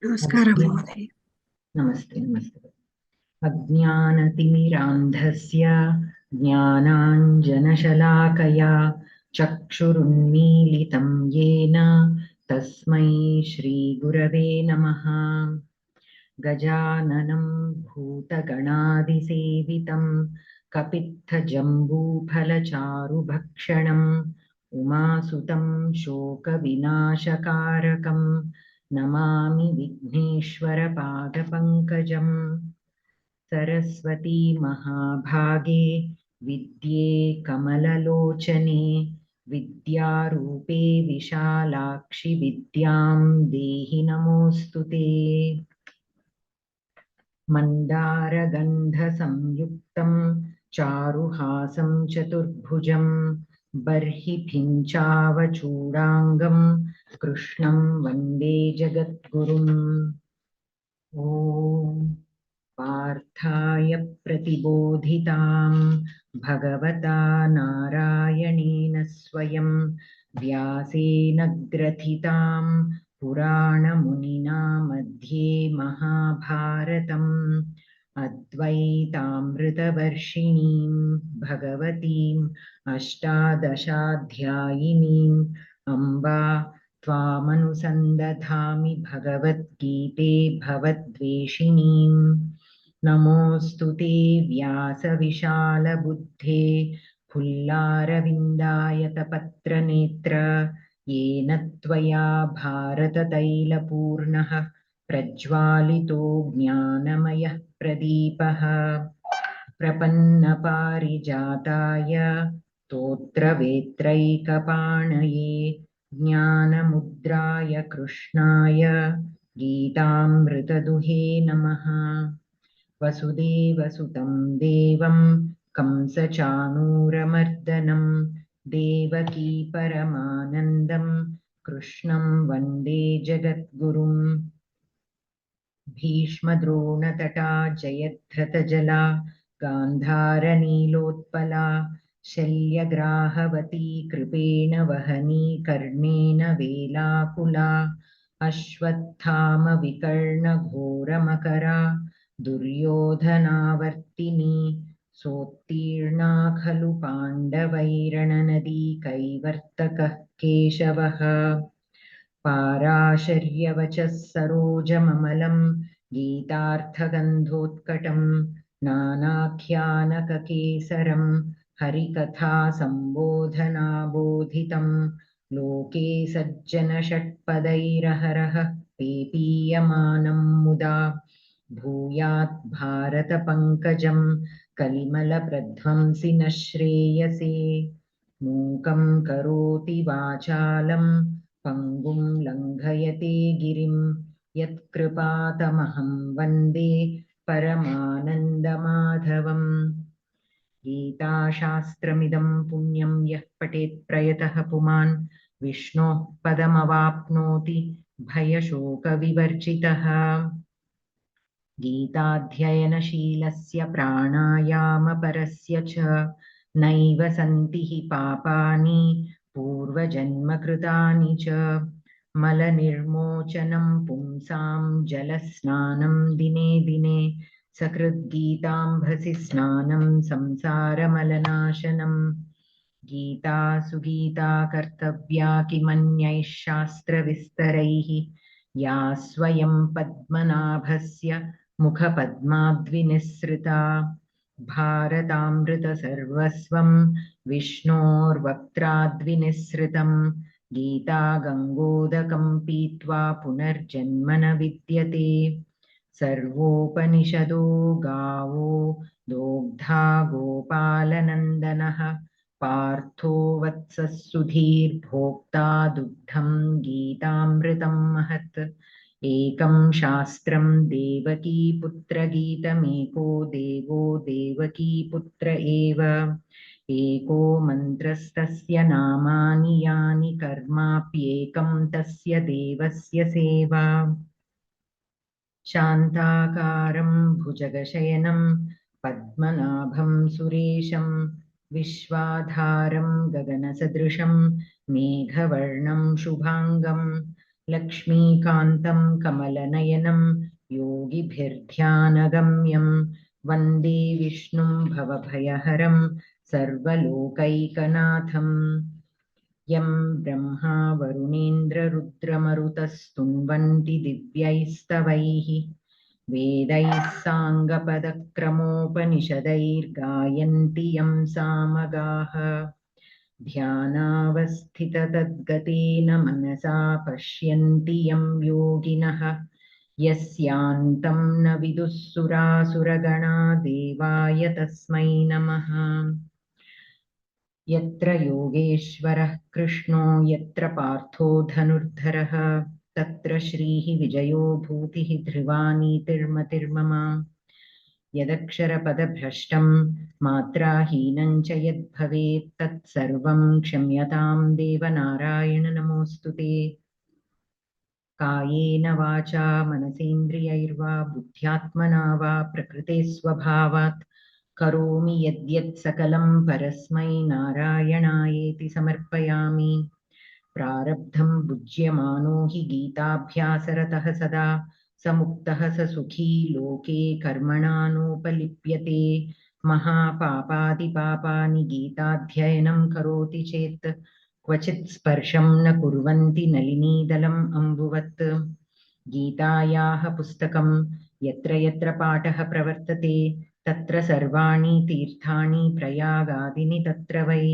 नमस्कारः महोदय। नमस्ते नमस्ते। अज्ञानतिमिरान्धस्य ज्ञानाञ्जनशलाकया चक्षुरुन्मीलितं येन तस्मै श्रीगुरवे नमः। गजाननं भूतगणादिसेवितं कपित्थजम्बूफलचारुभक्षणम् उमासुतं शोकविनाशकारकं नमामि विघ्नेश्वरपादपङ्कजम्। सरस्वती महाभागे विद्ये कमललोचने विद्यारूपे विशालाक्षि विद्यां देहि नमोऽस्तु ते। मन्दारगन्धसंयुक्तं चारुहासं चतुर्भुजं बर्हिभिञ्चावचूडाङ्गं कृष्णं वन्दे जगद्गुरुम्। ॐ पार्थाय प्रतिबोधितां भगवता नारायणेन स्वयं व्यासेन ग्रथितां पुराणमुनिना मध्ये महाभारतम् अद्वैतामृतवर्षिणीं भगवतीम् अष्टादशाध्यायिनीम् अम्बा त्वामनुसन्दधामि भगवद्गीते भवद्वेषिणीम्। नमोऽस्तु ते व्यासविशालबुद्धे फुल्लारविन्दायतपत्रनेत्र येन त्वया भारततैलपूर्णः प्रज्वालितो ज्ञानमयः प्रदीपः। प्रपन्नपारिजाताय स्तोत्रवेत्रैकपाणये ज्ञानमुद्राय कृष्णाय गीतामृतदुहे नमः। वसुदेवसुतं देवं कंसचाणूरमर्दनं देवकी परमानन्दं कृष्णं वन्दे जगद्गुरुम्। भीष्मद्रोणतटा जयद्रथजला गान्धारनीलोत्पला शल्यग्राहवती कृपेण वहनी कर्णेन वेलाकुला अश्वत्थामविकर्णघोरमकरा दुर्योधनावर्तिनी सोत्तीर्णा खलु पाण्डवैरणनदी कैवर्तकः केशवः। पाराशर्यवचः सरोजममलं गीतार्थगन्धोत्कटं नानाख्यानककेसरं हरिकथासम्बोधनाबोधितं लोके सज्जनषट्पदैरहरः पेपीयमानं मुदा भूयात् भारतपङ्कजं कलिमलप्रध्वंसि नः श्रेयसे। मूकं करोति वाचालं पङ्गुं लङ्घयते गिरिं यत्कृपातमहं वन्दे परमानन्दमाधवम्। गीताशास्त्रमिदं पुण्यं यः पठेत् प्रयतः पुमान् विष्णोः पदमवाप्नोति भयशोकविवर्जितः। गीताध्ययनशीलस्य प्राणायामपरस्य च नैव सन्ति हि पापानि पूर्वजन्मकृतानि च। मलनिर्मोचनं पुंसां जलस्नानं दिने दिने सकृद्गीताम्भसि स्नानं संसारमलनाशनम्। गीता सुगीता कर्तव्या किमन्यैः शास्त्रविस्तरैः या स्वयं पद्मनाभस्य मुखपद्माद्विनिसृता। भारतामृतसर्वस्वं विष्णोर्वक्त्राद्विनिसृतं गीता गङ्गोदकं पीत्वा पुनर्जन्म न विद्यते। सर्वोपनिषदो गावो दोग्धा गोपालनन्दनः पार्थो वत्सः सुधीर्भोक्ता दुग्धं गीतामृतं महत्। एकं शास्त्रं देवकीपुत्रगीतमेको देवो देवकीपुत्र एव। एको मन्त्रस्तस्य नामानि यानि कर्माप्येकं तस्य देवस्य सेवा। शान्ताकारं भुजगशयनं पद्मनाभं सुरेशं विश्वाधारं गगनसदृशं मेघवर्णं शुभाङ्गं लक्ष्मीकान्तं कमलनयनं योगिभिर्ध्यानगम्यं वन्दे विष्णुं भवभयहरं सर्वलोकैकनाथम् यं ब्रह्मा वरुणेन्द्ररुद्रमरुतस्तुन्वन्ति दिव्यैस्तवैः वेदैः साङ्गपदक्रमोपनिषदैर्गायन्ति यं सामगाः ध्यानावस्थिततद्गतेन मनसा पश्यन्ति यं योगिनः यस्यान्तं न विदुः सुरासुरगणा देवाय तस्मै नमः यत्र योगेश्वरः कृष्णो यत्र पार्थो धनुर्धरः तत्र श्रीः विजयो भूतिः ध्रुवा नीतिर्मतिर्मम यदक्षरपदभ्रष्टं मात्राहीनं च यद्भवेत् तत्सर्वं क्षम्यतां देवनारायण नमोऽस्तु ते कायेन वाचा मनसेन्द्रियैर्वा बुद्ध्यात्मना वा प्रकृते स्वभावात् करोमि यद्यत् सकलं परस्मै नारायणायेति समर्पयामि प्रारब्धं भुज्यमानो हि गीताभ्यासरतः सदा समुक्तः स सुखी लोके कर्मणा नोपलिप्यते महापापादिपापानि गीताध्ययनं करोति चेत् क्वचित् स्पर्शं न कुर्वन्ति नलिनीदलम् अम्बुवत् गीतायाः पुस्तकं यत्र यत्र पाठः प्रवर्तते तत्र सर्वाणि तीर्थानि प्रयागादीनि तत्र वै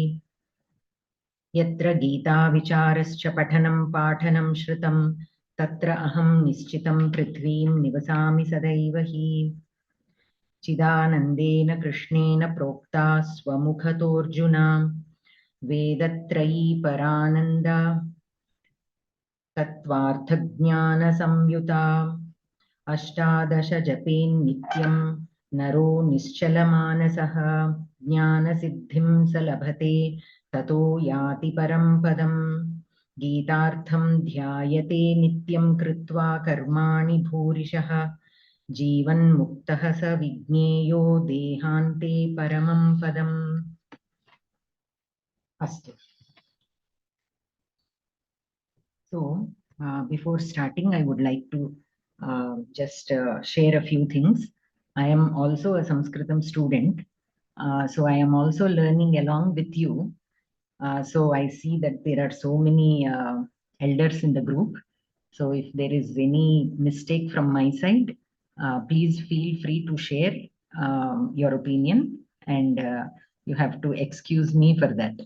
यत्र गीताविचारश्च पठनं पाठनं श्रुतं तत्र अहं निश्चितं पृथ्वीं निवसामि सदैव हि चिदानन्देन कृष्णेन प्रोक्ता स्वमुखतोऽर्जुना वेदत्रयी परानन्दा तत्त्वार्थज्ञानसंयुता अष्टादश जपेन्नित्यं नरो निश्चलमानसः ज्ञानसिद्धिं स लभते ततो याति परं पदम् गीतार्थं ध्यायते नित्यं कृत्वा कर्माणि भूरिशः जीवन्मुक्तः स विज्ञेयो देहान्ते परमं पदम् अस्तु So before starting I would like to just share a few things. I am also a Sanskritam student, so I am also learning along with you. So I see that there are so many elders in the group. So if there is any mistake from my side, please feel free to share your opinion, and you have to excuse me for that.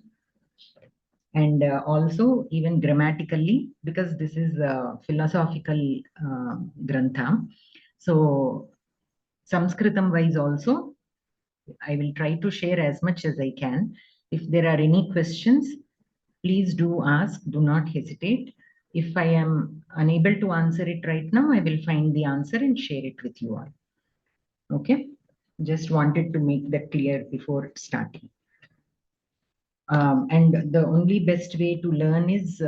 And also even grammatically, because this is a philosophical grantha. So Samskritam wise also, I will try to share as much as I can. If there are any questions, please do ask, do not hesitate. If I am unable to answer it right now, I will find the answer and share it with you all. Okay, just wanted to make that clear before starting. And the only best way to learn is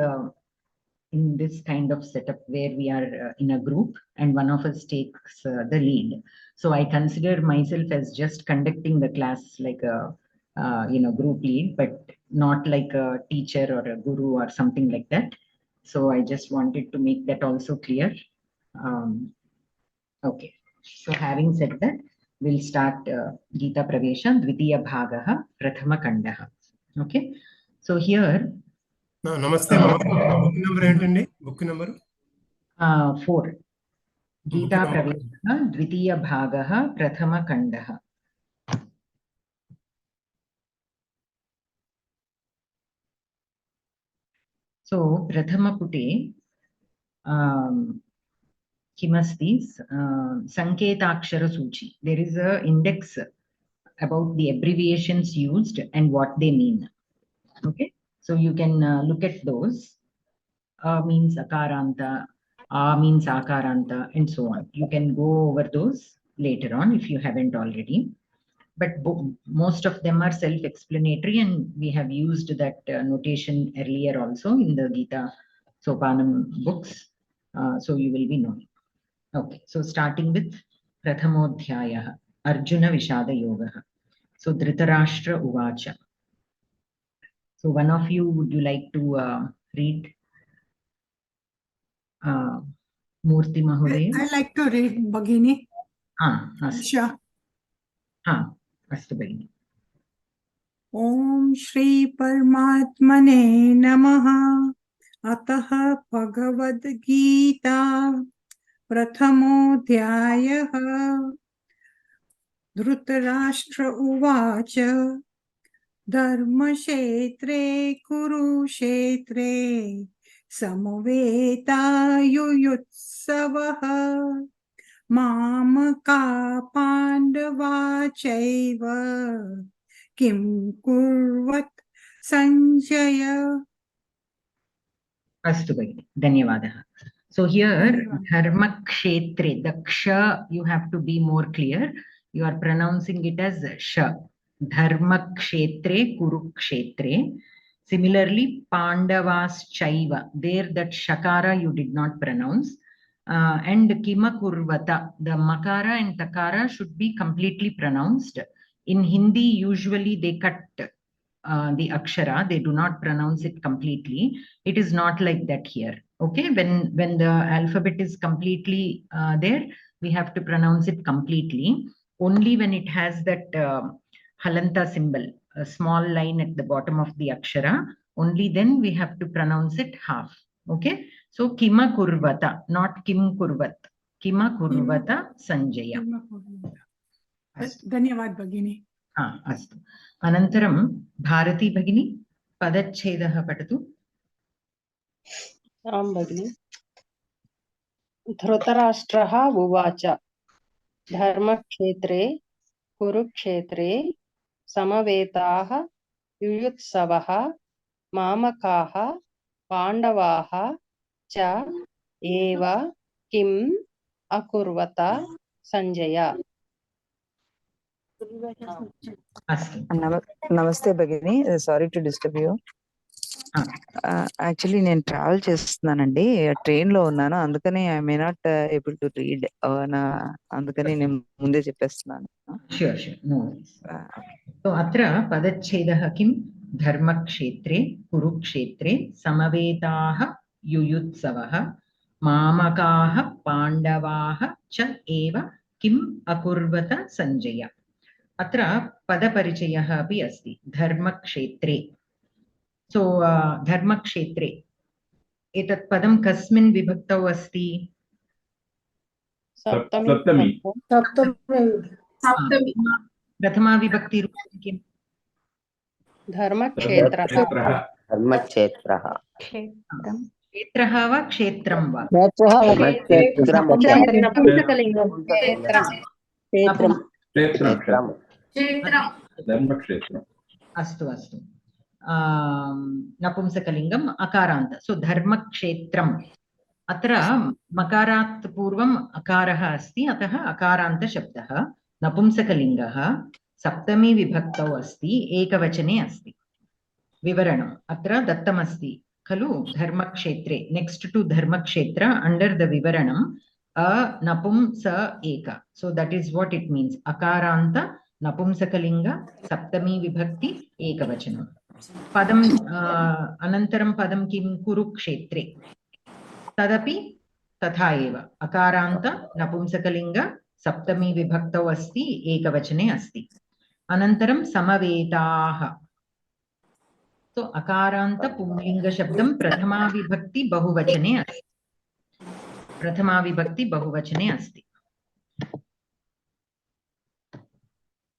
in this kind of setup where we are in a group and one of us takes the lead. So I consider myself as just conducting the class like a group lead, but not like a teacher or a guru or something like that. So I just wanted to make that also clear. Okay, so having said that, we'll start Geetha Pravesha, Dvitiya Bhagaha, Prathama Kandaha. Okay, so here Namaste, Mama. Book number entandi? Book number? 4. Geetha Pravesha, Dvitiya Bhagaha, Prathama Kandaha. So, Prathama Pute, Kimasti, Sanketakshara Suchi. There is an index about the abbreviations used and what they mean. Okay, so you can look at those. Means Akaranta, A means Akaranta, and so on. You can go over those later on if you haven't already. But most of them are self-explanatory, and we have used that notation earlier also in the Geetha Sopanam books. So you will be knowing. Okay, so starting with Prathamodhyayah, Arjuna Vishada Yoga. So Dhritarashtra Uvacha. So one of you, would you like to read? Murthy Mahoday. I like to read Bhagini. Sure. Astu Bhagini. Om Shri Paramatmane Namaha. Atah Bhagavad Gita Prathamodhyayah. Dhritarashtra Uvacha. Dharmashetre Kurukshetre Samaveta Mamaka Pandava Chaiva Kim Kurvat Sanjaya. Astu Bhagini. Dhanyavadaha. So here, Dharma Kshetre, the Ksha, you have to be more clear. You are pronouncing it as Sha. Dharma Kshetre, Kurukshetre. Similarly, Pandavas Chaiva. There, that Shakara you did not pronounce. And Kima Kurvata. The Makara and Takara should be completely pronounced. In Hindi, usually they cut the Akshara. They do not pronounce it completely. It is not like that here. Okay, when the alphabet is completely there, we have to pronounce it completely. Only when it has that halanta symbol, a small line at the bottom of the akshara, only then we have to pronounce it half. Okay, so Kima Kurvata, not Kim Kurvat. Kima Kurvata Sanjaya. Dhanyavad Bhagini. Astu. Anantaram Bharati Bhagini Padachhedah Patatu. Bhagini. Dhritarashtrah Uvacha Dharmakshetre Kurukshetre Samavetaah Yuyutsavaha Mamakaha Pandavaha Cha Eva Kim Akurvata Sanjaya. Namaste Bhagini. Sorry to disturb you. Actually నేను travel చేస్తున్నానండి, train లో ఉన్నాను, అందుకని I may not able to read. అందుకని నేను ముందే చెప్పేస్తున్నాను. Sure, no worries. So atra padachhedah kim dharmakshetre kurukshetre samavetaah yuyutsavaha mamakaah pandavaah cha eva kim akurvata sanjaya. Atra padaparichayah api asti dharmakshetre. So dharmakshetre etat padam kasmin vibhaktau asti? Saptami. Prathama vibhakti rupam kim? Dharmakshetrah. Dharmakshetrah. Kshetrah va kshetram va? Astu. Napumsakalingam akaranta. So dharmakshetram. Atra makarat purvam akaraha asti, ataha akaranta shabdaha. Napumsakalingaha saptami vibhaktau asti, ekavachane asti. Vivaranam. Atra dattam asti. Khalu dharmakshetre. Next to dharmakshetra, under the vivaranam, a napum sa eka. So that is what it means. Akaranta napumsakalinga saptami vibhakti ekavachanam. Padam anantaram padam kim kurukshetre. Tadapi tatha eva. Akaranta napumsakalinga saptami vibhaktau asti ekavachane asti. Anantaram samavetaah. So akaranta pumlinga shabdam prathama vibhakti bahuvachane asti. Prathama vibhakti bahuvachane asti.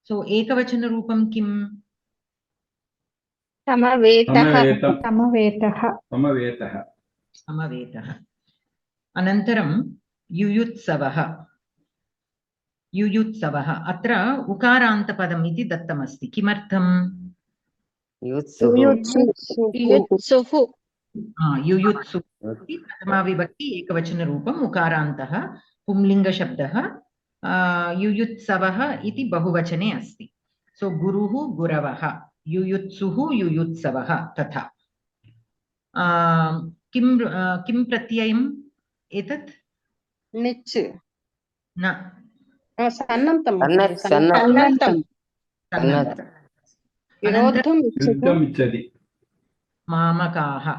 So ekavachana rupam kim? Samavetaha. Anantaram yuyutsavaha. Atra ukaranta padam iti dattam asti. Kimartham? Yuyutsuhu. Yuyutsu. Prathama vibhakti ekavachana rupam ukarantaha pumlinga shabdaha yuyutsavaha iti bahuvachane asti. So guruhu guravaha, yuyutsuhu yuyutsavaha tatha. Kim pratyayam etat? Nich. Na. Sannantam. Anantaram Yuddham mamakaha.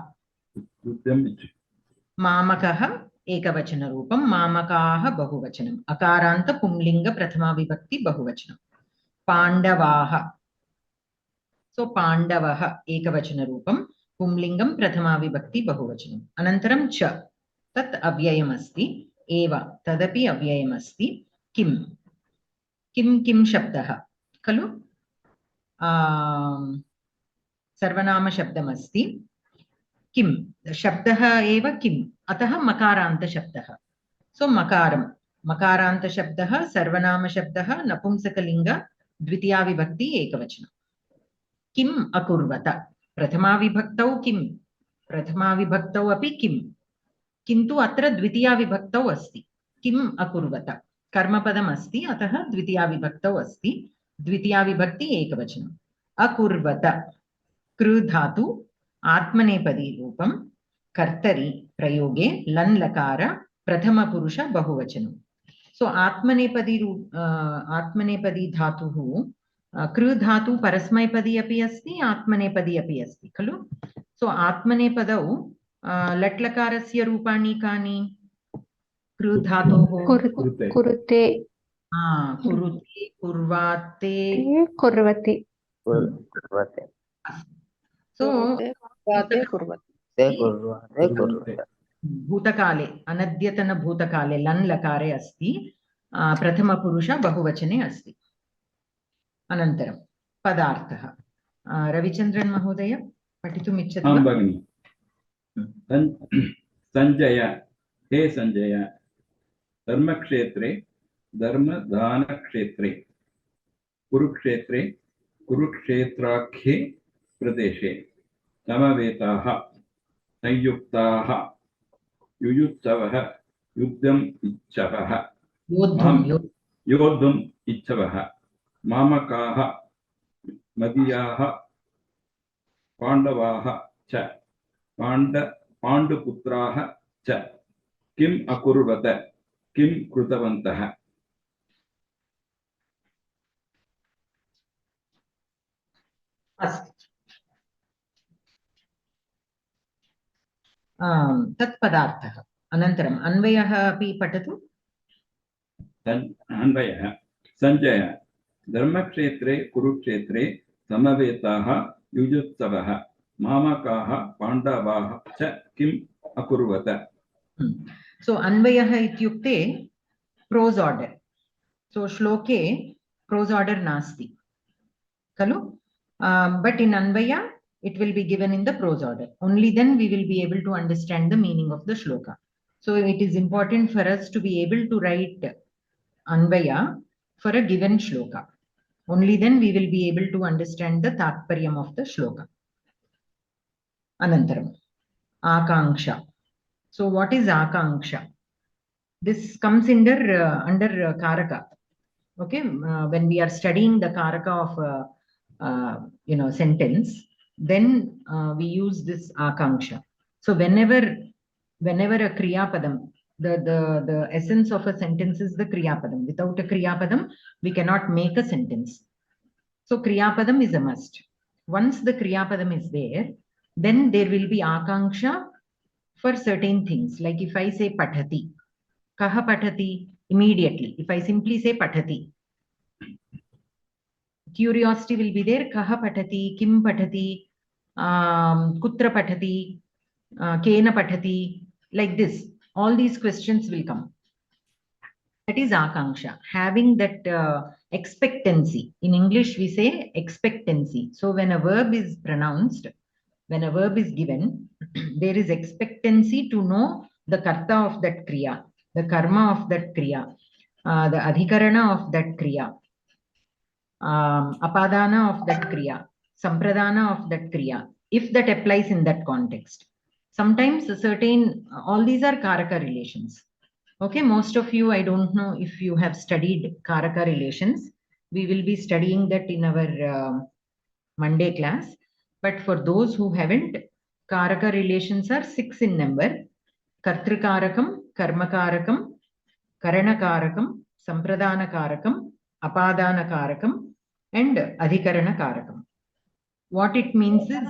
Mamakaha ekavachana roopam, mamakaah bahuvachanam, akaranta pumlinga prathama vibhakti bahuvachanam, pandavaah. So pandavaha ekavachana roopam, pumlingam prathama vibhakti bahuvachanam. Anantaram cha tat avyayam asti, eva tadapi avyayam asti, kim kim shabdah खलु सर्वनाम शब्दमस्ति किम शब्दः एव किम अतः मकारान्त शब्दः सो मकारं मकारान्त शब्दः सर्वनाम शब्दः नपुंसकलिंग द्वितीया विभक्ति एकवचनं किम अकुर्वत प्रथमा विभक्तौ किम प्रथमा विभक्तौ अपि किम किन्तु अत्र द्वितीया विभक्तौ अस्ति किम अकुर्वत कर्मपदम् अस्ति अतः द्वितीया विभक्तौ अस्ति द्वितीया विभक्ति एकवचनम् अकुर्वत कृ धातु आत्मनेपदी रूपं कर्तरि प्रयोगे लन लकार प्रथम पुरुष बहुवचनम् सो आत्मनेपदी धातुः कृ धातु परस्मैपदी अपि अस्ति आत्मनेपदी अपि अस्ति खलु सो आत्मनेपदौ लट्लकारस्य रूपाणि कानि कृ धातोः कुरुते कुरुते कुर्वाते कुर्वते कुर्वते सो ते कुर्वते भूतकाले अनद्यतन भूतकाले लन् लकारे अस्ति प्रथमपुरुष बहुवचने अस्ति अनन्तरं पदार्थः रविचन्द्रन् महोदय पठितुम् इच्छति वा भगिनि संजय हे संजय धर्मक्षेत्रे धर्मदानक्षेत्रे कुरुक्षेत्रे कुरुक्षेत्राख्ये प्रदेशे समवेताः संयुक्ताः युयुत्सवः युद्धम् इच्छवः योद्धुम् इच्छवः मामकाः मदीयाः पाण्डवाः च पाण्डुपुत्राः च किम् अकुर्वत किं कृतवन्तः अस्तु तत् पदार्थः अनन्तरम् अन्वयः अपि पठतु अन्वयः संजय धर्मक्षेत्रे कुरुक्षेत्रे समवेताः युयुत्सवः मामकाः पाण्डवाः च किम् अकुर्वत सो अन्वयः इत्युक्ते प्रोस् आर्डर् सो श्लोके प्रोस् आर्डर् नास्ति खलु but in Anvaya it will be given in the prose order only then we will be able to understand the meaning of the shloka so it is important for us to be able to write Anvaya for a given shloka only then we will be able to understand the tatparyam of the shloka anantaram akanksha so what is akanksha this comes under karaka okay when we are studying the karaka of sentence then we use this akanksha so whenever a kriya padam the essence of a sentence is the kriya padam without a kriya padam we cannot make a sentence so kriya padam is a must once the kriya padam is there then there will be akanksha for certain things like if I say pathati kaha pathati immediately if I simply say pathati curiosity will be there kaha pathati kim pathati kutra pathati kena pathati like this all these questions will come that is akanksha having that expectancy in English we say expectancy so when a verb is pronounced when a verb is given there is expectancy to know the karta of that kriya the karma of that kriya the adhikarana of that kriya apadana of that kriya sampradana of that kriya if that applies in that context sometimes certain all these are karaka relations okay most of you I don't know if you have studied karaka relations we will be studying that in our Monday class but for those who haven't karaka relations are 6 in number kartrikarakam karmakarakam karanakarakam sampradana-karakam apadana-karakam and adhikarana-karakam what it means is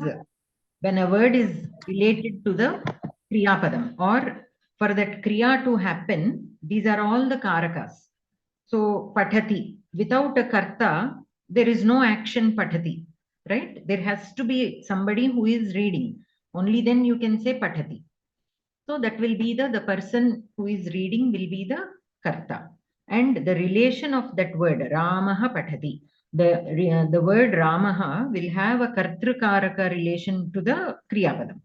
when a word is related to the kriya padam or for that kriya to happen, these are all the karakas. So patati, without a karta, there is no action patati, right? There has to be somebody who is reading. Only then you can say patati. So that will be the person who is reading will be the karta. And the relation of that word, Ramaha patati, the word Ramaha will have a kartrukaraka relation to the kriyapadam.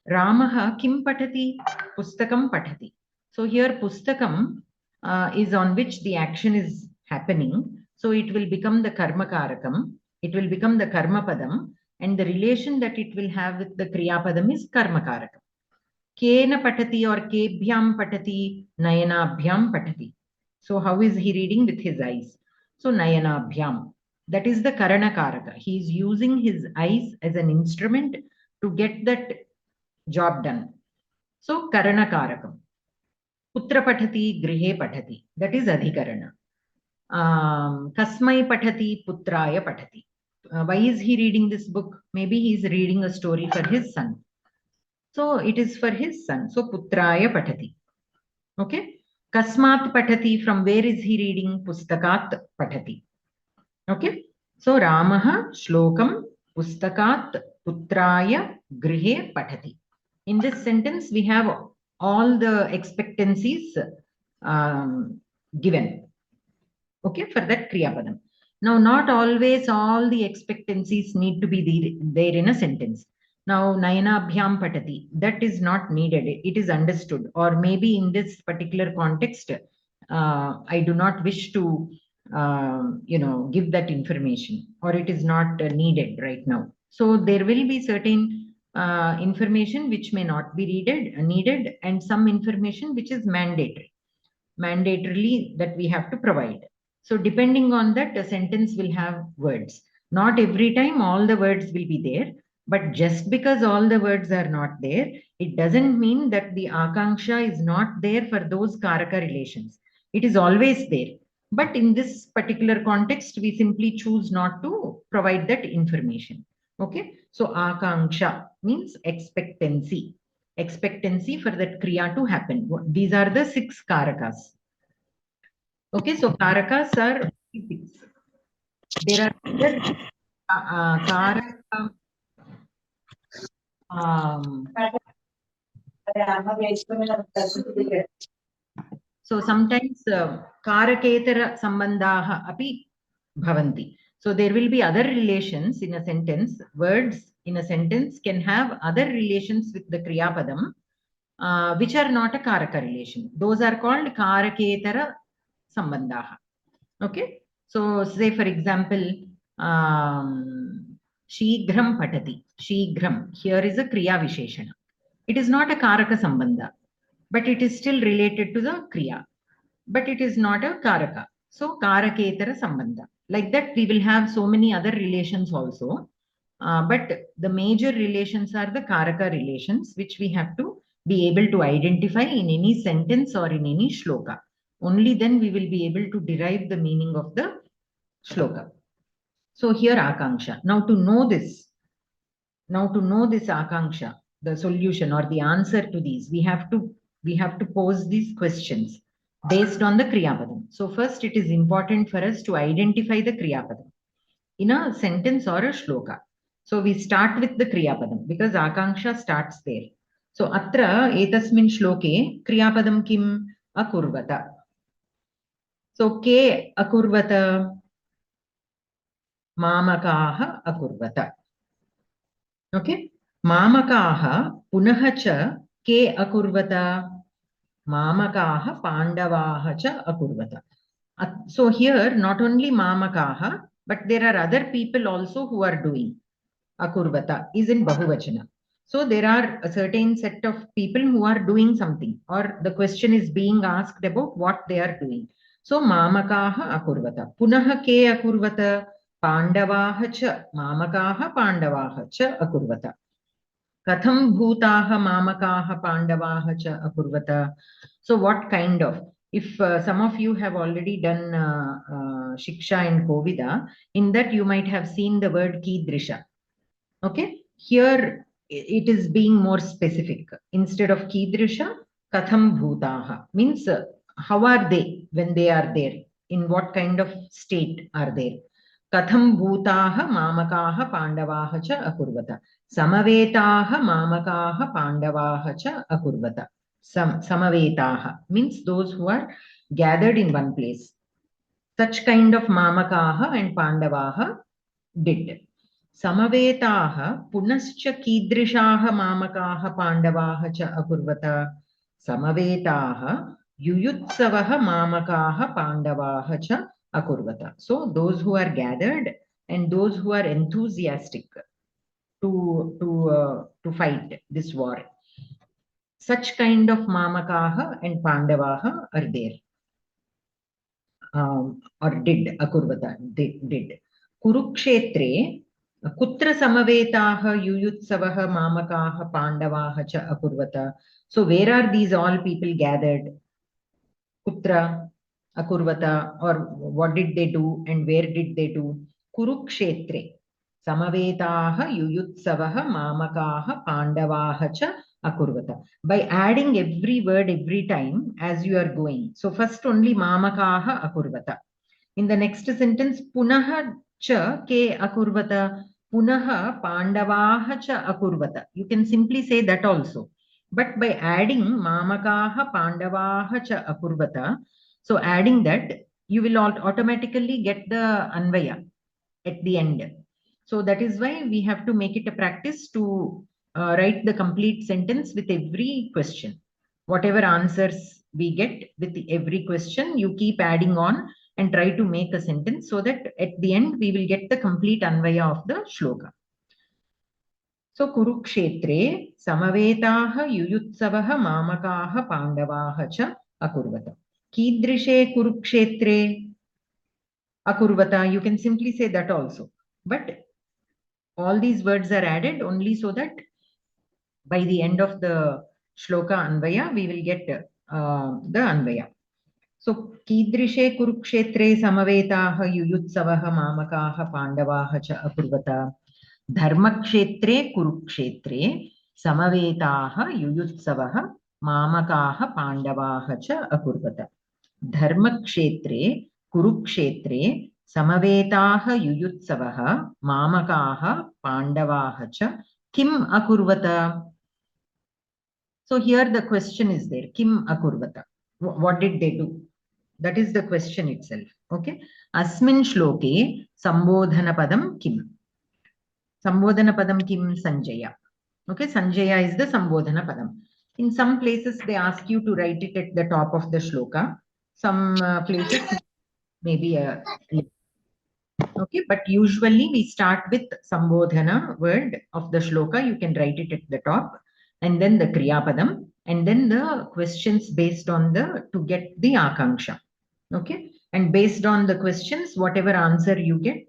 Ramaha kim patati? Pustakam patati. So here pustakam is on which the action is happening. So it will become the karma karakam. It will become the karma padam. And the relation that it will have with the kriyapadam is karma karakam. Kena patati or kebhyam patati, nayanabhyam patati. So how is he reading? With his eyes. So nayanabhyam. That is the karana karaka. He is using his eyes as an instrument to get that job done. So karana karakam. Putra patati, grihe patati. That is adhikarana. Kasmai patati, putraya patati. Why is he reading this book? Maybe he is reading a story for his son. So it is for his son. So putraya patati. Okay. Kasmat patati. From where is he reading? Pustakat patati. Okay. So Ramaha shlokam pustakat putraya grihe patati. In this sentence, we have all the expectancies given. Okay, for that kriyapadam. Now, not always all the expectancies need to be there in a sentence. Now, nayanabhyam patati, that is not needed. It is understood. Or maybe in this particular context, I do not wish to, give that information, or it is not needed right now. So there will be certain information which may not be needed, and some information which is mandatorily that we have to provide. So depending on that, a sentence will have words. Not every time all the words will be there, but just because all the words are not there, it doesn't mean that the akanksha is not there for those karaka relations. It is always there. But in this particular context, we simply choose not to provide that information. Okay. So akanksha means expectancy. Expectancy for that kriya to happen. These are the 6 karakas. Okay, so karakas are 6. There are karaka. So sometimes karaketara sambandhaha api bhavanti. So there will be other relations in a sentence. Words in a sentence can have other relations with the kriyapadam, which are not a karaka relation. Those are called karaketara sambandhaha. Okay. So say for example, shighram patati. Shighram. Here is a kriya visheshana. It is not a karaka sambandha, but it is still related to the kriya. But it is not a karaka. So karaketara sambandha. Like that, we will have so many other relations also. But the major relations are the karaka relations, which we have to be able to identify in any sentence or in any shloka. Only then we will be able to derive the meaning of the shloka. So here akanksha. Now to know this akanksha, the solution or the answer to these, we have to pose these questions based on the kriyapadam. So first, it is important for us to identify the kriyapadam in a sentence or a shloka. So we start with the kriyapadam because akanksha starts there. So atra etasmin shloke kriyapadam kim akurvata. So ke akurvata, mamakaha akurvata. Okay, mamakaha punaha cha ke akurvata, mamakaha pandavaha cha akurvata. So here not only mamakaha, but there are other people also who are doing. Akurvata is in bahuvachana. So there are a certain set of people who are doing something, or the question is being asked about what they are doing. So mamakaha akurvata. Punaha ke akurvata, pandavaha cha. Mamakaha pandavaha cha akurvata. Katham bhutaha mamakaha pandavaha cha akurvata. So what kind of? If some of you have already done Shiksha and Kovida, in that you might have seen the word Kidrisha. Okay, here it is being more specific. Instead of Kidrisha, Katham bhutaha means how are they when they are there? In what kind of state are they? Katham bhutaha mamakaha pandavaha cha akurvata. Samavetaha mamakaha pandavaha cha akurvata. Samavetaha means those who are gathered in one place. Such kind of mamakaha and pandavaha did. Samavetaha punascha kidrishaha mamakaha pandavaha cha akurvata. Samavetaha yuyutsavaha mamakaha pandavaha cha akurvata. So those who are gathered and those who are enthusiastic to fight this war. Such kind of mamakaha and pandavaha are there. Or did akurvata, did. Kurukshetre kutra samavetaha yuyutsavaha mamakaha pandavaha cha akurvata. So where are these all people gathered? Kutra akurvata, or what did they do and where did they do? Kurukshetre samavetaha yuyutsavaha mamakaha pandavaha cha akurvata. By adding every word every time as you are going. So first only mamakaha akurvata. In the next sentence, punaha cha ke akurvata, punaha pandavaha cha akurvata. You can simply say that also. But by adding mamakaha pandavaha cha akurvata, so adding that, you will automatically get the Anvaya at the end. So that is why we have to make it a practice to write the complete sentence with every question. Whatever answers we get with every question, you keep adding on and try to make a sentence so that at the end we will get the complete Anvaya of the shloka. So Kurukshetre samavetaha yuyutsavaha mamakaha pandavaha cha akurvata. Kidrishe Kurukshetre akurvata, you can simply say that also. But all these words are added only so that by the end of the shloka Anvaya, we will get the Anvaya. So, Kidrishe Kurukshetre samavetaha yuyutsavaha mamakaha pandavaha cha akurvata. Dharmakshetre Kurukshetre samavetaha yuyutsavaha mamakaha pandavaha cha akurvata. Dharmakshetre Kurukshetre samavetaha yuyutsavaha mamakaha pandavaha cha kim akurvata. So here the question is there, kim akurvata. What did they do? That is the question itself. Okay. Asmin shloke sambodhana padam kim. Sambodhana padam kim Sanjaya. Okay. Sanjaya is the sambodhana padam. In some places they ask you to write it at the top of the shloka. Some places maybe okay, but usually we start with sambodhana word of the shloka. You can write it at the top, and then the kriya padam, and then the questions based on to get the akanksha. Okay, and based on the questions, whatever answer you get,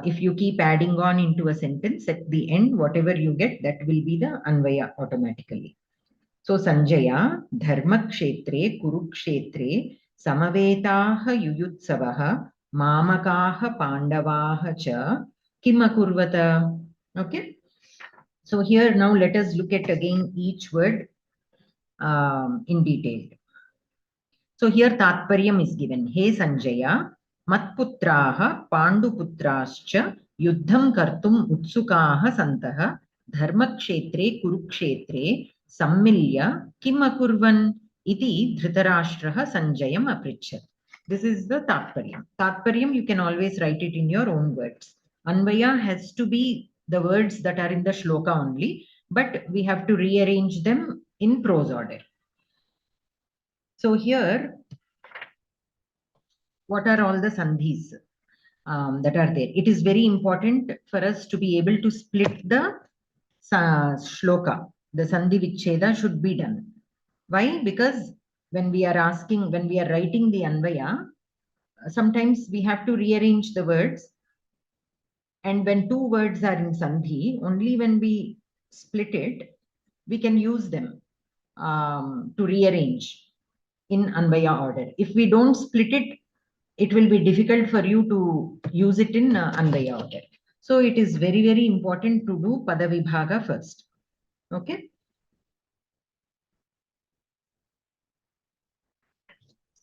if you keep adding on into a sentence at the end, whatever you get, that will be the Anvaya automatically. So Sanjaya Dharmakshetre Kurukshetre Samavetaha Yuyutsavaha Mamakaha Pandavaha cha kim akurvata. Okay. So here now let us look at again each word in detail. So here Tatparyam is given. He Sanjaya Matputraha Panduputrascha Yuddham Kartum Utsukaha Santaha Dharmakshetre Kurukshetre Sammilya kim akurvan iti Dhritarashtraha Sanjayam aprichat. This is the Tatparyam. Tatparyam, you can always write it in your own words. Anvaya has to be the words that are in the shloka only, but we have to rearrange them in prose order. So here, what are all the sandhis that are there? It is very important for us to be able to split the shloka. The sandhi vichcheda should be done. Why? Because when we are writing the Anvaya, sometimes we have to rearrange the words. And when two words are in sandhi, only when we split it, we can use them to rearrange in Anvaya order. If we don't split it, it will be difficult for you to use it in Anvaya order. So it is very, very important to do Padavibhaga first. Okay.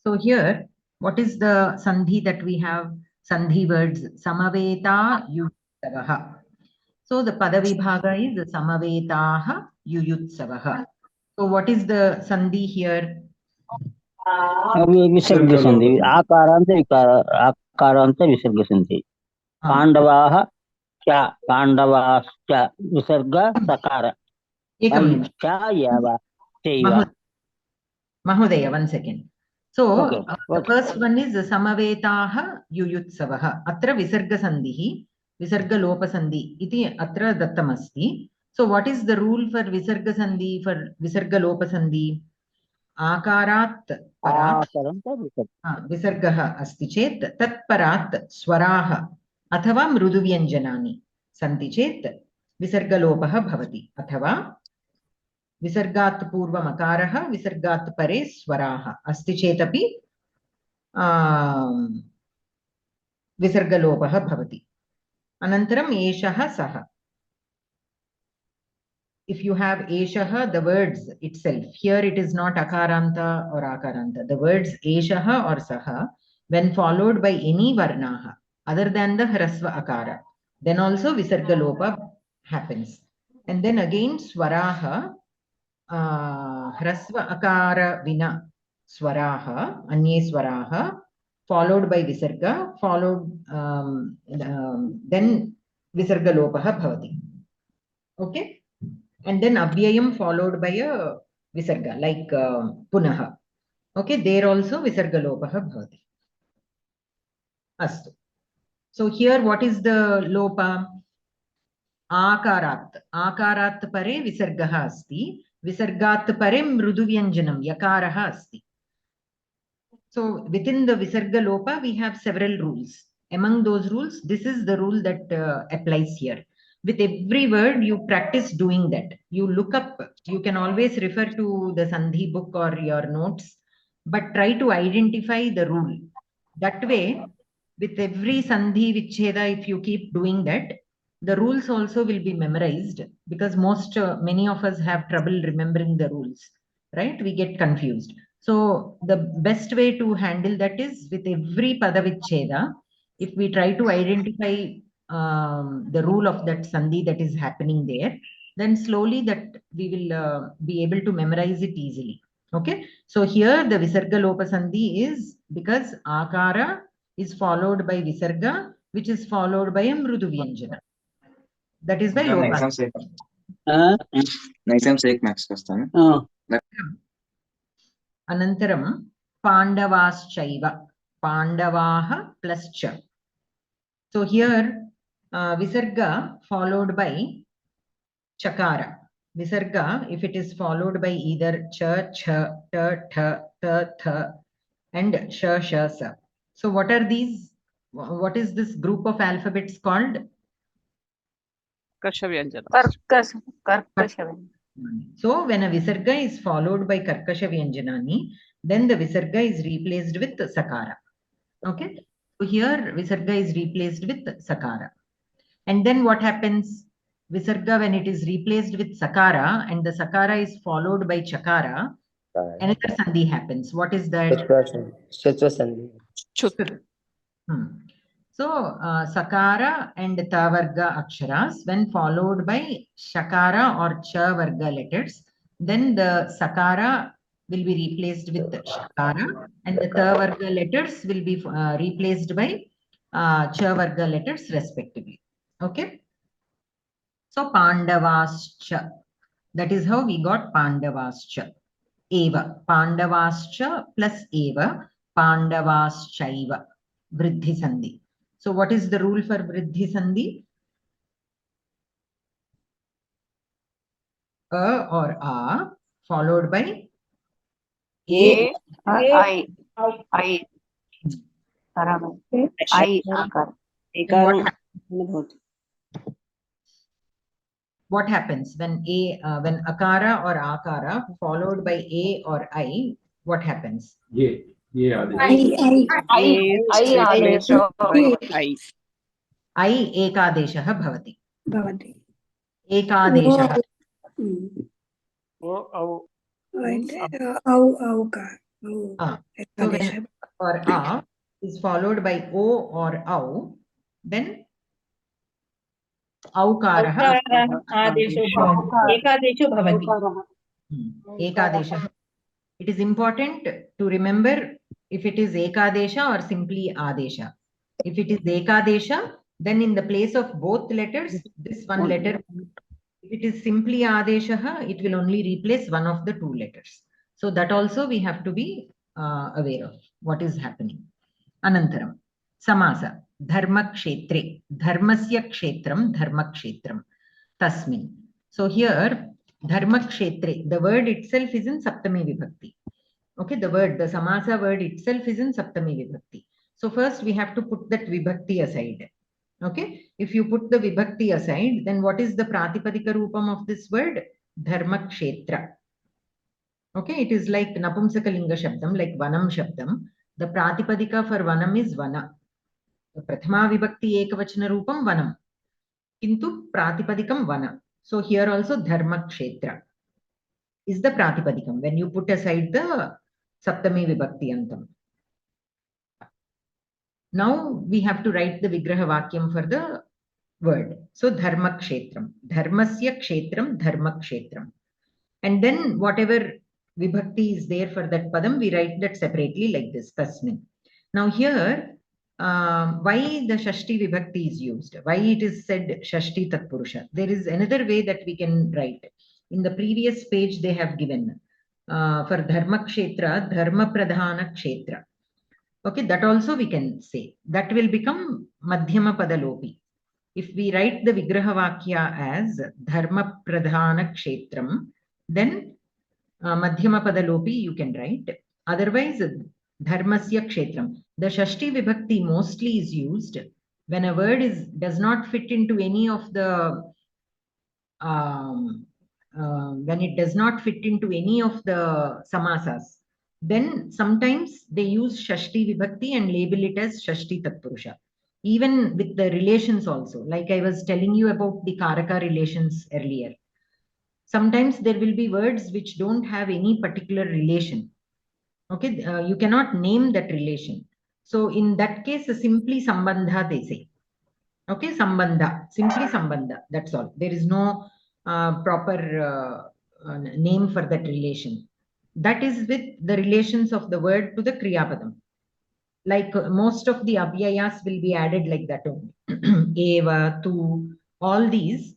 So here, what is the sandhi that we have? Sandhi words, samaveta yuyutsavaha. So the padavibhaga is samavetaha yuyutsavaha. So what is the sandhi here? विसर्ग संधि आकारांत विसर्ग संधि पांडवाः च पांडवाश्च विसर्ग सकार एकं निमिषं. Mahodaya, 1 second. So, the first one is Samavetaha Yuyutsavaha. Atra Visarga Sandhihi, Visarga Lopa Sandhi. Iti Atra Dattamasti. So, what is the rule for Visarga Sandhi, for Visarga Lopa Sandhi? Akarat Parat Visargaha Asti Chet Tat Parat Swaraha Athava Mruduvyanjanani Santi Chet Visarga Lopaha Bhavati. Athava विसर्गात् पूर्वम् अकारः विसर्गात् परे स्वराः अस्ति चेदपि विसर्गलोपः भवति. अनन्तरम् एषः सः. If you have एषः, the words itself, here it is not akaranta or akaranta. The words एषः or saha, when followed by any varnaha other than the hrasva akara, then also visargalopa happens. And then again swaraha, hrasva akara vina swaraha, anye swaraha, followed by visarga, followed then visarga lopaha bhavati. Okay, and then avyayam followed by a visarga like punaha. Okay, there also visarga lopaha bhavati. Astu. So here what is the lopa? Akarat. Akarat pare visargaha asti. Visargat pare mruduvyanjanam yakaraha asti. So within the visarga lopa, we have several rules. Among those rules, this is the rule that applies here. With every word, you practice doing that. You look up, you can always refer to the Sandhi book or your notes, but try to identify the rule. That way, with every Sandhi Vicheda, if you keep doing that, the rules also will be memorized, because many of us have trouble remembering the rules, right? We get confused. So the best way to handle that is with every Padavicheda, if we try to identify the rule of that Sandhi that is happening there, then slowly that we will be able to memorize it easily. Okay. So here the Visarga Lopa Sandhi is because Akara is followed by Visarga, which is followed by a Mrudu Vyanjana. That is by Lopa. Next time say max kastanu. Anantaram Pandavaschaiva. Pandavaha plus cha. So here Visarga followed by Chakara. Visarga, if it is followed by either cha, cha, ta, ta, ta, tha, and sha, sha, sa. So what are these? What is this group of alphabets called? Karkasha So when a Visarga is followed by Karkasha Vyanjanani, then the Visarga is replaced with Sakara. Okay. So here Visarga is replaced with Sakara. And then what happens? Visarga, when it is replaced with Sakara and the Sakara is followed by Chakara, another Sandhi happens. What is that? Shutva Sandhi. So Sakara and Tavarga Aksharas, when followed by Shakara or Cha Varga letters, then the Sakara will be replaced with Shakara and the Tavarga letters will be replaced by Cha Varga letters respectively. Okay. So Pandavascha, that is how we got Pandavascha. Eva, Pandavascha plus Eva, Pandavaschaiva, Vriddhi Sandhi. So what is the rule for Vriddhi Sandhi? A or A followed by I. What happens when when Akara or Akara followed by A or I? What happens? I ekadeshah bhavati. Ekadeshah. Oh, So when or a is followed by o or au, then aukarah. आदेशो एकादेशो भवति Ekadesha. It is important to remember if it is Ekadesha or simply Adesha. If it is Ekadesha, then in the place of both letters, this one letter. If it is simply Adesha, it will only replace one of the two letters. So that also we have to be aware of what is happening. Anantaram. Samasa. Dharma kshetre. Dharmasya kshetram. Dharma kshetram. Tasmin. So here, Dharma kshetre, the word itself is in Saptami Vibhakti. Okay, the samasa word itself is in Saptami Vibhakti. So first we have to put that Vibhakti aside. Okay, if you put the Vibhakti aside, then what is the Pratipadika Rupam of this word? Dharma kshetra. Okay, it is like Napumsakalinga Shabdam, like Vanam Shabdam. The Pratipadika for Vanam is Vana. The Prathama Vibhakti Ekavachana Rupam Vanam. Kintu Pratipadikam Vana. So here also Dharma kshetra is the Pratipadikam when you put aside the Saptami Vibhakti Antam. Now we have to write the Vigraha Vakyam for the word. So Dharma kshetram. Dharmasya kshetram, Dharma kshetram. And then whatever Vibhakti is there for that Padam, we write that separately like this, Tasmin. Now here, why the Shashti Vibhakti is used? Why it is said Shashti Tatpurusha? There is another way that we can write. In the previous page they have given for Dharma Kshetra, Dharma Pradhana Kshetra. Okay, that also we can say. That will become Madhyama Padalopi. If we write the Vigraha Vakya as Dharma Pradhana Kshetram, then Madhyama Padalopi you can write. Otherwise, Dharmasya Kshetram. The Shashti Vibhakti mostly is used when a word does not fit into any of the when it does not fit into any of the samasas. Then sometimes they use Shashti Vibhakti and label it as Shashti Tatpurusha. Even with the relations also, like I was telling you about the Karaka relations earlier. Sometimes there will be words which don't have any particular relation. Okay, you cannot name that relation. So in that case, simply Sambandha they say. Okay, Sambandha, simply Sambandha, that's all. There is no proper name for that relation. That is with the relations of the word to the Kriyapadam. Like most of the Avyayas will be added like that only. Eva, Tu, all these,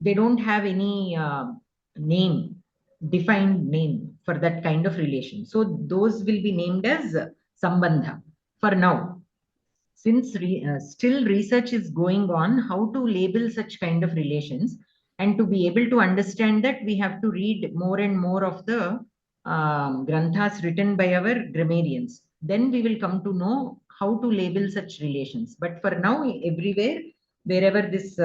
they don't have any name, defined name for that kind of relation. So those will be named as Sambandha for now. Since still research is going on how to label such kind of relations, and to be able to understand that, we have to read more and more of the granthas written by our grammarians. Then we will come to know how to label such relations. But for now, everywhere, wherever this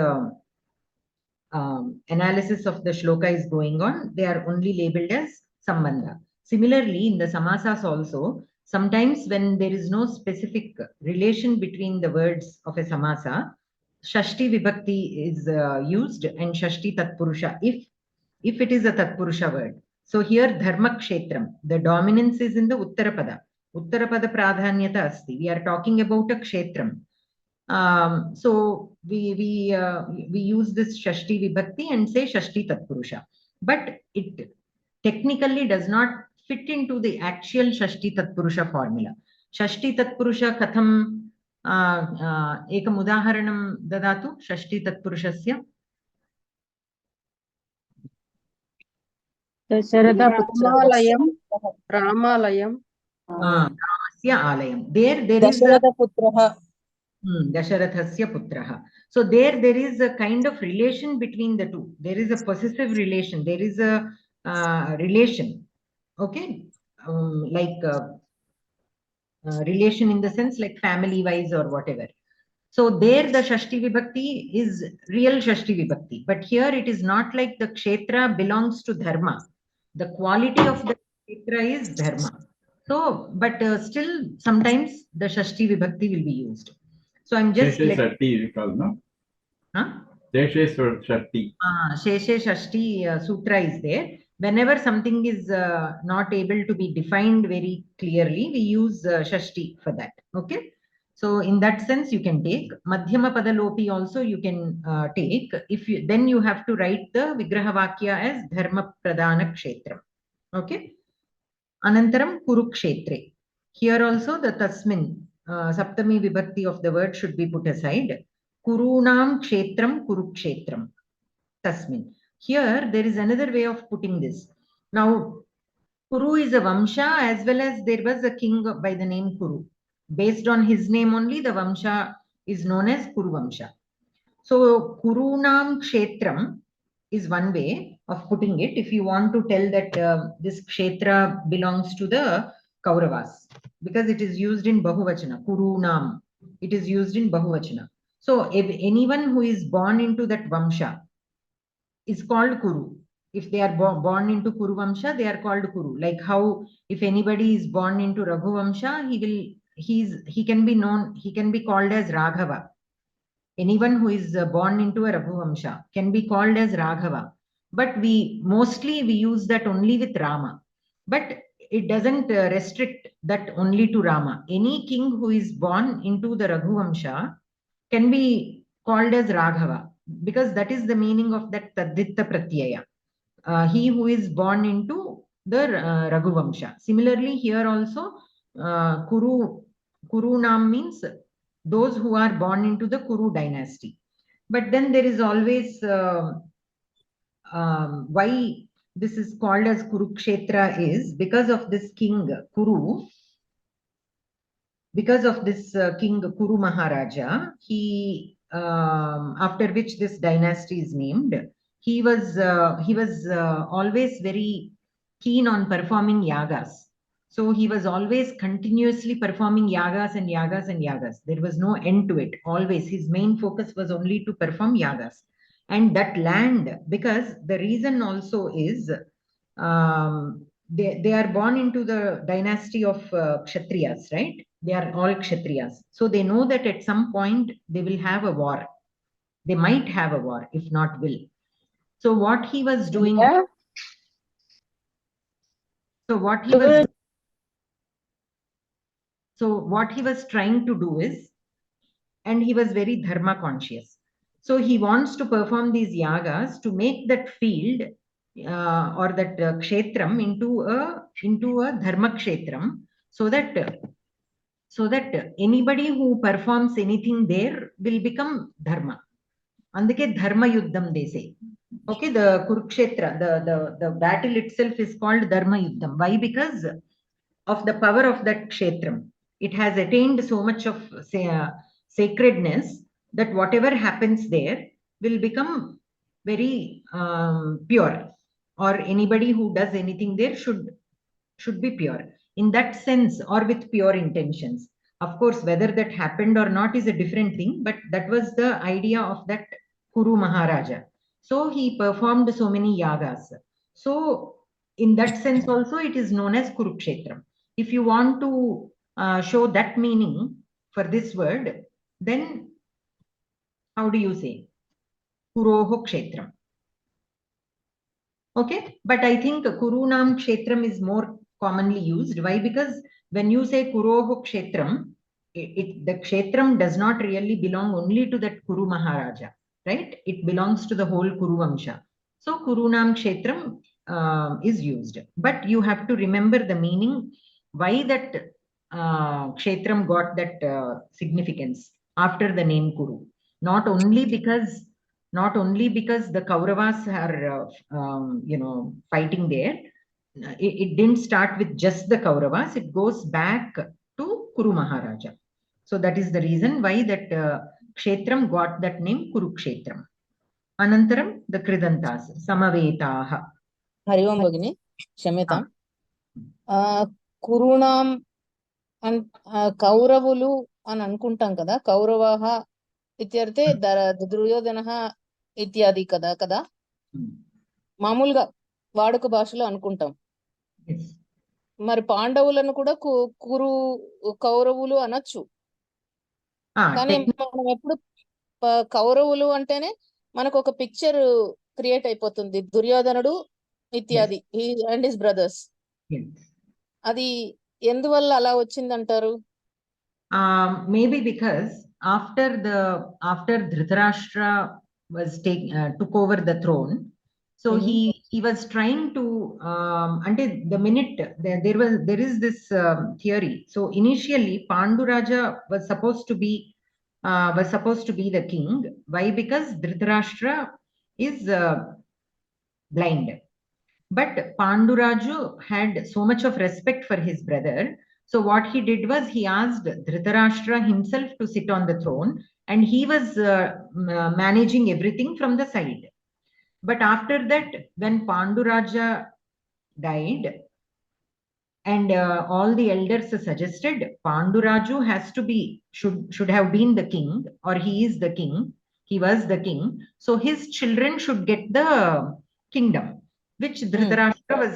analysis of the shloka is going on, they are only labeled as Sambandha. Similarly, in the samasas also, sometimes when there is no specific relation between the words of a samasa, Shashti Vibhakti is used and Shashti Tatpurusha if it is a Tatpurusha word. So here Dharma Kshetram, the dominance is in the Uttarapada. Uttarapada Pradhanyata Asti. We are talking about a Kshetram. So we use this Shashti Vibhakti and say Shashti Tatpurusha. But it technically does not fit into the actual Shashti Tatpurusha formula. Shashti Tatpurusha katham ekam udaharanam dadatu Shashti Tatpurushasya. Ramalaya, Ramalayam, Ramasya Alayam. There is a Dasharathasya Putraha. So there is a kind of relation between the two. There is a possessive relation. There is a relation. Okay, like relation in the sense like family wise or whatever. So there the Shashti Vibhakti is real Shashti Vibhakti. But here it is not like the Kshetra belongs to Dharma. The quality of the Kshetra is Dharma. So, but still sometimes the Shashti Vibhakti will be used. So I'm just Sheshe you call, no? Huh? Sheshe Shashti. Sheshe Shashti Sutra is there. whenever something is not able to be defined very clearly, we use Shashti for that. Okay. So in that sense, you can take Madhyama Padalopi also you can take. Then you have to write the Vigraha Vakya as Dharma Pradana Kshetram. Okay. Anantaram Kurukshetre. Here also the Tasmin, Saptami Vibhakti of the word should be put aside. Kurunam Kshetram Kurukshetram. Tasmin. Here there is another way of putting this. Now, Kuru is a Vamsha as well as there was a king by the name Kuru. Based on his name only, the Vamsha is known as Kuru Vamsha. So, Kurunam Kshetram is one way of putting it. If you want to tell that this Kshetra belongs to the Kauravas, because it is used in Bahuvachana, Kurunam, it is used in Bahuvachana. So, if anyone who is born into that Vamsha is called Kuru. If they are born into Kuru Vamsha, they are called Kuru. Like how if anybody is born into Raghu Vamsha, he can be known, he can be called as Raghava. Anyone who is born into a Raghu Vamsha can be called as Raghava. But we use that only with Rama. But it doesn't restrict that only to Rama. Any king who is born into the Raghu Vamsha can be called as Raghava, because that is the meaning of that Tadditta Pratyaya. He who is born into the Raghu Vamsha. Similarly, here also Kuru Nam means those who are born into the Kuru dynasty. But then there is always why this is called as Kurukshetra is because of this king Kuru. Because of this king Kuru Maharaja, he after which this dynasty is named, he was always very keen on performing yagas. So he was always continuously performing yagas and yagas and yagas. There was no end to it. Always his main focus was only to perform yagas. And that land, because the reason also is they are born into the dynasty of Kshatriyas, right? They are all Kshatriyas. So they know that at some point they will have a war. They might have a war, if not will. So what he was doing... Yeah. So what he was trying to do is, and he was very dharma conscious. So he wants to perform these yagas to make that field or that kshetram into a dharma kshetram, so that anybody who performs anything there will become dharma. Andake dharma yuddham they say. Okay, the Kurukshetra, the battle itself is called dharma yuddham. Why? Because of the power of that kshetram. It has attained so much of sacredness that whatever happens there will become very pure, or anybody who does anything there should be pure in that sense, or with pure intentions. Of course, whether that happened or not is a different thing, but that was the idea of that Kuru Maharaja. So he performed so many yagas. So in that sense also it is known as Kurukshetram. If you want to show that meaning for this word, then how do you say? Kuroho Kshetram. Okay, but I think Kurunam Kshetram is more commonly used. Why? Because when you say Kuroho Kshetram, the Kshetram does not really belong only to that Kuru Maharaja, right? It belongs to the whole Kuru Vamsha. So Kurunam Kshetram is used. But you have to remember the meaning, why that Kshetram got that significance after the name Kuru. Not only because the Kauravas are fighting there. It didn't start with just the Kauravas. It goes back to Kuru Maharaja. So that is the reason why that Kshetram got that name Kurukshetram. Anantaram, the Kridantas, Samavetaha. Hari Om Bhagini, Kshamyatam. Kurunam and Kauravulu and Ankuntam kada, Kauravaha ityarte Duryodhanaha ityadi kada. మామూలుగా వాడుక భాషలో అనుకుంటాం. మరి పాండవులను కూడా కురు కౌరవులు అనొచ్చు. కానీ మనం ఎప్పుడు కౌరవులు అంటేనే మనకు ఒక పిక్చర్ క్రియేట్ అయిపోతుంది. దుర్యోధనుడు ఇత్యాది and his brothers. Yes. అది ఎందువల్ల అలా వచ్చిందంటారు? Maybe because after Dhritarashtra was took over the throne, so he was trying to until the minute there is this theory. So initially Pandu Raja was supposed to be the king. Why? Because Dhritarashtra is blind. But Panduraju had so much of respect for his brother. So what he did was he asked Dhritarashtra himself to sit on the throne, and he was managing everything from the side. But after that, when Panduraja died, and all the elders suggested Panduraju should have been the king, or he is the king. He was the king. So his children should get the kingdom, which Dhritarashtra was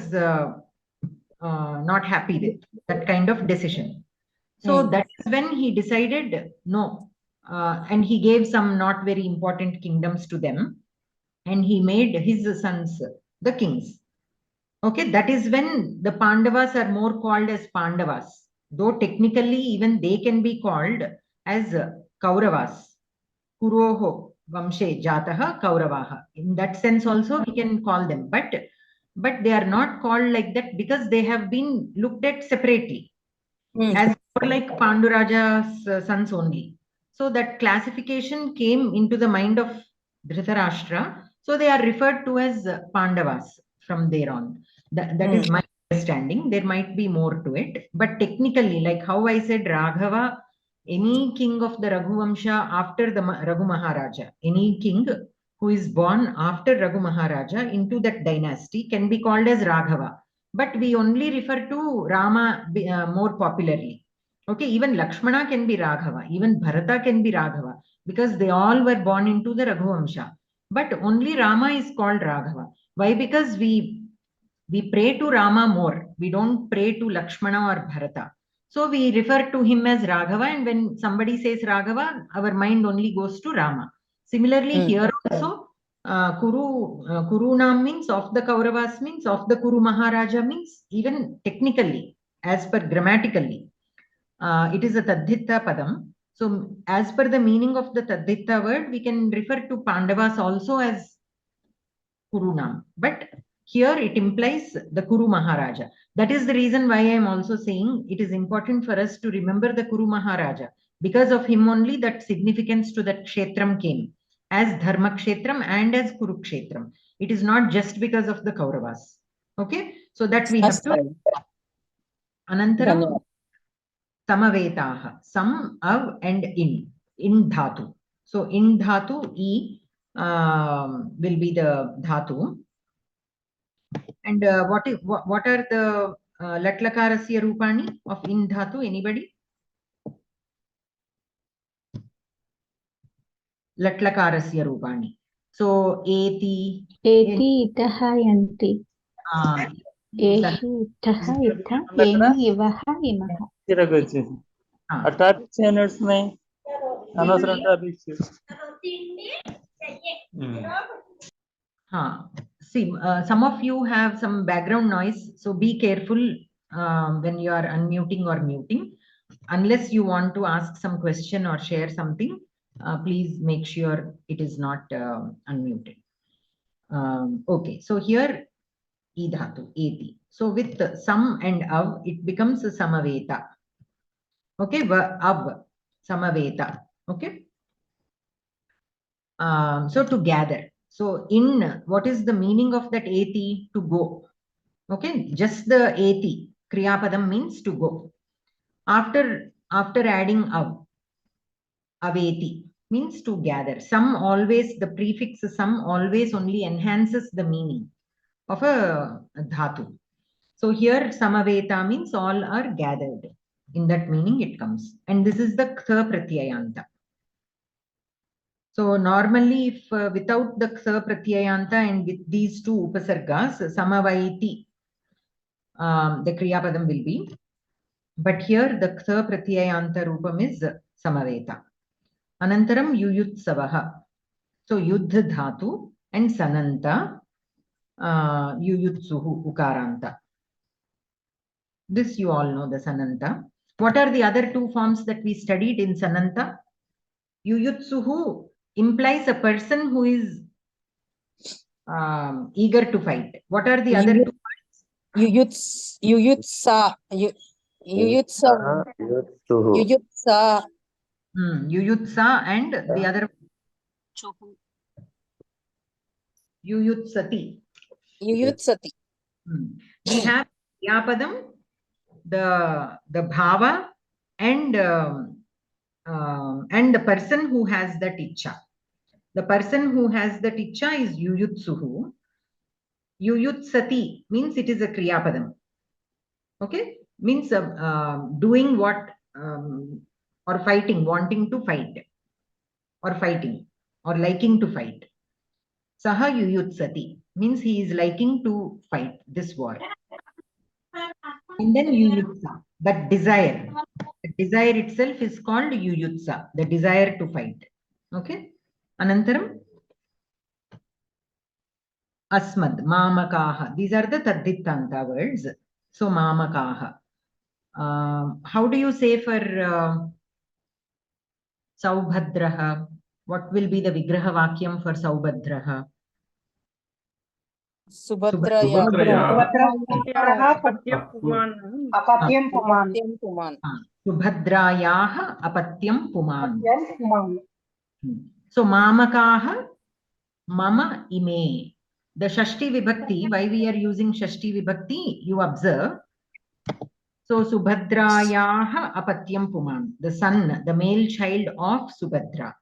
not happy with that kind of decision. So that's when he decided no, and he gave some not very important kingdoms to them, and he made his sons the kings. Okay, that is when the Pandavas are more called as Pandavas, though technically even they can be called as Kauravas. Kuroho Vamshe Jataha Kauravaha. In that sense also we can call them, but they are not called like that because they have been looked at separately as like Panduraja's sons only. So that classification came into the mind of Dhritarashtra. So they are referred to as Pandavas from there on. That is my understanding. There might be more to it, but technically, like how I said, Raghava, any king of the Raghuvamsha after the Raghu Maharaja, any king who is born after Raghu Maharaja into that dynasty can be called as Raghava. But we only refer to Rama more popularly. Okay, even Lakshmana can be Raghava, even Bharata can be Raghava, because they all were born into the Raghuvamsha. But only Rama is called Raghava. Why? Because we pray to Rama more. We don't pray to Lakshmana or Bharata. So we refer to him as Raghava, and when somebody says Raghava, our mind only goes to Rama. Similarly, here also, Kurunam means of the Kauravas, means of the Kuru Maharaja, means even technically, as per grammatically, it is a Tadhitta Padam. So as per the meaning of the Tadhitta word, we can refer to Pandavas also as Kurunam. But here it implies the Kuru Maharaja. That is the reason why I am also saying it is important for us to remember the Kuru Maharaja. Because of him only that significance to that Kshetram came as Dharma Kshetram and as Kurukshetram. It is not just because of the Kauravas. Okay, so that we have to. Anantaram Samavetaha, Sam, Av and in Dhatu. So in Dhatu, E will be the Dhatu. And what are the Latlakarasya Rupani of in Dhatu? Anybody? Latlakarasya Rupani. So eti itaha yanti. Ehi itaha itha. Eni ivaha imaha. Topics ఏం నడుస్తున్నాయి అనవసరం topics See, some of you have some background noise, so be careful when you are unmuting or muting. Unless you want to ask some question or share something, please make sure it is not unmuted. Okay, so here E dhatu, eti. So with sam and av, it becomes a samaveta. Okay, ab, samaveta. Okay. So to gather. So in, what is the meaning of that eti? To go. Okay, just the eti, kriyapadam means to go. After adding av, aveti means to gather. Some always, the prefix some always only enhances the meaning of a dhatu. So here samaveta means all are gathered. In that meaning it comes. And this is the ktha pratyayanta. So normally, if without the ktha pratyayanta and with these two upasargas, samavaiti, the kriyapadam will be. But here the ktha pratyayanta rupam is samaveta. Anantaram yuyutsavaha. So yudh dhatu and sananta. Yuyutsuhu, Ukaranta. This you all know, the Sananta. What are the other two forms that we studied in Sananta? Yuyutsuhu implies a person who is eager to fight. What are the other two? Yuyutsa. Yuyutsa. Yuyutsa. Yuyutsa and the other Yuyutsati. Yuyutsati. We have Yapadam, the bhava, and the person who has that icha. The person who has that icha is Yuyutsuhu. Yuyutsati means it is a kriyapadam. Okay, means doing what or fighting, wanting to fight, or fighting, or liking to fight. Saha Yuyutsati means he is liking to fight this war. And then Yuyutsa, that desire. The desire itself is called Yuyutsa, the desire to fight. Okay. Anantaram. Asmad, Mamakaha. These are the Taddittanta words. So Mamakaha. How do you say for Saubhadraha? What will be the Vigraha Vakyam for Saubhadraha? Subhadraya. Apatyam Puman. Subhadrayaha Apatyam Puman. So Mamakaha, Mama Ime. The Shashti Vibhakti, why we are using Shashti Vibhakti, you observe. So Subhadrayaha Apatyam Puman, the son, the male child of Subhadra.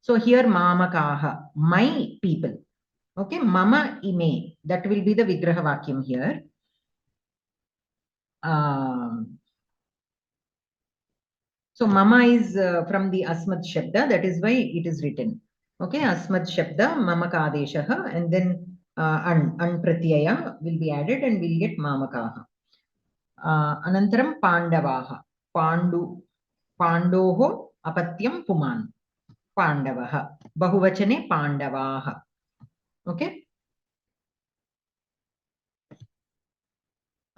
So here Mamakaha, my people. Okay, Mama Ime, that will be the Vigraha Vakyam here. So Mama is from the Asmad Shabda, that is why it is written. Okay, Asmad Shabda, Mama Kadeshaha, and then An Pratyaya will be added and we'll get Mamakaha. Anantaram Pandavaha, Pandoho Apatyam Puman, Pandavaha, Bahuvachane Pandavaha. Okay.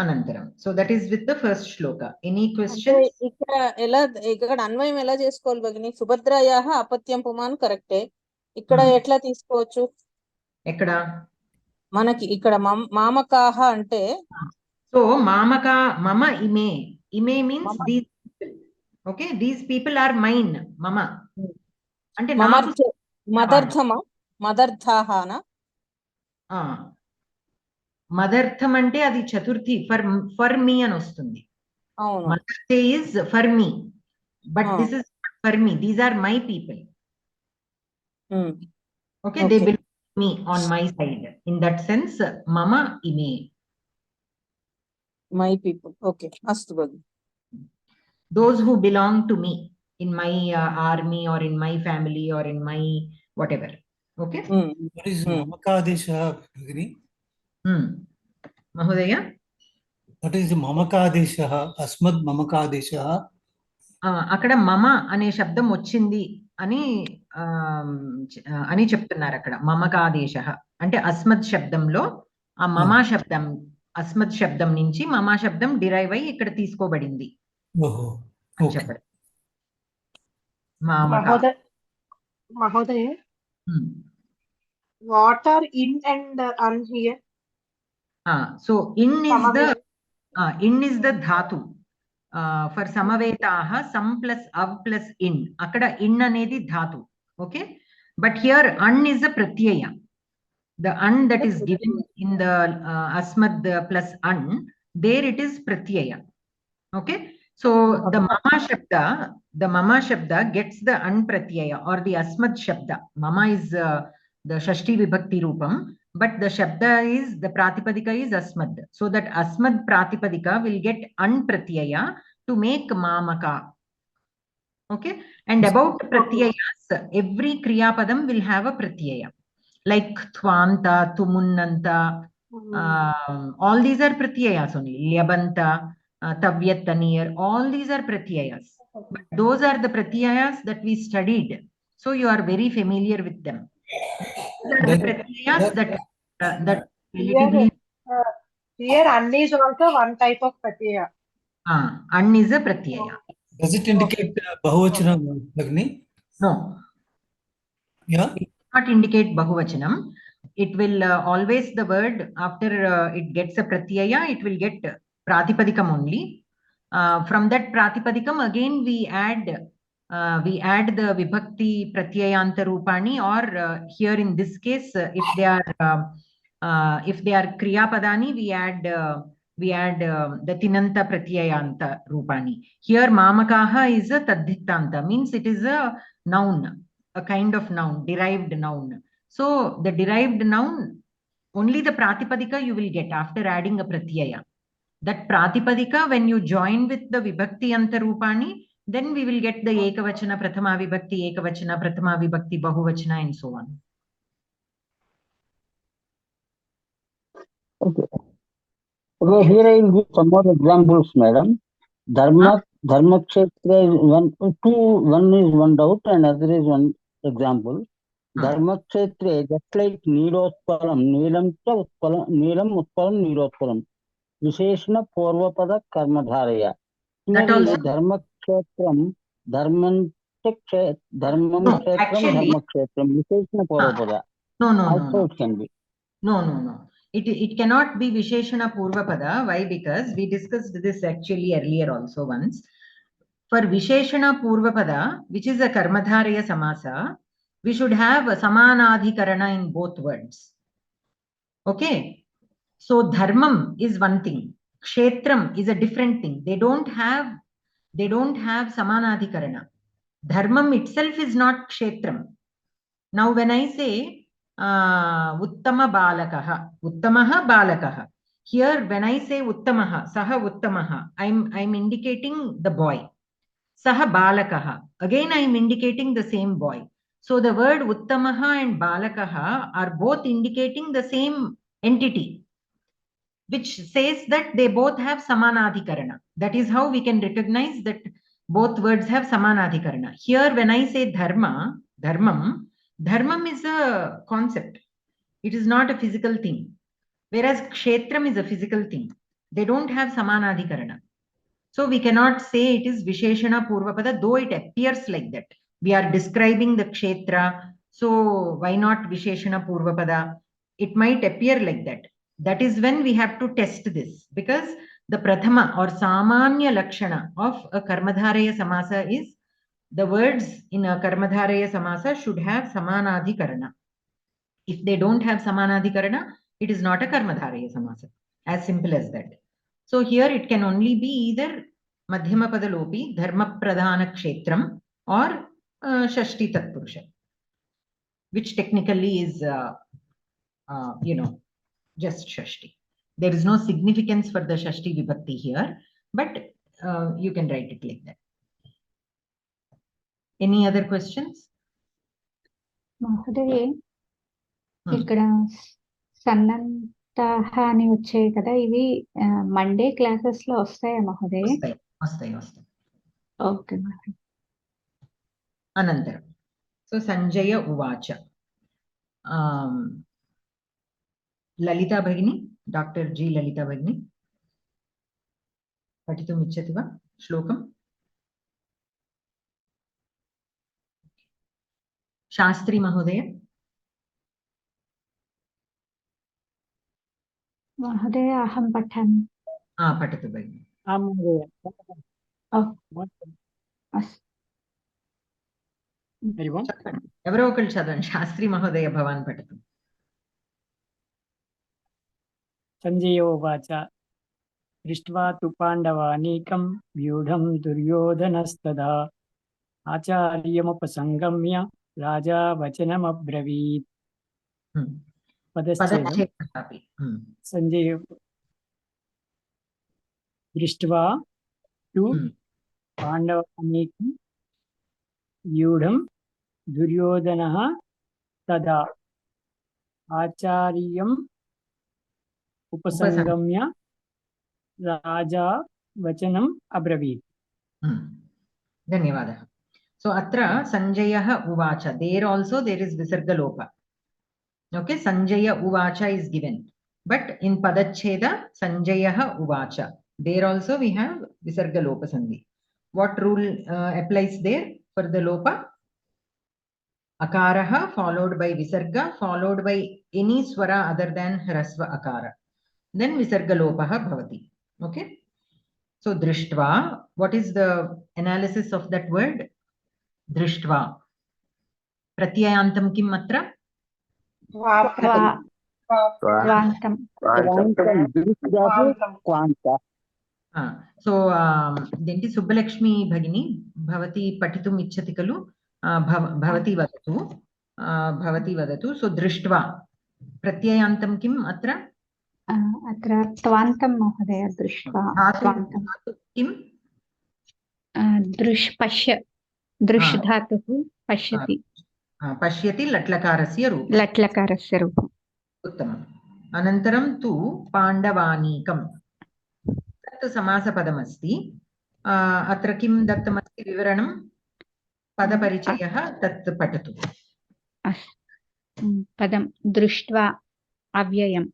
Anantaram. So that is with the first shloka. Any questions? ఇక్కడ అన్వయం ఎలా చేసుకోవాలి భగిని? సుభద్రాయాహ అపత్యం పుమాన్ కరెక్టే. ఇక్కడ ఎట్లా తీసుకోవచ్చు? ఎక్కడ మనకి ఇక్కడ మామకాహ అంటే సో మామకా మమ ఇమే. ఇమే means these people. Okay, these people are mine. మమ అంటే మదర్థమా? మదర్థాహనా? మదర్థం అంటే అది చతుర్థి ఫర్ మీ అని వస్తుంది. మదర్థే is for me, but this is for me. These are my people. Okay, they belong to me on my side. In that sense, mama ime. My people. Okay, astu bhagini. Those who belong to me in my army or in my family or in my whatever. Okay. What is Mamakadesha, Bhagini? Mahodaya? What is Mamakadesha? Asmad Mamakadesha? అక్కడ మమ అనే శబ్దం వచ్చింది అని చెప్తున్నారు అక్కడ. మమకాదేశ అంటే అస్మద్ శబ్దంలో ఆ మమా శబ్దం, అస్మద్ శబ్దం నుంచి మమా శబ్దం డిరైవ్ అయ్యి ఇక్కడ తీసుకోబడింది చెప్పండి. Mahodaya, what are in and un here? So in is the dhatu. For samavetaha, sam plus av plus in. Akada in anedi dhatu. Okay, but here an is a pratyaya. The an that is given in the asmad plus an, there it is pratyaya. Okay, so the mama shabda gets the an pratyaya or the asmad shabda. Mama is the shashti vibhakti rupam, but the shabda is, the pratipadika is asmad. So that asmad pratipadika will get an pratyaya to make mamaka. Okay, and about pratyayas, every kriya padam will have a pratyaya, like thwanta, tumunnanta, all these are pratyayas only. Lyabanta, tavyattanir, all these are pratyayas. But those are the pratyayas that we studied, so you are very familiar with them. The pratyayas that Here, here an is also one type of pratyaya. An is a pratyaya. Does it indicate bahuvachanam, Bhagini? No. Yeah. It does not indicate bahuvachanam. It will always the word after it gets a pratyaya, it will get pratipadikam only. From that pratipadikam again we add the vibhakti pratyayanta rupani, or here in this case if they are kriya padani, we add the tinanta pratyayanta rupani. Here mamakaha is a tadhittanta, means it is a noun, a kind of noun, derived noun. So the derived noun, only the pratipadika you will get after adding a pratyaya. That pratipadika, when you join with the vibhakti antarupani, then we will get the ekavachana, prathama vibhakti, ekavachana, prathama vibhakti, bahuvachana, and so on. Okay. Okay, here I will give some more examples, madam. Dharma kshetra is one is one doubt and other is one example. Dharma kshetra, just like nirotpalam, nilam utpalam, nirotpalam. Visheshana purvapada karmadharaya. Similarly, dharma kshetram, dharmam kshetram, dharma kshetram, visheshana purvapada. Also it can be. No. It cannot be Visheshana Purvapada. Why? Because we discussed this actually earlier also once. For Visheshana Purvapada, which is a Karmadharaya Samasa, we should have a Samanadhikarana in both words. Okay. So Dharmam is one thing. Kshetram is a different thing. They don't have Samanadhikarana. Dharmam itself is not Kshetram. Now when I say Uttama Balakaha, Uttamaha Balakaha. Here when I say Uttamaha, Saha Uttamaha, I'm indicating the boy. Saha Balakaha. Again I am indicating the same boy. So the word Uttamaha and Balakaha are both indicating the same entity, which says that they both have Samanadhikarana. That is how we can recognize that both words have Samanadhikarana. Here when I say Dharmam is a concept. It is not a physical thing. Whereas Kshetram is a physical thing. They don't have Samanadhikarana. So we cannot say it is Visheshana Purvapada, though it appears like that. We are describing the Kshetra. So why not Visheshana Purvapada? It might appear like that. That is when we have to test this. Because the Prathama or Samanya Lakshana of a Karmadharaya Samasa is the words in a Karmadharaya Samasa should have Samanadhikarana. If they don't have Samanadhikarana, it is not a Karmadharaya Samasa. As simple as that. So here it can only be either Madhyama Padalopi, Dharma Pradhana Kshetram, or Shashti Tatpurusha, which technically is, just Shashti. There is no significance for the Shashti Vibhakti here, but you can write it like that. Any other questions? Mahadaye, ikkada సన్నంతాహ అని వచ్చాయి కదా, ఇవి Monday classes లో వస్తాయా మహోదయ? వస్తాయి. Okay. అనంతరం so Sanjaya ఉవాచ Lalitha భగిని, doctor G Lalitha భగిని పఠితుం ఇచ్చతి వా శ్లోకం? శాస్త్రి మహోదయ. महोदय अहं पठामि. पठतु भगिनि. आं महोदय. ఎవరో ఒకళ్ళు చదవండి. శాస్త్రి మహోదయ భవాన్ పఠతు. సంజయోవాచ దృష్ట్వా తు పాండవానీకం వ్యూఢం దుర్యోధనస్తదా ఆచార్యముపసంగమ్య రాజా వచనమబ్రవీత్. సంజయ దృష్ట్వా తు పాండవానీకం వ్యూఢం దుర్యోధనః తదా ఆచార్యం ఉపసంగమ్య రాజా వచనం అబ్రవీత్. ధన్యవాదः. సో అత్ర సంజయः ఉవాచ. దేర్ ఆల్సో దేర్ ఇస్ విసర్గ లోప. Okay, Sanjaya Uvacha is given. But in Padacheda, Sanjayaha Uvacha. There also we have Visarga Lopa Sandhi. What rule applies there for the Lopa? Akaraha followed by Visarga followed by any swara other than Hrasva Akara. Then Visarga Lopaha Bhavati. Okay. So Drishtva, what is the analysis of that word? Drishtva. Pratyayantam kim matra? Kvantam. So Denti Subbalakshmi Bhagini Bhavati Patitum Ichchati Kalu Bhavati Vadatu Bhavati Vadatu. So Drishtva Pratyayantam kim atra? अत्र त्वान्तं महोदय दृष्ट्वा त्वान्तं किं पश्य दृश् धातुः पश्यति पश्यति लट्लकारस्य रूपम् उत्तमम् अनन्तरं तु पाण्डवानीकं तत् समासपदमस्ति अत्र किं दत्तमस्ति विवरणं पदपरिचयः तत् पठतु पदं दृष्ट्वा अव्ययम्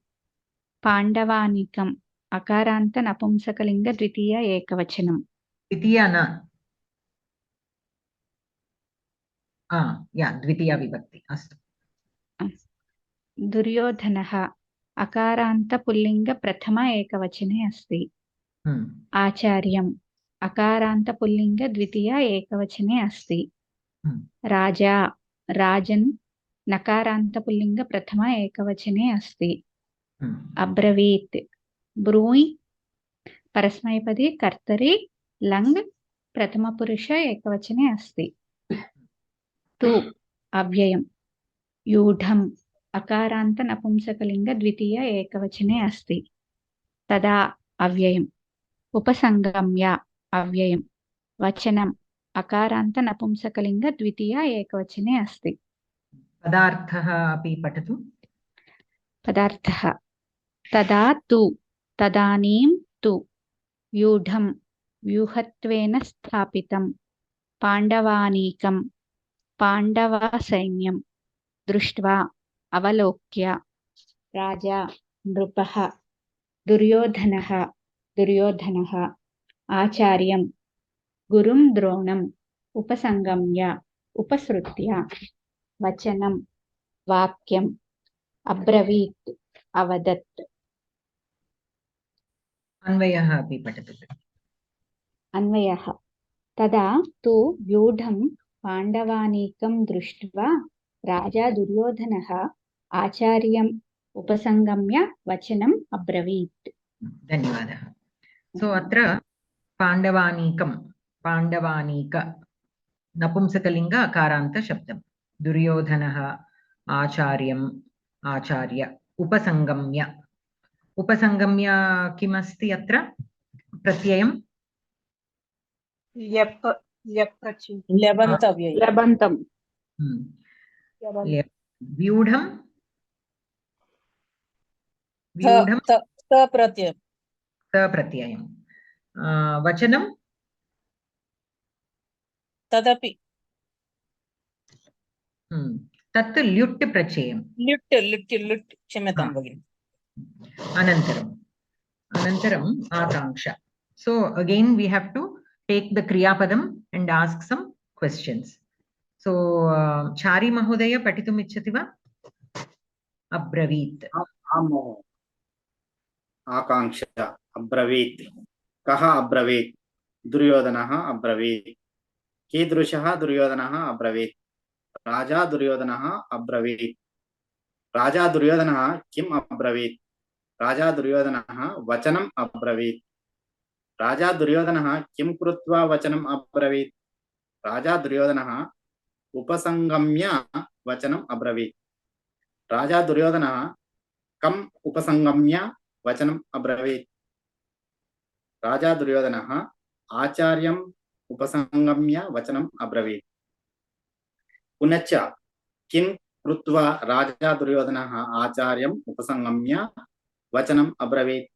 पाण्डवानीकम् अकारान्त नपुंसकलिङ्ग द्वितीय एकवचनम् द्वितीया न द्वितीया विभक्ति अस्तु दुर्योधनः अकारान्त पुल्लिङ्ग प्रथम एकवचने अस्ति आचार्यम् अकारान्त पुल्लिङ्ग द्वितीय एकवचने अस्ति राजा राजन् नकारान्त पुल्लिङ्ग प्रथम एकवचने अस्ति अब्रवीत् ब्रूयि परस्मैपदी कर्तरि लङ् प्रथमपुरुष एकवचने अस्ति तु अव्ययम् यूढम् अकारान्त नपुंसकलिङ्ग द्वितीय एकवचने अस्ति तदा अव्ययम् उपसंगम्य अव्ययम् वचनम् अकारान्त नपुंसकलिङ्ग द्वितीय एकवचने अस्ति पदार्थः अपि पठतु पदार्थः तदा तु तदानीं तु व्यूढं व्यूहत्वेन स्थापितं पाण्डवानीकं पाण्डवसैन्यं दृष्ट्वा अवलोक्य राजा नृपः दुर्योधनः दुर्योधनः आचार्यं गुरुं द्रोणम् उपसंगम्य उपसृत्य वचनं वाक्यम् अब्रवीत् अवदत् अन्वयः अपि पठतु अन्वयः तदा तु व्यूढं पाण्डवानीकं दृष्ट्वा राजा दुर्योधनः आचार्यम् उपसंगम्य वचनम् अब्रवीत् धन्यवादः सो अत्र पाण्डवानीकं पाण्डवानीक नपुंसकलिङ्ग अकारान्त शब्दं दुर्योधनः आचार्यम् आचार्य उपसंगम्य उपसंगम्य किमस्ति अत्र प्रत्ययं लबन्तम् व्यूढं प्रत्ययं वचनं तदपि तत् ल्युट् प्रत्ययं ल्युट् क्षम्यतां भगिनि अनन्तरम् आकाङ्क्षा so again we have to take the kriyapadam and ask some questions so chari mahodaya patitum ichchati va abravit आकांक्षा अब्रवीत् कः अब्रवीत् दुर्योधनः अब्रवीत् कीदृशः दुर्योधनः अब्रवीत् राजा दुर्योधनः अब्रवीत् राजा दुर्योधनः किम् अब्रवीत् राजा दुर्योधनः वचनम् अब्रवीत् राजा दुर्योधनः किं कृत्वा वचनम् अब्रवीत् राजा दुर्योधनः उपसंगम्य वचनम् अब्रवीत् राजा दुर्योधनः कम् उपसंगम्य वचनम् अब्रवीत् राजा दुर्योधनः आचार्यम् उपसंगम्य वचनम् अब्रवीत् पुनश्च किं कृत्वा राजा दुर्योधनः आचार्यम् उपसंगम्य वचनम् अब्रवीत्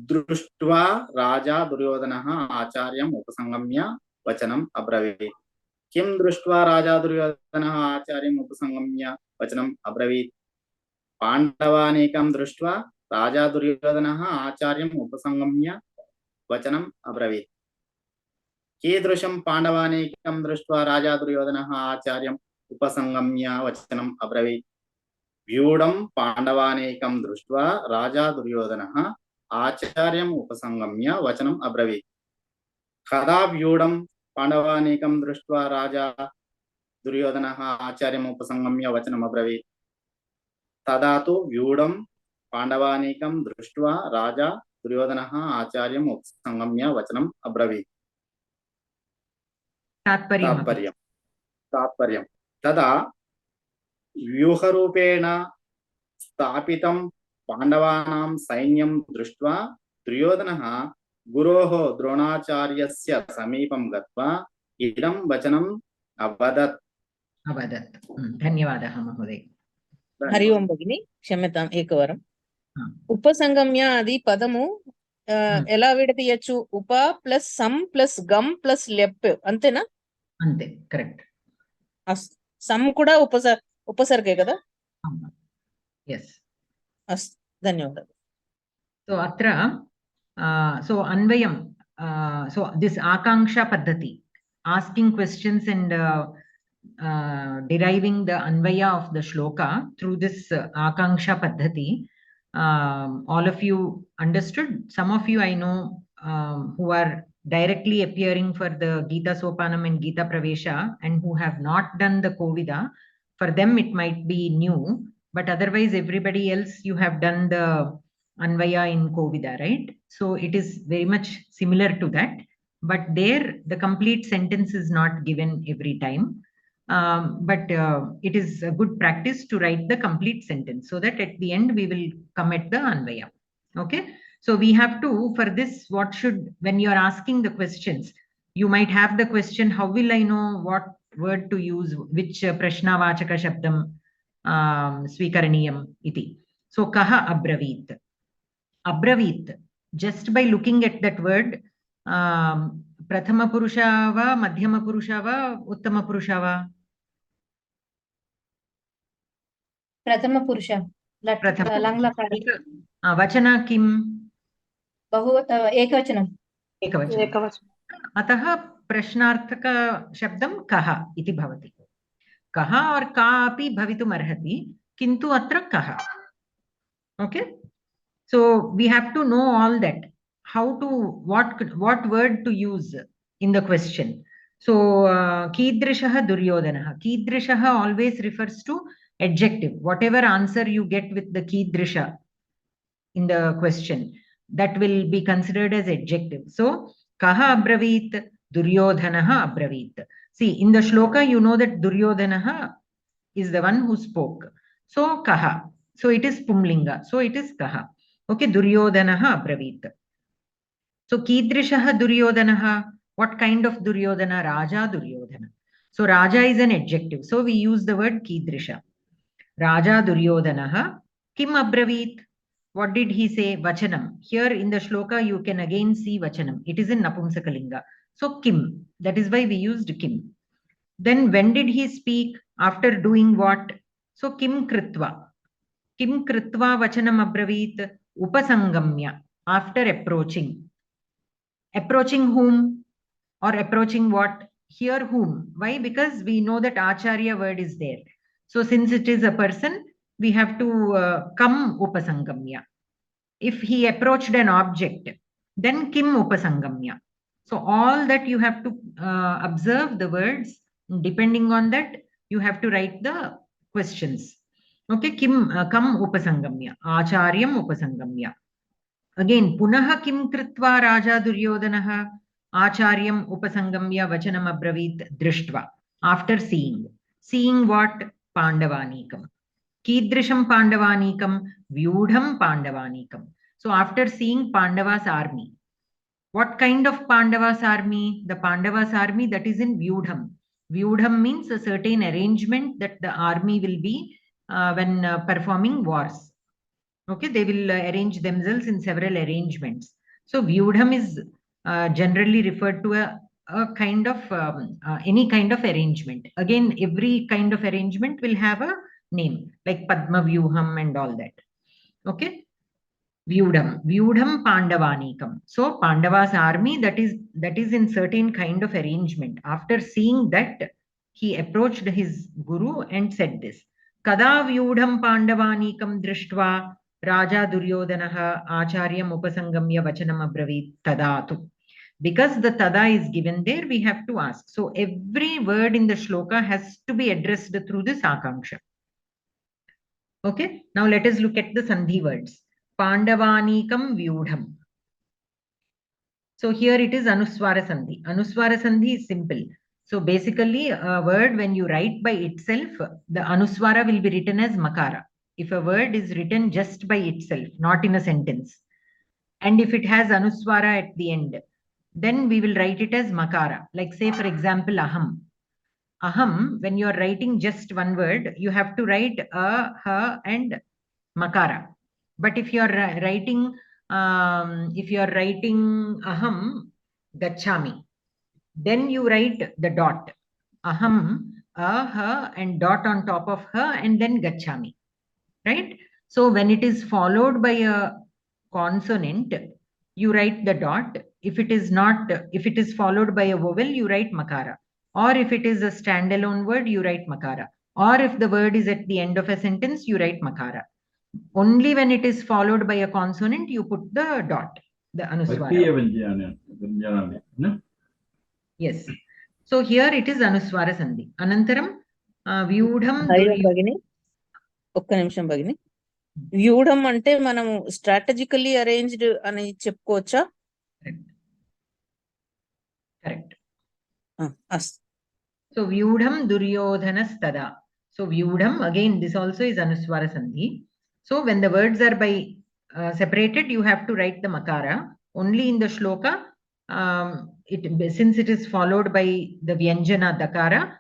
दृष्ट्वा राजा दुर्योधनः आचार्यम् उपसंगम्य वचनम् अब्रवीत् किं दृष्ट्वा राजा दुर्योधनः आचार्यम् उपसंगम्य वचनम् अब्रवीत् पाण्डवानीकं दृष्ट्वा राजा दुर्योधनः आचार्यम् उपसंगम्य वचनम् अब्रवीत् कीदृशं पाण्डवानीकं दृष्ट्वा राजा दुर्योधनः आचार्यम् उपसंगम्य वचनम् अब्रवीत् व्यूढं पाण्डवानीकं दृष्ट्वा राजा दुर्योधनः आचार्यम् उपसंगम्य वचनम् अब्रवीत् कदा व्यूढं पाण्डवानीकं दृष्ट्वा राजा दुर्योधनः आचार्यम् उपसंगम्य वचनम् अब्रवीत् तदा तु व्यूढं पाण्डवानीकं दृष्ट्वा राजा दुर्योधनः आचार्यम् उपसंगम्य वचनम् अब्रवीत् तात्पर्यं तदा व्यूहरूपेण स्थापितं पाण्डवानां सैन्यं दृष्ट्वा दुर्योधनः गुरोः द्रोणाचार्यस्य समीपं गत्वा इदं वचनम् अवदत्। धन्यवादः महोदय। हरि ओं भगिनी, क्षम्यताम् एकवारम्। उपसंगम्य అది పదము ఎలా విడదీయొచ్చు? ఉప ప్లస్ సమ్ ప్లస్ గమ్ ప్లస్ లెప్, అంతేనా? అంతే, కరెక్ట్. సమ్ కూడా ఉపసర్గే కదా? yes. అస్తు, ధన్యవాదాలు. సో అత్ర so Anvayam, so this Akanksha Paddhati, asking questions and deriving the Anvaya of the shloka through this Akanksha Paddhati, all of you understood. Some of you I know who are directly appearing for the Geetha Sopanam and Geetha Pravesha and who have not done the Kovida. For them it might be new, but otherwise everybody else you have done the Anvaya in Kovida, right? So it is very much similar to that, but there the complete sentence is not given every time. But it is a good practice to write the complete sentence so that at the end we will come at the Anvaya. Okay, so we have to, for this, what should, when you are asking the questions, you might have the question, how will I know what word to use, which prashnavachaka shabdam swikaraniyam iti. So kaha abravit. Abravit, just by looking at that word, prathama purusha va, madhyama purusha va, uttama purusha va? प्रथम पुरुष वचना किम? एकवचनम्। अतः प्रश्नार्थक शब्दं कः इति भवति। कः और का अपि भवितुम् अर्हति, किन्तु अत्र कः। Okay, so we have to know all that, how to, what word to use in the question. So कीदृशः दुर्योधनः, कीदृशः always refers to adjective. Whatever answer you get with the कीदृश in the question, that will be considered as adjective. So kaha abravit, duryodhanaha abravit. See, in the shloka you know that duryodhanaha is the one who spoke, so kaha, so it is pumlinga, so it is kaha. Okay, duryodhanaha abravit. So kidrishaha duryodhanaha, what kind of duryodhana? Raja duryodhana. So raja is an adjective, so we use the word kidrisha. Raja duryodhanaha kim abravit. What did he say? Vachanam. Here in the shloka you can again see vachanam. It is in napumsakalinga. So kim, that is why we used kim. Then when did he speak? After doing what? So kim kritva. Kim kritva vachanam abravit. Upasangamya, after approaching. Approaching whom? Or approaching what? Here whom? Why? Because we know that acharya word is there. So since it is a person, we have to come upasangamya. If he approached an object, then kim upasangamya. So all that you have to observe the words. Depending on that, you have to write the questions. Okay, kim kam upasangamya, acharyam upasangamya. Again, punaha kim kritva raja duryodhanaha acharyam upasangamya vachanam abravit drishtva. After seeing. Seeing what? Pandavanikam. Kidrisham Pandavanikam, Vyudham Pandavanikam. So after seeing Pandava's army, what kind of Pandava's army? The Pandava's army that is in Vyudham. Vyudham means a certain arrangement that the army will be when performing wars. Okay, they will arrange themselves in several arrangements. So Vyudham is generally referred to a kind of any kind of arrangement. Again, every kind of arrangement will have a name, like Padma Vyuham and all that. Okay. Vyudham Pandavanikam. So Pandava's army, that is in certain kind of arrangement. After seeing that, he approached his guru and said this. Kada Vyudham Pandavanikam Drishtva Raja Duryodhanaha Acharyam Upasangamya Vachanam Abravit Tadatu. Because the tada is given there, we have to ask. So every word in the shloka has to be addressed through this akanksha. Okay, now let us look at the sandhi words. Pandavanikam Vyudham. So here it is Anuswara Sandhi. Anuswara Sandhi is simple. So basically a word when you write by itself, the Anuswara will be written as Makara. If a word is written just by itself, not in a sentence. And if it has Anuswara at the end, then we will write it as Makara. Like say for example, Aham. Aham, when you are writing just one word, you have to write a, ha and Makara. But if you are writing Aham Gachami, then you write the dot. Aham, a, ha and dot on top of ha and then Gachami. Right? So when it is followed by a consonant, you write the dot. If it is followed by a vowel, you write Makara. Or if it is a standalone word, you write Makara. Or if the word is at the end of a sentence, you write Makara. Only when it is followed by a consonant, you put the dot, the Anuswara. Yes. So here it is Anuswara Sandhi. Anantaram, Vyudham Bhagini. Okka nimisham Bhagini. Vyudham ante manamu strategically arranged ani cheppukocha. Correct. As. So Vyudham Duryodhanas Tada. So Vyudham, again, this also is Anuswara Sandhi. So when the words are by separated, you have to write the Makara. Only in the shloka, since it is followed by the Vyanjana Dakara,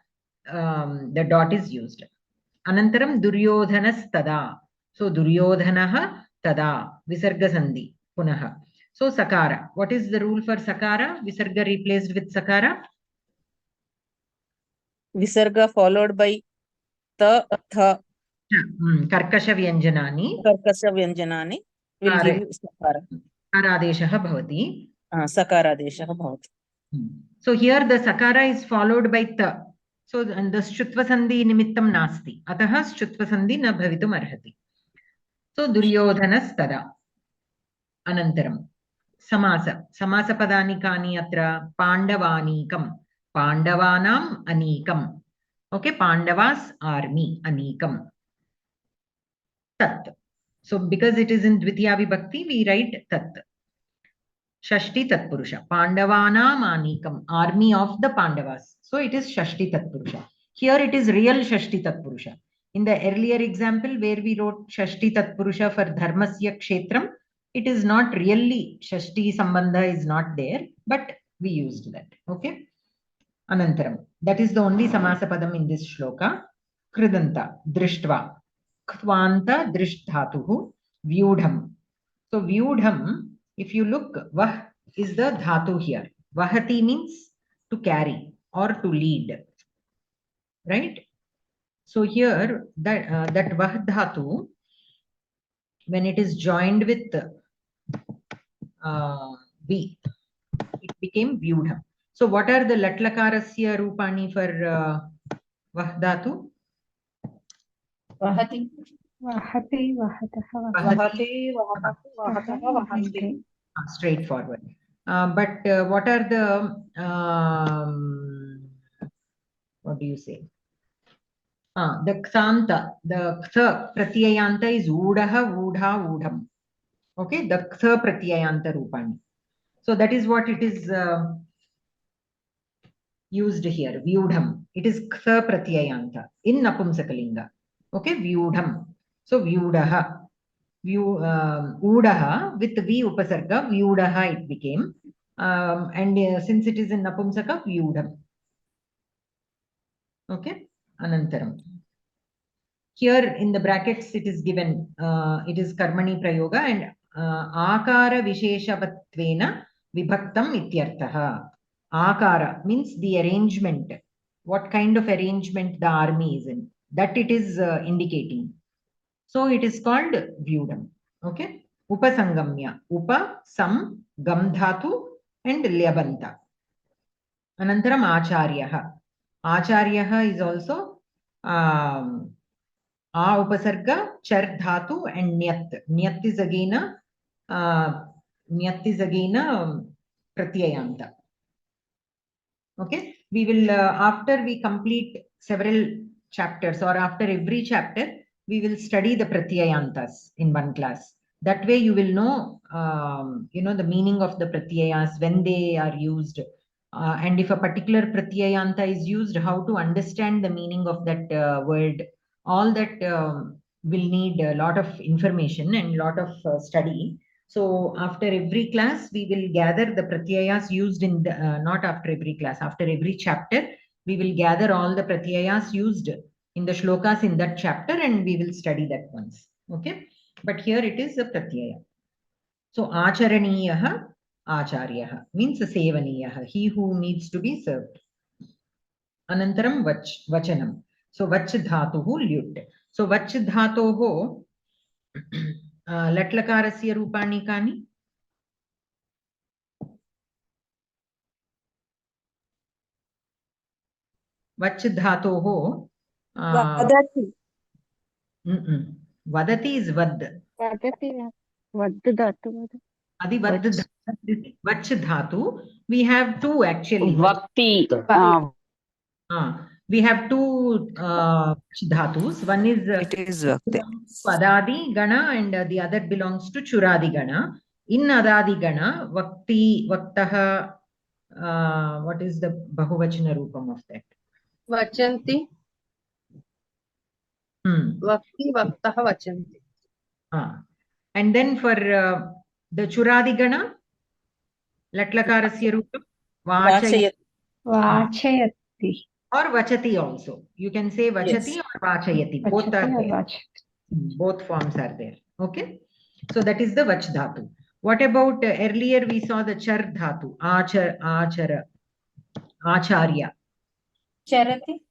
the dot is used. Anantaram Duryodhanas Tada. So Duryodhanaha Tada. Visarga Sandhi. Punaha. So Sakara. What is the rule for Sakara? Visarga replaced with Sakara? Visarga followed by ta, tha. Karkasha Vyanjanani. Karkasha Vyanjanani will give you Sakara. Sakaradeshaha bhavati. Sakaradeshaha bhavati. So here the Sakara is followed by ta. So and the Shutva Sandhi nimittam nasti. Ataha Shutva Sandhi na bhavitum arhati. So Duryodhanas tada. Anantaram. Samasa. Samasa padani kani atra Pandavanikam. Pandavanam anikam. Okay, Pandavas army anikam. Tat. So because it is in Dvitiya Vibhakti, we write tat. Shashti Tatpurusha. Pandavanam anikam. Army of the Pandavas. So it is Shashti Tatpurusha. Here it is real Shashti Tatpurusha. In the earlier example where we wrote Shashti Tatpurusha for Dharmasya Kshetram, it is not really Shashti Sambandha is not there, but we used that. Okay. Anantaram. That is the only Samasa Padam in this shloka. Kridanta. Drishtva. Ktvanta Drishtatuhu. Vyudham. So Vyudham, if you look, Vah is the dhatu here. Vahati means to carry or to lead. Right? So here, that Vah dhatu, when it is joined with V, it became Vyudham. So what are the Latlakarasya Rupani for Vah dhatu? Vahati. Vahati, vahataha, Vahati, vahataha, vahanti. Straightforward. But what are the, what do you say? The Ksanta, the Ktha Pratyayanta is Udaha, Udha, Udham. Okay, the Ktha Pratyayanta Rupani. So that is what it is used here, Vyudham. It is Ktha Pratyayanta in Napumsakalinga. Okay, Vyudham. So Vyudaha. Udaha with V upasarga, Vyudaha it became. And since it is in Napumsaka, Vyudham. Okay, Anantaram. Here in the brackets it is given, it is Karmani Prayoga and Akara Visheshavattvena Vibhaktam Ityartaha. Akara means the arrangement. What kind of arrangement the army is in. that it is indicating. So it is called vyudam. Okay. Upasangamya. Upa, sam, gam dhatu and lyabanta. Anantaram acharyaha. Acharyaha is also a upasarga, char dhatu and nyat. Nyat is again pratyayanta. Okay. We will, after we complete several chapters or after every chapter, we will study the pratyayantas in one class. That way you will know, the meaning of the pratyayas, when they are used, and if a particular pratyayanta is used, how to understand the meaning of that word. All that will need a lot of information and lot of study. So after every class, we will gather the pratyayas used in the, not after every class, after every chapter, we will gather all the pratyayas used in the shlokas in that chapter and we will study that once. Okay. But here it is a pratyaya. So acharaniyaha, acharyaha means sevaniyaha, he who needs to be served. Anantaram vachanam. So vach dhatuhu lyut. So vach dhatoho लट्लकारस्य रूपाणि कानि? वच् धातोः वदति वदति is वद्. वदति वद् धातु adi वद् वच् dhatu. We have two actually. Vakti. We have two dhatus. One is it is vakti. Adadi Gana and the other belongs to Churadi Gana. In Adadi Gana, Vakti, Vaktaha, what is the Bahuvachana Rupam of that? Vachanti. Vakti, Vaktaha, Vachanti. And then for the Churadi Gana, Latlakarasya Rupam, Vachayati. Or Vachati also. You can say Vachati or Vachayati. Both are there. Both forms are there. Okay. So that is the Vach Dhatu. What about earlier we saw the Char Dhatu. Acharya. Charati.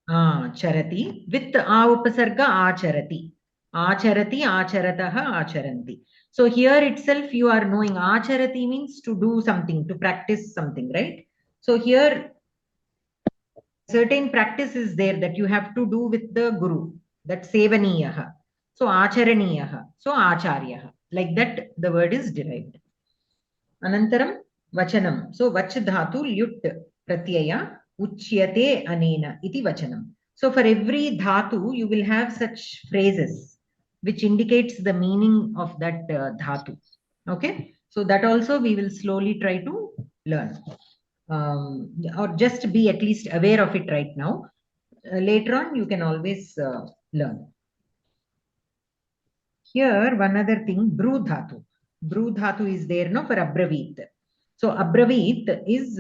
Charati. With upasarga acharati. Acharati, acharataha, acharanti. So here itself you are knowing acharati means to do something, to practice something, right? So here certain practice is there that you have to do with the guru. That sevaniyaha. So acharaniyaha. So acharyaha. Like that the word is derived. Anantaram vachanam. So vach dhatu lyut pratyaya uchyate anena iti vachanam. So for every dhatu you will have such phrases which indicates the meaning of that dhatu. Okay. So that also we will slowly try to learn. Or just be at least aware of it right now. Later on you can always learn. Here one other thing, bru dhatu. Bru dhatu is there no for abravit. So abravit is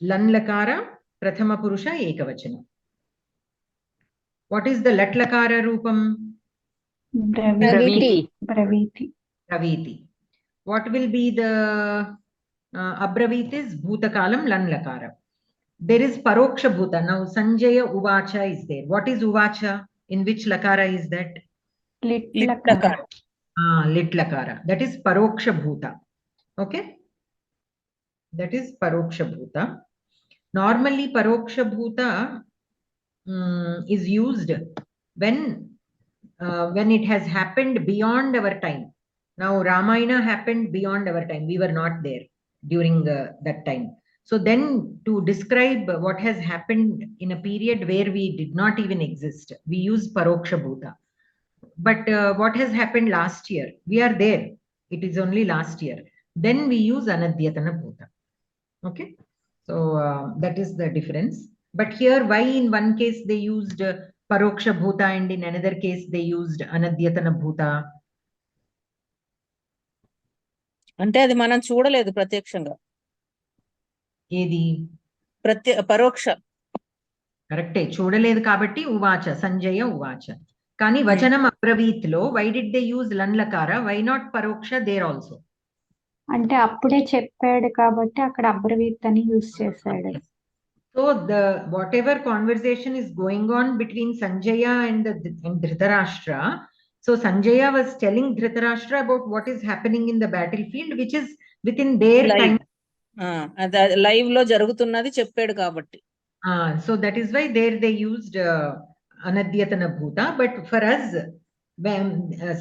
lan lakara prathama purusha ekavachana. What is the lat lakara rupam? Braviti. Braviti. Braviti. What will be the abravit is bhutakalam lan lakara. There is paroksha bhuta. Now Sanjaya uvacha is there. What is uvacha? In which lakara is that? Lit lakara. Lit lakara. That is paroksha bhuta. Okay. That is paroksha bhuta. Normally paroksha bhuta is used when it has happened beyond our time. Now Ramayana happened beyond our time. We were not there during that time. So then to describe what has happened in a period where we did not even exist, we use paroksha bhuta. But what has happened last year? We are there. It is only last year. Then we use anadyatana bhuta. Okay. So that is the difference. But here, why in one case they used paroksha bhuta and in another case they used anadyatana bhuta? అంటే అది మనం చూడలేదు ప్రత్యక్షంగా. ఏది? పరోక్ష. కరెక్టే, చూడలేదు కాబట్టి ఉవాచ, సంజయ ఉవాచ. కానీ వచనం అబ్రవీత్ లో వై డిడ్ దే యూజ్ లన్లకార, వై నాట్ పరోక్ష దేర్ ఆల్సో? అంటే అప్పుడే చెప్పాడు కాబట్టి అక్కడ అబ్రవీత్ అని యూజ్ చేశాడు. So the whatever conversation is going on between Sanjaya and Dhritarashtra, so Sanjaya was telling Dhritarashtra about what is happening in the battlefield, which is within their live time. Live లో జరుగుతున్నది చెప్పాడు కాబట్టి. So that is why there they used Anadyatana Bhuta, but for us, when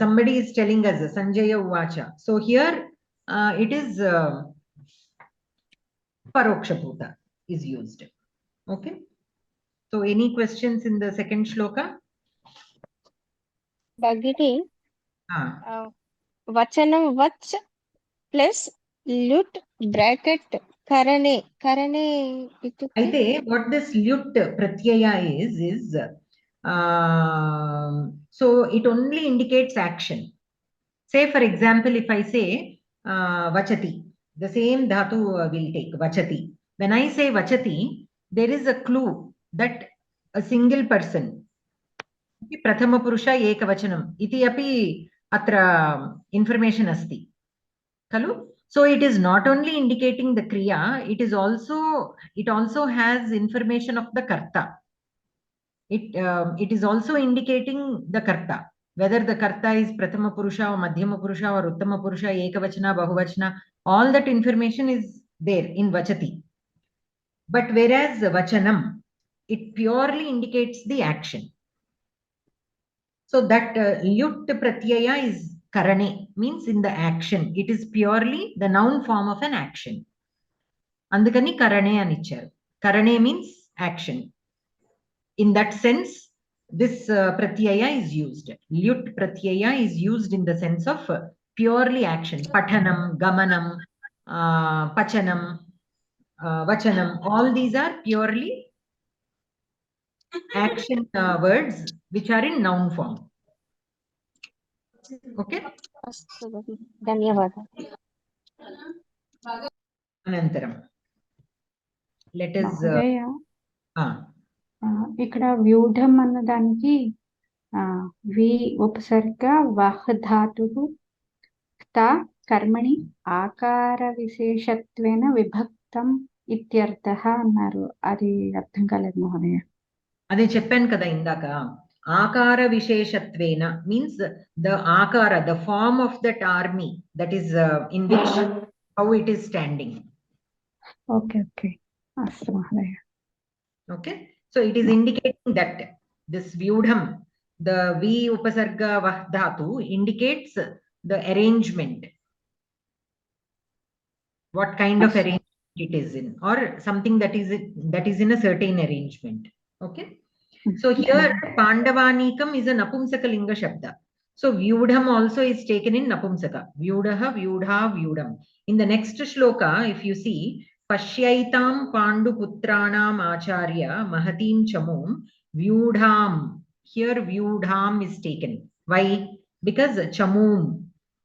somebody is telling us Sanjaya Uvacha, so here it is Paroksha Bhuta is used. Okay. So any questions in the second shloka? Bhagini, Vachanam Vach plus Lut bracket Karane. Karane Aithe, what this Lut Pratyaya is so it only indicates action. Say for example, if I say Vachati, the same dhatu will take Vachati. When I say Vachati, there is a clue that a single person, Prathama Purusha Ekavachanam, iti api atra information asti. Kalu? So it is not only indicating the Kriya, it also has information of the Karta. It is also indicating the Karta. Whether the Karta is Prathama Purusha or Madhyama Purusha or Uttama Purusha, Ekavachana, Bahuvachana, all that information is there in Vachati. But whereas Vachanam, it purely indicates the action. So that Lyut Pratyaya is Karane, means in the action. It is purely the noun form of an action. Andukani Karane anicharu. Karane means action. In that sense, this pratyaya is used. Lyut pratyaya is used in the sense of purely action. Pathanam, gamanam, pachanam, vachanam, all these are purely action words which are in noun form. Okay? Dhanyavada. Anantaram. Let us మహోదయ ఇక్కడ వ్యూఢం అన్నదానికి వి ఉపసర్గ వహ్ ధాతువు తా కర్మణి ఆకార విశేషత్వేన విభక్తం ఇత్యర్థః అన్నారు. అది అర్థం కాలేదు మహోదయ. అదే చెప్పాను కదా ఇందాక. ఆకార విశేషత్వేన means the akara, the form of that army, that is in which how it is standing. Okay. Astu Mahadaya. Okay, so it is indicating that this vyudham, the V upasarga vah dhatu indicates the arrangement. What kind of arrangement it is in, or something that is in a certain arrangement. Okay. So here Pandavanikam is a Napumsakalinga Shabda. So Vyudham also is taken in Napumsaka. Vyudaha, Vyudha, Vyudham. In the next shloka, if you see, Pashyaitam Pandu Putranam Acharya Mahatim Chamum Vyudham. Here Vyudham is taken. Why? Because Chamum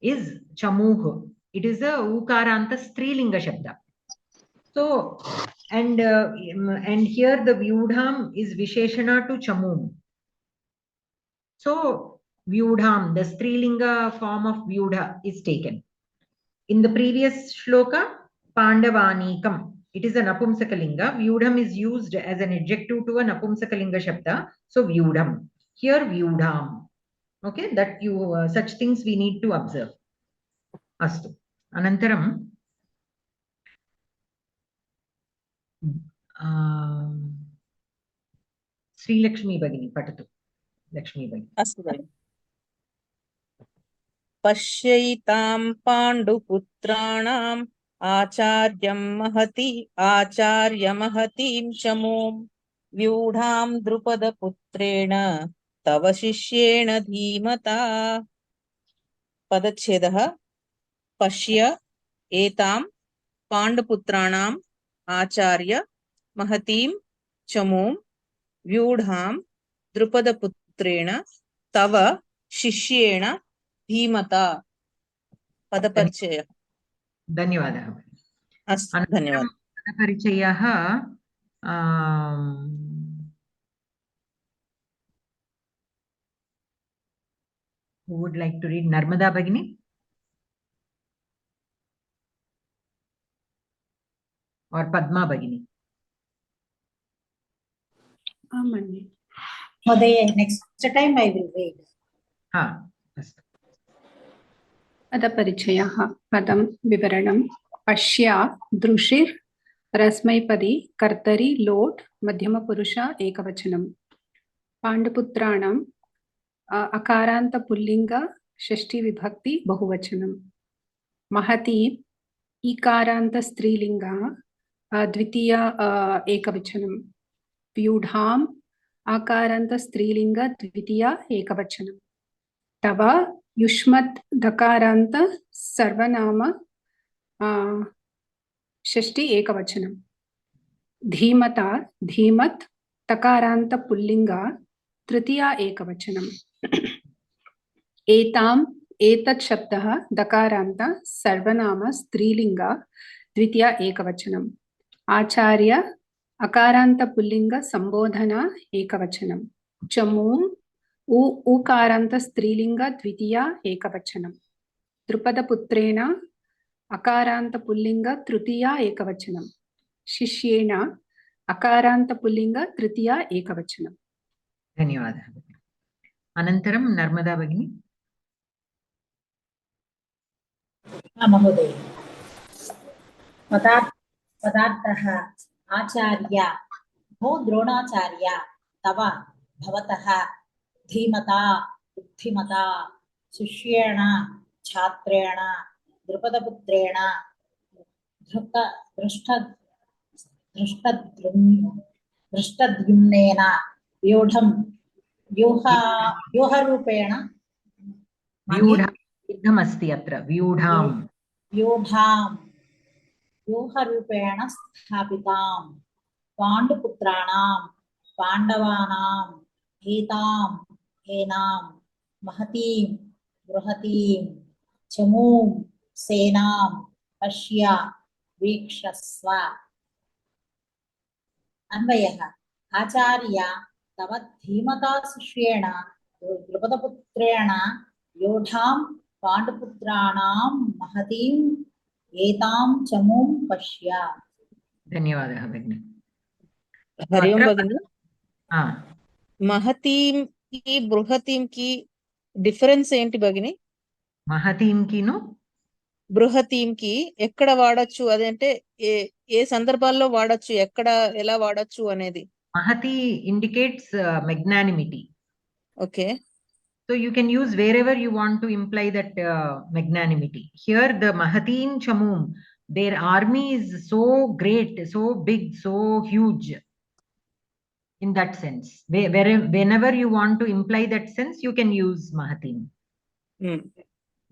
is Chamuh. It is a Ukaranta Strilinga Shabda. So, and here the Vyudham is Visheshana to Chamum. So, Vyudham, the Strilinga form of Vyudha is taken. In the previous shloka, Pandavanikam, it is a Napumsakalinga. Vyudham is used as an adjective to a Napumsakalinga Shabda. So, Vyudham. Here, Vyudham. Okay, that such things we need to observe. Astu. Anantaram. Sri Lakshmi Bhagini Patatu. Lakshmi Bhagini. अस्तु भगिनि. पश्यैतां पाण्डुपुत्राणाम् आचार्यमहतीं चमूं व्यूढां द्रुपदपुत्रेण तव शिष्येण धीमता. पदच्छेदः. पश्य एतां पाण्डुपुत्राणाम् आचार्य महतीं चमूं व्यूढां द्रुपदपुत्रेण तव शिष्येण धीमता. पदपरिचयः. धन्यवादः. अस्तु, धन्यवादः. पदपरिचयः who would like to read? Narmada Bhagini or Padma Bhagini? आमन्ये महोदय next time I will read. अस्तु। अतः परिचयः पदं विवरणं पश्य दृशिर् रस्मैपदी कर्तरि लोट् मध्यमपुरुष एकवचनं पाण्डुपुत्राणां अकारान्त पुल्लिङ्ग षष्ठी विभक्ति बहुवचनं महती ईकारान्त स्त्रीलिङ्ग द्वितीय एकवचनं व्यूढाम् आकारान्त स्त्रीलिङ्ग द्वितीय एकवचनं तव युष्मत् दकारान्त सर्वनाम षष्ठी एकवचनं धीमता धीमत् तकारान्त पुल्लिङ्ग तृतीया एकवचनं एताम् एतत् शब्दः दकारान्त सर्वनाम स्त्रीलिङ्ग द्वितीया एकवचनं आचार्य अकारान्त पुल्लिङ्ग संबोधना एकवचनं चमूं ऊकारान्त स्त्रीलिङ्ग द्वितीया एकवचनं द्रुपदपुत्रेण अकारान्त पुल्लिङ्ग तृतीया एकवचनं शिष्येण अकारान्त पुल्लिङ्ग तृतीया एकवचनं। धन्यवादः। अनन्तरं नर्मदा भगिनी। महोदय पदार्थः आचार्य भो द्रोणाचार्य तव भवतः धीमता बुद्धिमता शिष्येण छात्रेण द्रुपदपुत्रेण दृष्टद्युम्नेन व्यूहरूपेण दीर्घमस्ति अत्र व्यूहरूपेण स्थापितां पाण्डुपुत्राणां पाण्डवानां एनां महतीं बृहतीं चमूं सेनां पश्य वीक्षस्व। अन्वयः आचार्य तव धीमता शिष्येण द्रुपदपुत्रेण योधां पाण्डुपुत्राणां महतीं एतां चमूं पश्य। धन्यवादः भगिनी। हरि ओं भगिनी। महतीं की बृहतीं की డిఫరెన్స్ ఏంటి భగిని? మహతీం కిను బృహతీం కి ఎక్కడ వాడచ్చు, అదంటే ఏ సందర్భాల్లో వాడచ్చు, ఎక్కడ ఎలా వాడచ్చు అనేది? Mahathi indicates magnanimity. Okay. So you can use wherever you want to imply that magnanimity. Here the Mahatin Chamum, their army is so great, so big, so huge. In that sense, whenever you want to imply that sense, you can use Mahatin.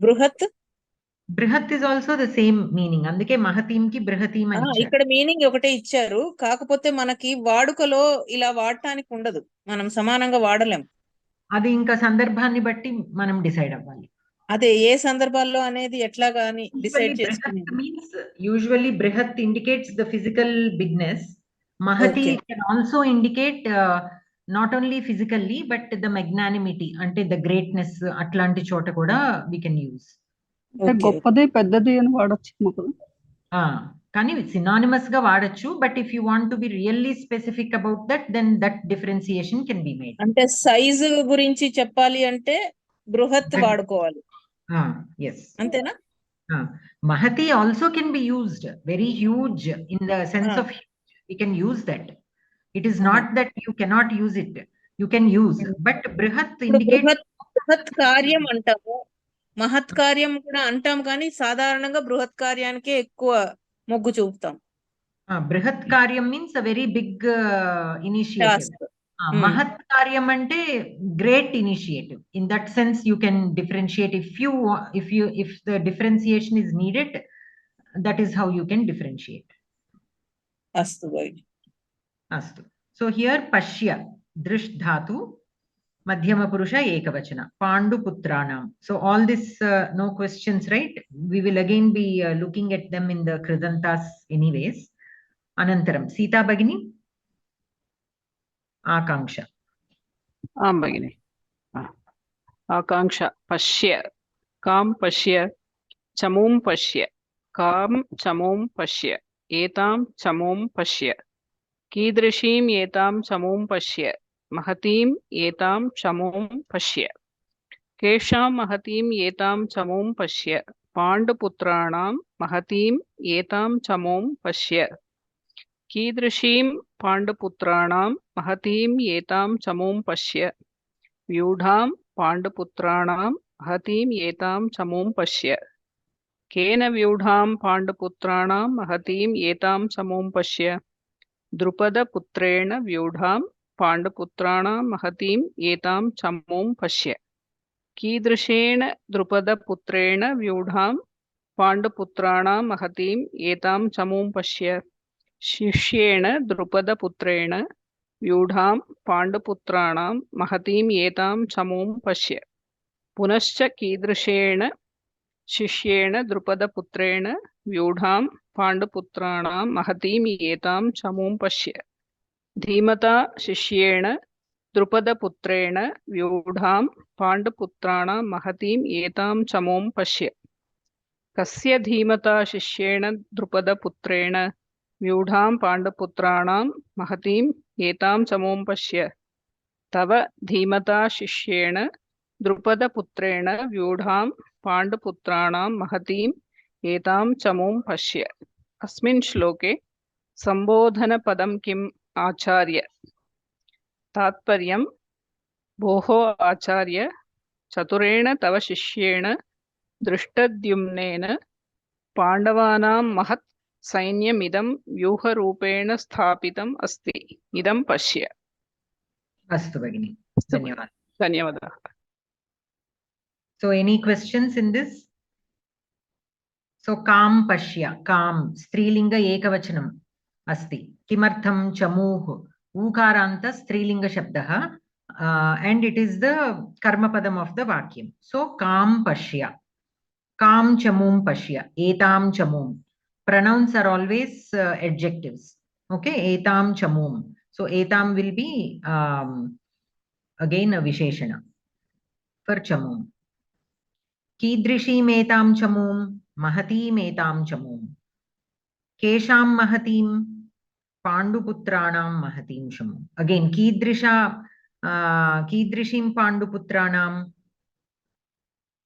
Bruhat? Brihat is also the same meaning. అందుకే మహతీం కి బృహతీం అని ఇచ్చారు. ఇక్కడ meaning ఒకటే ఇచ్చారు, కాకపోతే మనకి వాడుకలో ఇలా వాడటానికి ఉండదు, మనం సమానంగా వాడలేం. అది ఇంకా సందర్భాన్ని బట్టి మనం డిసైడ్ అవ్వాలి. అదే ఏ సందర్భాల్లో అనేది ఎట్లా గాని డిసైడ్ చేసుకునేది. Means usually brihat indicates the physical bigness. Mahati can also indicate not only physically but the magnanimity, అంటే the greatness, అట్లాంటి చోట కూడా we can use. గొప్పది పెద్దది అని వాడొచ్చు. కానీ సినానిమస్ గా వాడొచ్చు, but if you want to be really specific about that then that differentiation can be made. అంటే సైజు గురించి చెప్పాలి అంటే బృహత్ వాడుకోవాలి. yes అంతేనా? Mahati also can be used, very huge in the sense of huge. We can use that. It is not that you cannot use it, you can use, but brihat indicates బృహత్ కార్యం అంటాము, మహత్ కార్యం కూడా అంటాం, కానీ సాధారణంగా బృహత్ కార్యానికే ఎక్కువ మొగ్గు చూపుతాం. బృహత్ కార్యం means a very big initiative. Mahat karyam ante great initiative. In that sense you can differentiate. If the differentiation is needed, that is how you can differentiate. Astu bhai. Astu. So here pashya drish dhatu madhyama purusha ekavachana pandu putranam. So all this no questions, right? We will again be looking at them in the kridantas anyways. Anantaram Sita Bhagini. आकांक्षा. आं भगिनि. आकांक्षा पश्य कां पश्य चमूं पश्य कां चमूं पश्य एतां चमूं पश्य कीदृशीम् एतां चमूं पश्य महतीम् एतां चमूं पश्य केषां महतीम् एतां चमूं पश्य पाण्डुपुत्राणां महतीम् एतां चमूं पश्य कीदृशीं पाण्डुपुत्राणां महतीम् एतां चमूं पश्य व्यूढां पाण्डुपुत्राणां महतीम् एतां चमूं पश्य केन व्यूढां पाण्डुपुत्राणां महतीम् एतां चमूं पश्य द्रुपदपुत्रेण व्यूढां पाण्डुपुत्राणां महतीम् एतां चमूं पश्य कीदृशेन द्रुपदपुत्रेण व्यूढां पाण्डुपुत्राणां महतीम् एतां चमूं पश्य शिष्येण द्रुपदपुत्रेण व्यूढां पाण्डुपुत्राणां महतीम् एतां चमूं पश्य पुनश्च कीदृशेन शिष्येण द्रुपदपुत्रेण व्यूढां पाण्डुपुत्राणां महतीम् एतां चमूं पश्य धीमता शिष्येण द्रुपदपुत्रेण व्यूढां पाण्डुपुत्राणां महतीम् एतां चमूं पश्य कस्य धीमता शिष्येण द्रुपदपुत्रेण व्यूढां पाण्डुपुत्राणां महतीम् एतां चमूं पश्य तव धीमता शिष्येण द्रुपदपुत्रेण व्यूढां पाण्डुपुत्राणां महतीम् एतां चमूं पश्य अस्मिन् श्लोके सम्बोधनपदं किम् आचार्य तात्पर्यं भोः आचार्य चतुरेण तव शिष्येण दृष्टद्युम्नेन पाण्डवानां महत् सैन्यमिदं व्यूहरूपेण स्थापितम् अस्ति इदं पश्य अस्तु भगिनि धन्यवादः धन्यवादः So any questions in this? So kam pashya, kam strilinga ekavachanam asti kimartham chamuh ukaranta strilinga shabdah and it is the karma padam of the vakyam. So kam pashya, kam chamum pashya, etam chamum. Pronouns are always adjectives. Okay, etam chamum. So etam will be again a visheshana for chamum. कीदृशीम् एतां चमूं महतीम् एतां चमूं केषां महतीं पाण्डुपुत्राणां महतीं चमूं again कीदृशीं पाण्डुपुत्राणां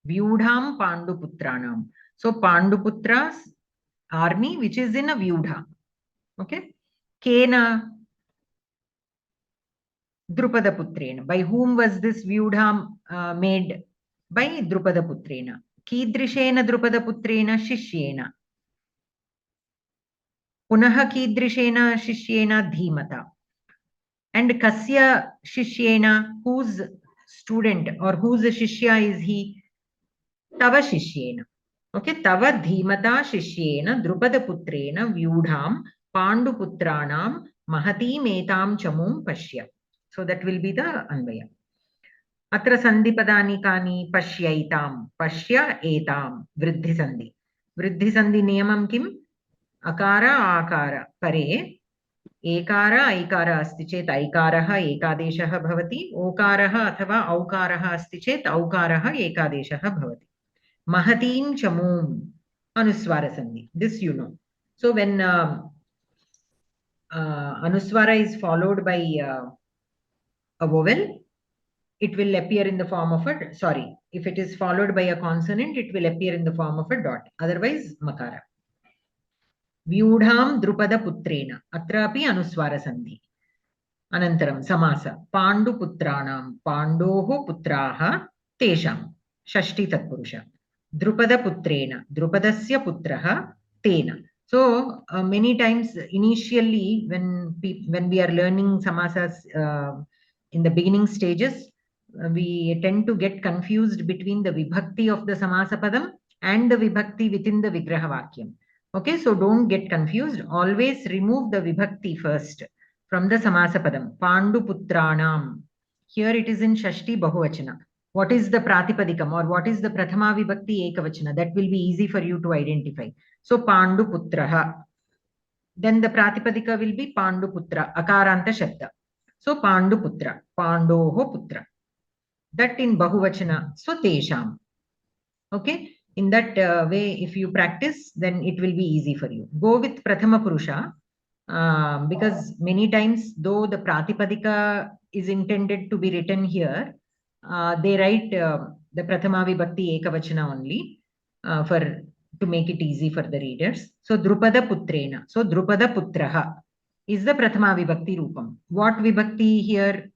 व्यूढां पाण्डुपुत्राणां सो पाण्डुपुत्रा army which is in a vyudha okay केन द्रुपदपुत्रेण by whom was this vyudha made by द्रुपदपुत्रेण कीदृशेन द्रुपदपुत्रेण शिष्येन पुनः कीदृशेन शिष्येन धीमता and kasya shishyena whose student or whose shishya is he tava shishyena okay tava dhimata shishyena drupadaputrena vyudham panduputranam mahatim etam chamum pashya so that will be the anvaya अत्र सन्धिपदानि कानि पश्यैतां पश्य एतां वृद्धिसन्धि नियमं किम् अकार आकार परे एकार ऐकार अस्ति चेत् ऐकारः एकादेशः भवति ओकारः अथवा औकारः अस्ति चेत् औकारः एकादेशः भवति महतीं चमूम् अनुस्वारसन्धि this you know so when anuswara is followed by a vowel it will appear in the form of a if it is followed by a consonant it will appear in the form of a dot otherwise makara vyudham drupada putrena atrapi anuswara sandhi anantaram samasa pandu putranam pandoho putraha tesham shashti tatpurusha drupada putrena drupadasya putraha tena so many times initially when we are learning samasas in the beginning stages we tend to get confused between the vibhakti of the samasa padam and the vibhakti within the vigraha vakyam okay so don't get confused always remove the vibhakti first from the samasa padam pandu putranam here it is in shashti bahuvachana what is the pratipadikam or what is the prathama vibhakti ekavachana that will be easy for you to identify so pandu putraha then the pratipadika will be pandu putra akaranta shabda so pandu putra pandoho putra that in bahuvachana so tesham okay in that way if you practice then it will be easy for you go with prathama purusha because many times, though the Pratipadika is intended to be written here, they write the Prathama Vibhakti Ekavachana only to make it easy for the readers. So Drupada Putrena. So Drupada Putraha is the Prathama Vibhakti Rupam. What Vibhakti here?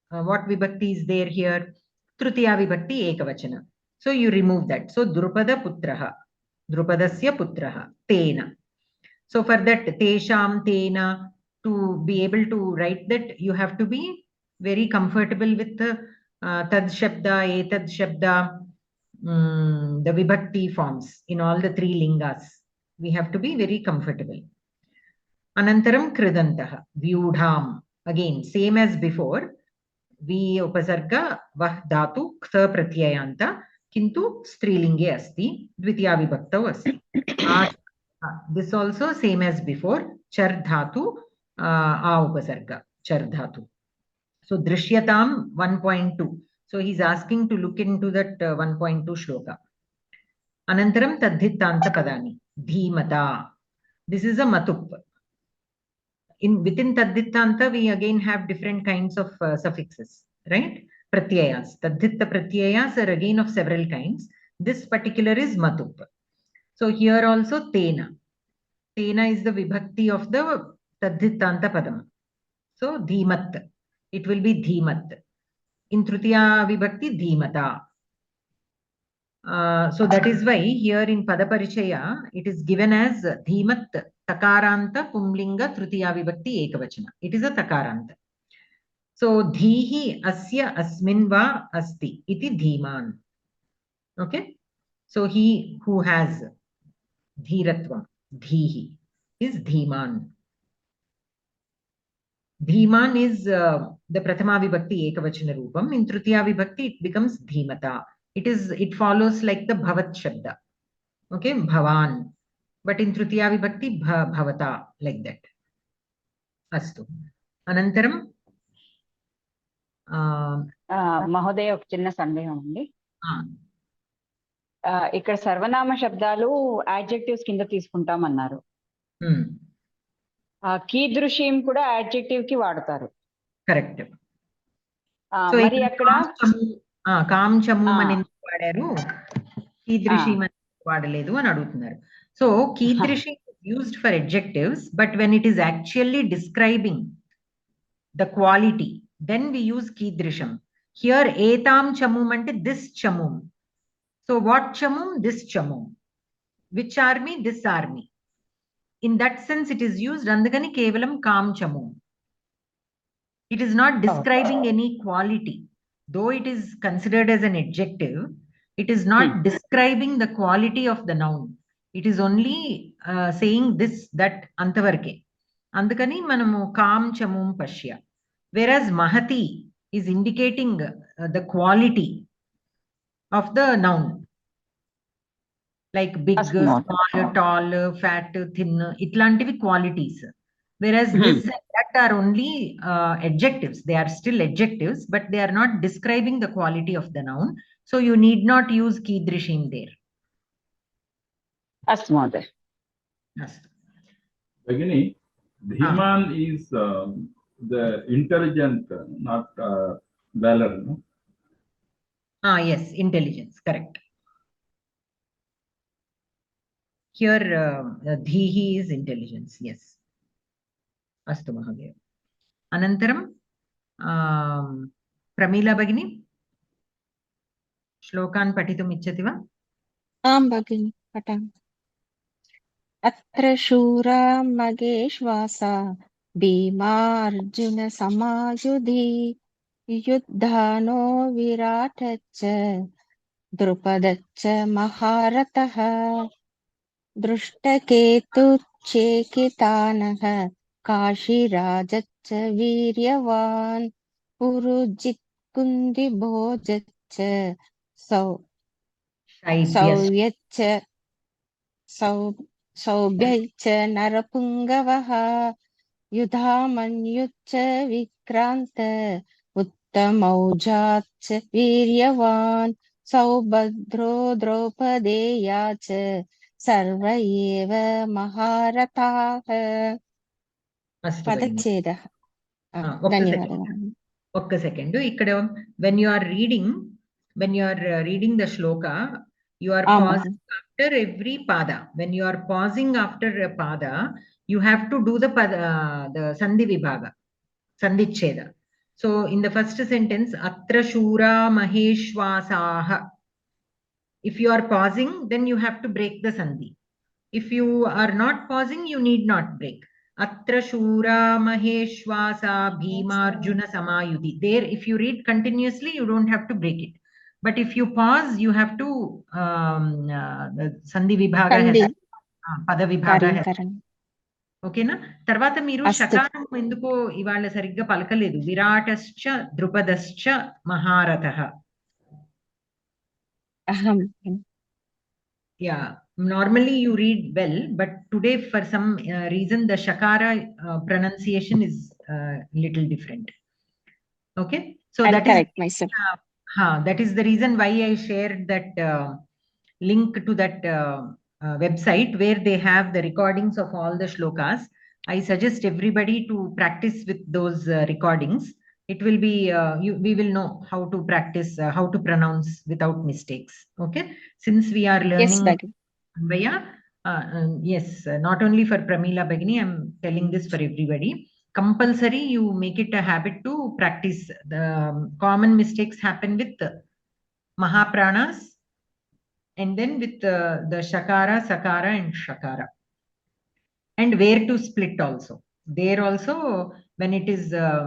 What Vibhakti is there here? Tritiya Vibhakti Ekavachana. So you remove that. So Drupada Putraha. Drupadasya Putraha. Tena. So for that, Tesham, Tena, to be able to write that, you have to be very comfortable with the Tad Shabda, Etad Shabda, the Vibhakti forms in all the three lingas. We have to be very comfortable. Anantaram Kridantaha, Vyudham. Again, same as before. V upasarga vah dhatu ktha pratyayanta kintu strilinge asti dvitiya vibhaktau asti. This also same as before, char dhatu a upasarga, char dhatu. So drishyatam 1.2. So he's asking to look into that 1.2 shloka. Anantaram tadhittanta padani, dhimata. This is a matup. Within tadhittanta, we again have different kinds of suffixes, right? Pratyayas. Tadhitta pratyayas are again of several kinds. This particular is matup. So here also tena. Tena is the vibhakti of the tadhittanta padam. So dhimat. It will be dhimat. In tritiya vibhakti dhimata. So that is why here in Padaparichaya, it is given as Dhimat Takaranta Pumlinga Tritiya Vibhakti Ekavachana. It is a Takaranta. So Dhihi Asya Asminva Asti Iti Dhiman. Okay. So he who has Dhiratvam, Dhihi, is Dhiman. Dhiman is the Prathama Vibhakti Ekavachana Rupam. In Tritiya Vibhakti, it becomes Dhimata. It follows like the Bhavat Shabda. Okay, Bhavan. But in Tritiya Vibhakti, Bhavata, like that. Astu. Anantaram. మహోదయ ఒక చిన్న సందేహం అండి. ఇక్కడ సర్వనామ శబ్దాలు adjectives కింద తీసుకుంటామన్నారు. కీదృశీం కూడా adjective కి వాడతారు. కరెక్ట్. మరి అక్కడ కాంచము అని వాడారు, కీదృశీం అని వాడలేదు అని అడుగుతున్నారు. సో కీదృశీం used for adjectives, but when it is actually describing the quality, then we use kidrisham. Here etam chamum ante this chamum. So what chamum? This chamum. Which army? This army. In that sense it is used andagani kevalam kam chamum. It is not describing any quality. Though it is considered as an adjective, it is not describing the quality of the noun. It is only saying this, that, antavarke. Andukani manamu kam chamum pashya. Whereas mahati is indicating the quality of the noun. Like big, small, tall, fat, thin, itlantivi qualities. Whereas this and that are only adjectives. They are still adjectives, but they are not describing the quality of the noun. So you need not use kidrishim there. Astu Mahoday. Astu. Bhagini, Dhiman is the intelligent, not valor, no? Yes, intelligence, correct. Here, Dhihi is intelligence, yes. Astu Mahoday. Anantaram, Pramila Bhagini, Shlokan Patitum Ichchati va? Bhagini, patami. Atra shura mageshvasa Bhima Samayudhi Yuddhano Viratacha Drupadacha Maharataha Drushtaketu Chekitanaha Kashirajacha Viryavan Purujit Kundi Bhojacha Sauvyacha Saubhyacha Narapungavaha Yudhamanyucha Vikranta Uttamaujatcha Viryavan Saubhadro Draupadeyacha Sarva eva Maharataha. అస్తు భగిని. పదచ్ఛేదः ఒక్క ధన్యవాదాలు. ఒక్క second. ఇక్కడ when you are reading the shloka, you are pausing after every pada. When you are pausing after a pada, you have to do the sandhi vibhaga, sandhicheda. So in the first sentence, atra shura maheshwasaha. If you are pausing, then you have to break the sandhi. If you are not pausing, you need not break. Atra shura maheshwasa bhimarjuna samayuti. There, if you read continuously, you don't have to break it. But if you pause, you have to the sandhi vibhaga has pada vibhaga has. ఓకేనా? తర్వాత మీరు షకారం ఎందుకో ఇవాళ సరిగ్గా పలకలేదు. విరాటశ్చ ద్రుపదశ్చ మహారథః. Yeah, normally you read well, but today for some reason the shakara pronunciation is little different. Okay, so that is myself. That is the reason why I shared that link to that website where they have the recordings of all the shlokas. I suggest everybody to practice with those recordings. It will be we will know how to practice, how to pronounce without mistakes. Okay, since we are learning Anvaya, yes, not only for Pramila Bhagini, I'm telling this for everybody. Compulsory, you make it a habit to practice. The common mistakes happen with Mahapranas and then with the Shakara, Sakara and Shakara. And where to split also. There also, when it is,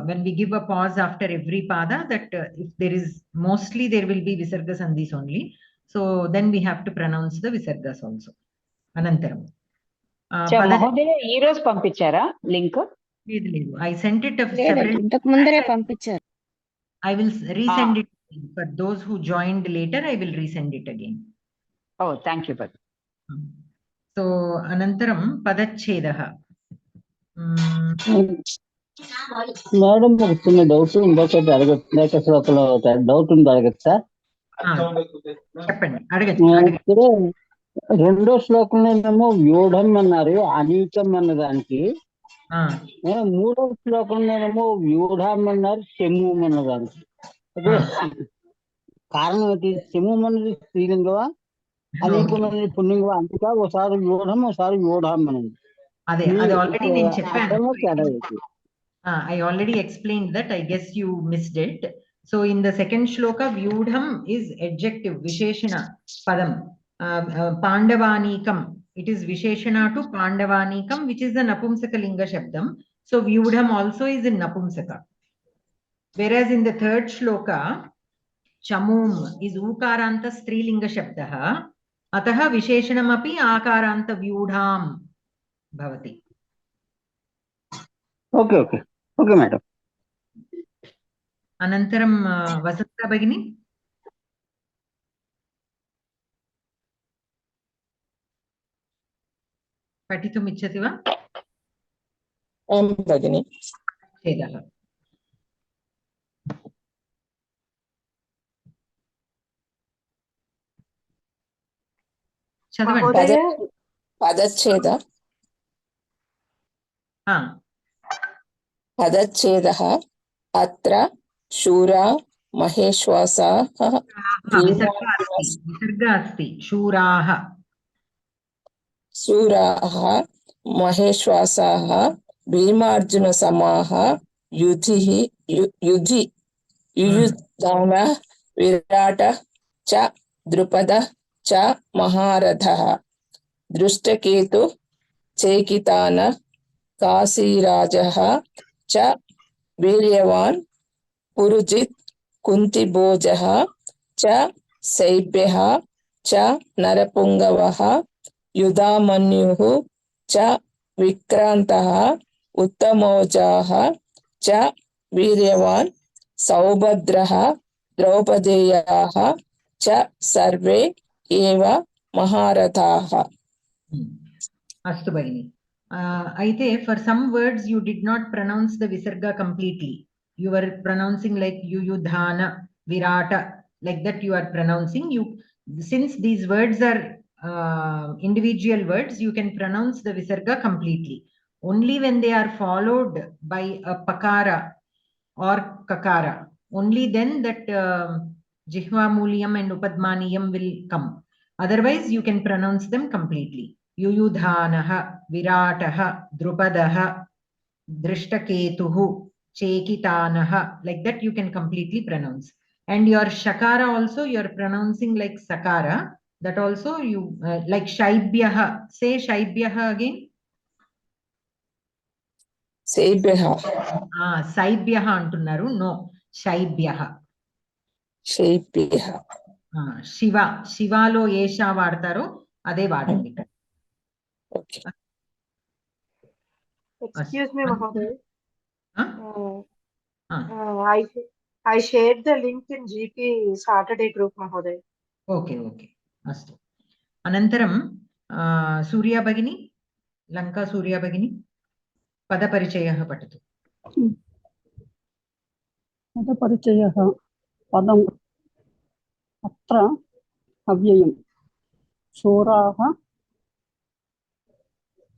when we give a pause after every pada, that if there is, mostly there will be Visarga Sandhis only. So then we have to pronounce the Visargas also. Anantaram. మహోదయ ఈ రోజు పంపించారా link? లేదు, I sent it separate. ఇంతకు ముందరే పంపించారు. I will resend it for those who joined later. I will resend it again. Oh, thank you, Bhagini. So Anantaram padachchedah. Madam ఒక చిన్న doubt ఇందాక అడగచ్చు, అసలు ఒక డౌట్ ఉంది అడగచ్చా? చెప్పండి, అడగచ్చు. ఇక్కడ రెండో శ్లోకంలోనేమో వ్యూఢం అన్నారు, అనీకం అన్న దానికి. మూడో శ్లోకంలోనేమో వ్యూఢం అన్నారు, శమూం అన్న దానికి. కారణం ఏంటి? శమూం అన్నది స్త్రీలింగమా, అనేకం అనేది పుల్లింగమా? అందుక ఒకసారి వ్యూఢం, ఒకసారి వ్యూఢం అన్నది. అదే ఆల్రెడీ నేను చెప్పాను. I already explained that. I guess you missed it. So in the second shloka, vyudham is adjective, visheshana padam. Pandavanikam, it is visheshana to Pandavanikam, which is the napumsaka linga shabdam. So vyudham also is in napumsaka. Whereas in the third shloka, chamum is ukaranta strilinga shabdah, ataha visheshanam api akaranta vyudham bhavati. Okay, okay. Okay, madam. Anantaram Vasanta Bhagini. Patitum ichchati va? Bhagini. Chedah. Chadavandi. Padachcheda. पदच्छेदः अत्र शूरा महेश्वासाः विसर्ग अस्ति शूराः महेश्वासाः भीमार्जुनसमाः युयुधान विराट च द्रुपद च महारथः दृष्टकेतु चेकितान काशीराजः च वीर्यवान् पुरुजित् कुन्तिभोजः च शैब्यः च नरपुङ्गवः युधामन्युः च विक्रान्तः उत्तमौजाः च वीर्यवान् सौभद्रः द्रौपदेयाः च सर्वे एव महारथाः. अस्तु भगिनि. Aithe, for some words you did not pronounce the visarga completely. You were pronouncing like yuyudhana, virata, like that you are pronouncing. Since these words are individual words, you can pronounce the visarga completely. only when they are followed by a pakara or kakara, only then that jihva mulyam and upadmaniyam will come. Otherwise, you can pronounce them completely. Yuyudhanaha, Virataha, Drupadaha, Drishtaketuhu, Chekitanaha, like that you can completely pronounce. And your shakara also, you are pronouncing like sakara. That also you, like shaibhyaha. Say shaibhyaha again. Saibhyaha. Saibhyaha antunnaru. No, shaibhyaha. Shaibhyaha. Shivalo esha vaadtaro, ade vaadandi. Okay. Excuse me, Mahoday. I shared the link in GP Saturday group, Mahoday. Okay, okay. Astu. Anantaram, Surya Bhagini, Lanka Surya Bhagini, Padaparichayah patatu. Padaparichayah padam atra avyayam. Soraha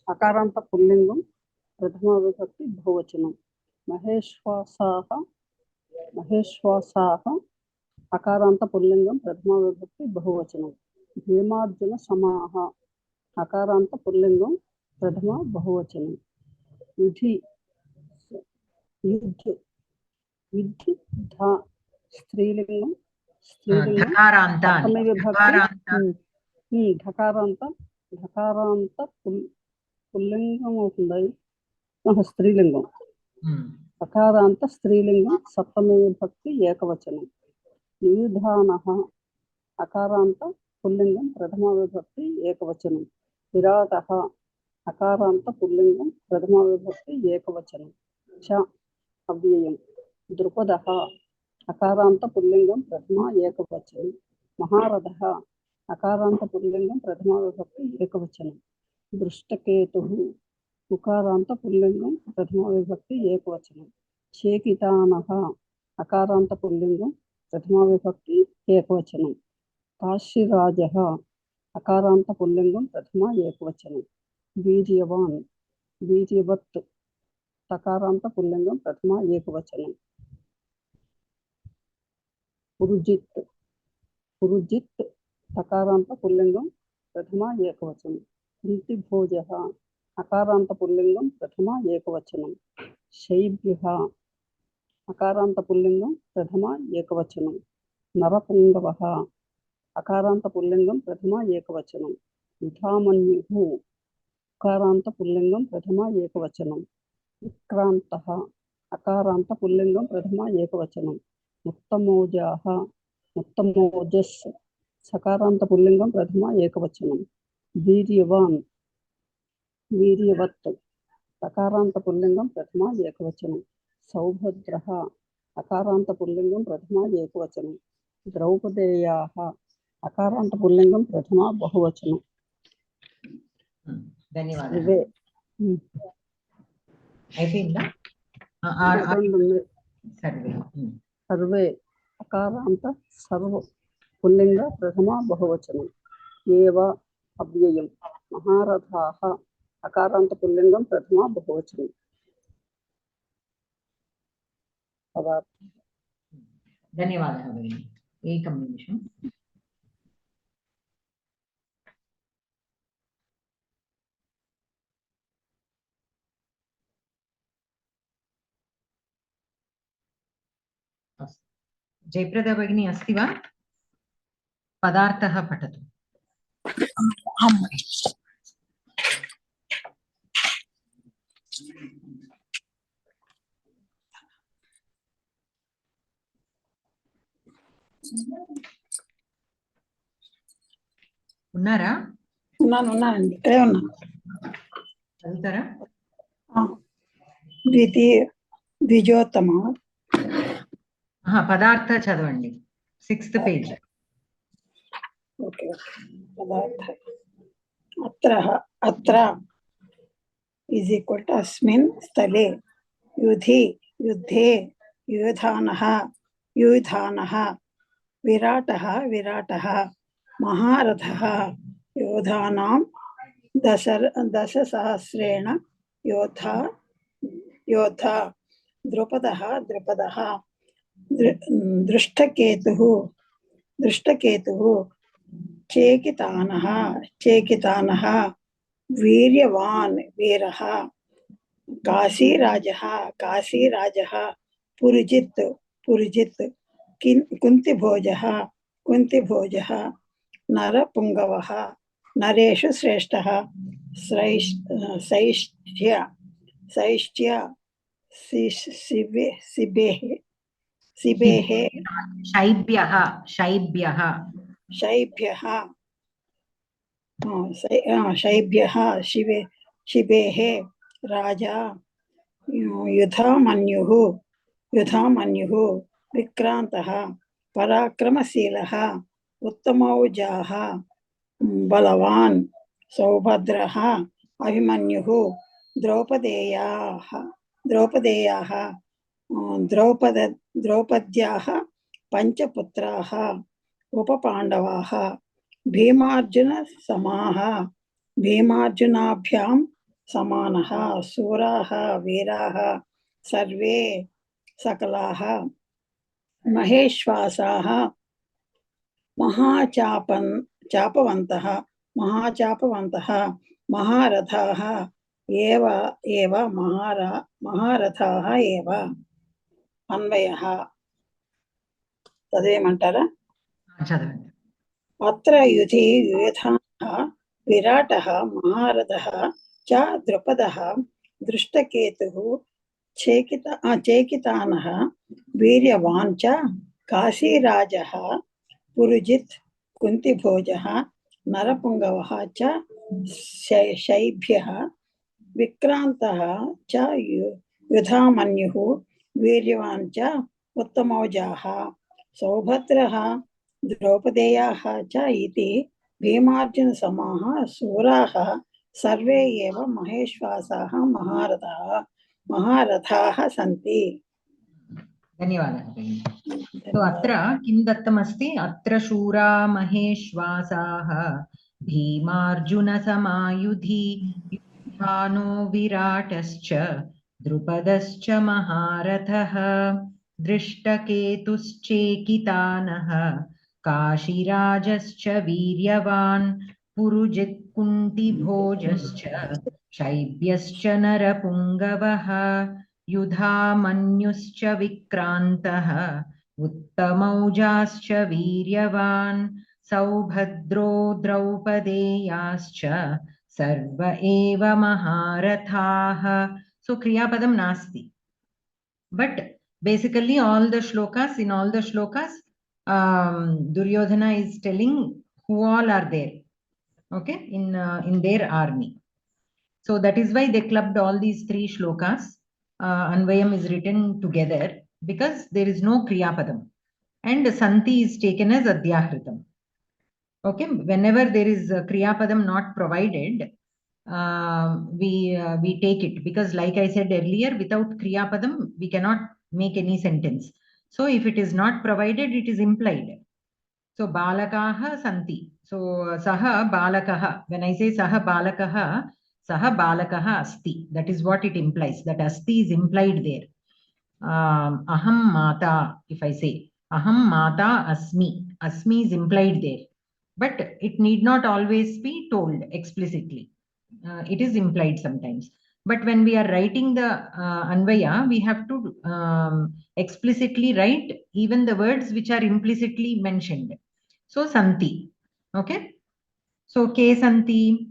akaranta pullingam prathama vibhakti bahuvachanam. Maheshwasaha akaranta pullingam prathama vibhakti bahuvachanam. Bhimarjuna samaha akaranta pullingam prathama bahuvachanam. Yudhi dha strilingam saptami vibhakti dhakaranta pullingam అవుతుంది స్త్రీలింగం అకారాంత స్త్రీలింగం సప్తమి విభక్తి ఏకవచనం యుధానః అకారాంత పుల్లింగం ప్రథమ విభక్తి ఏకవచనం విరాటః అకారాంత పుల్లింగం ప్రథమ విభక్తి ఏకవచనం చ అవ్యయం ద్రుపదః అకారాంత పుల్లింగం ప్రథమ ఏకవచనం మహారథః అకారాంత పుల్లింగం ప్రథమ విభక్తి ఏకవచనం దృష్టకేతుః ఉకారాంత పుల్లింగం ప్రథమ విభక్తి ఏకవచనం చేకితానః అకారాంత పుల్లింగం ప్రథమ విభక్తి ఏకవచనం కాశీరాజః అకారాంత పుల్లింగం ప్రథమ ఏకవచనం వీర్యవాన్ వీర్యవత్ తకారాంత పుల్లింగం ప్రథమ ఏకవచనం పురుజిత్ తకారాంత పుల్లింగం ప్రథమ ఏకవచనం కుంతిభోజః అకారాంత పుల్లింగం ప్రథమ ఏకవచనం శైభ్యః అకారాంత పుల్లింగం ప్రథమ ఏకవచనం నరపుంగవః అకారాంత పుల్లింగం ప్రథమ ఏకవచనం యుధామన్యుః అకారాంత పుల్లింగం ప్రథమ ఏకవచనం విక్రాంతః అకారాంత పుల్లింగం ప్రథమ ఏకవచనం ముత్తమోజాః ముత్తమోజస్ సకారాంత పుల్లింగం ప్రథమ ఏకవచనం వీర్యవాన్ వీర్యవత్ సకారాంత పుల్లింగం ప్రథమ ఏకవచనం సౌభద్రః అకారాంత పుల్లింగం ప్రథమ ఏకవచనం ద్రౌపదేయాః అకారాంత పుల్లింగం ప్రథమ బహువచనం ధన్యవాదాలు. అయిపోయిందా? సర్వే అకారాంత సర్వ పుల్లింగ ప్రథమ బహువచనం ఏవ అవ్యయం మహారథాః అకారాంత పుల్లింగం ప్రథమ బహువచనం ధన్యవాదాలు భగిని. ఏకం నిమిషం. जयप्रदा भगिनी अस्ति वा? पदार्थः पठतु. ఉన్నారా? ఉన్నానండి, ఇక్కడే ఉన్నాను. చదువుతారా? ద్విజోత్తమ పదార్థ చదవండి. 6th page. ఓకే. పదార్థ అత్ర ఈజ్ ఈక్వల్ టు అస్మిన్ స్థలే యుద్ధే యూధానః విరాటః మహారథః యోధానాం 10,000 योधा योधा द्रुपदः द्रुपदः दृष्टकेतुः दृष्टकेतुः चेकितानः चेकितानः वीर्यवान् वीरः काशीराजः काशीराजः पुरुजित् पुरुजित् कुन्तिभोजः कुन्तिभोजः नरपुङ्गवः नरेषु श्रेष्ठः सैष्ट्य सैष्ट्य सिबेः सिबेः शैभ्यः शैभ्यः शैभ्यः शैभ्यः शिवे शिबेः राजा युधामन्युः युधामन्युः विक्रान्तः पराक्रमशीलः उत्तमौजाः बलवान् सौभद्रः अभिमन्युः द्रौपदेयाः द्रौपदेयाः द्रौपद्याः पञ्चपुत्राः उपपाण्डवाः भीमार्जुनसमाः भीमार्जुनाभ्यां समानः सूराः वीराः सर्वे सकलाः महेश्वासाः चापवन्तः महाचापवन्तः महारथाः एव महारथाः एव अन्वयः तदेమంటారా अत्र युधि युधानः विराटः महारथः च द्रुपदः दृष्टकेतुः चेकितानः वीर्यवान् च काशीराजः पुरुजित् कुन्तिभोजः नरपुङ्गवः च शैभ्यः विक्रान्तः च युधामन्युः वीर्यवान् च उत्तमौजाः सौभद्रः द्रौपदेयाः च इति भीमार्जुनसमाः सूराः सर्वे एव महेश्वासाः महारथाः सन्ति। धन्यवादः भगिनी। तो अत्र किं दत्तमस्ति? अत्र शूरा महेश्वासाः भीमार्जुनसमायुधि युधानो विराटश्च द्रुपदश्च महारथः दृष्टकेतुश्चेकितानः काशीराजश्च वीर्यवान् पुरुजित् कुन्तिभोजश्च शैब्यश्च नरपुङ्गवः युधामन्युश्च विक्रान्तः उत्तमौजाश्च वीर्यवान् सौभद्रो द्रौपदेयाश्च सर्व एव महारथाः. So kriyapadam nasti, but basically all the shlokas, in all the shlokas, Duryodhana is telling who all are there, okay, in their army. So that is why they clubbed all these three shlokas. Anvayam is written together because there is no kriyapadam, and Santi is taken as adhyahritam. Okay, whenever there is a kriyapadam not provided, we take it, because like I said earlier, without kriyapadam we cannot make any sentence. So if it is not provided, it is implied. So balakaha santi. So saha balakaha. When I say saha balakaha asti. That is what it implies. That asti is implied there. Aham mata. If I say aham mata asmi, asmi is implied there. But it need not always be told explicitly. It is implied sometimes. But when we are writing the Anvaya, we have to explicitly write even the words which are implicitly mentioned. So Santi. Okay. So Ke Santi,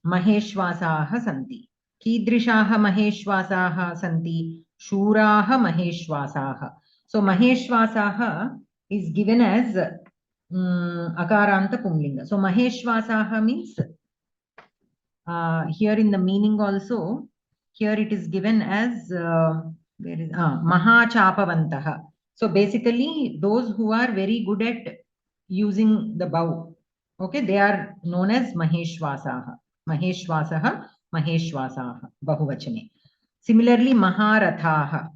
Maheshwasaha Santi. Kidrishaha Maheshwasaha Santi. Shuraha Maheshwasaha. So Maheshwasaha is given as Akaranta Pumlinga. So Maheshwasaha means here in the meaning also, here it is given as where is Mahachapavantaha. So basically those who are very good at using the bow, okay, they are known as Maheshwasaha. Maheshwasaha, Maheshwasaha, Bahuvachane. Similarly, Maharathaha.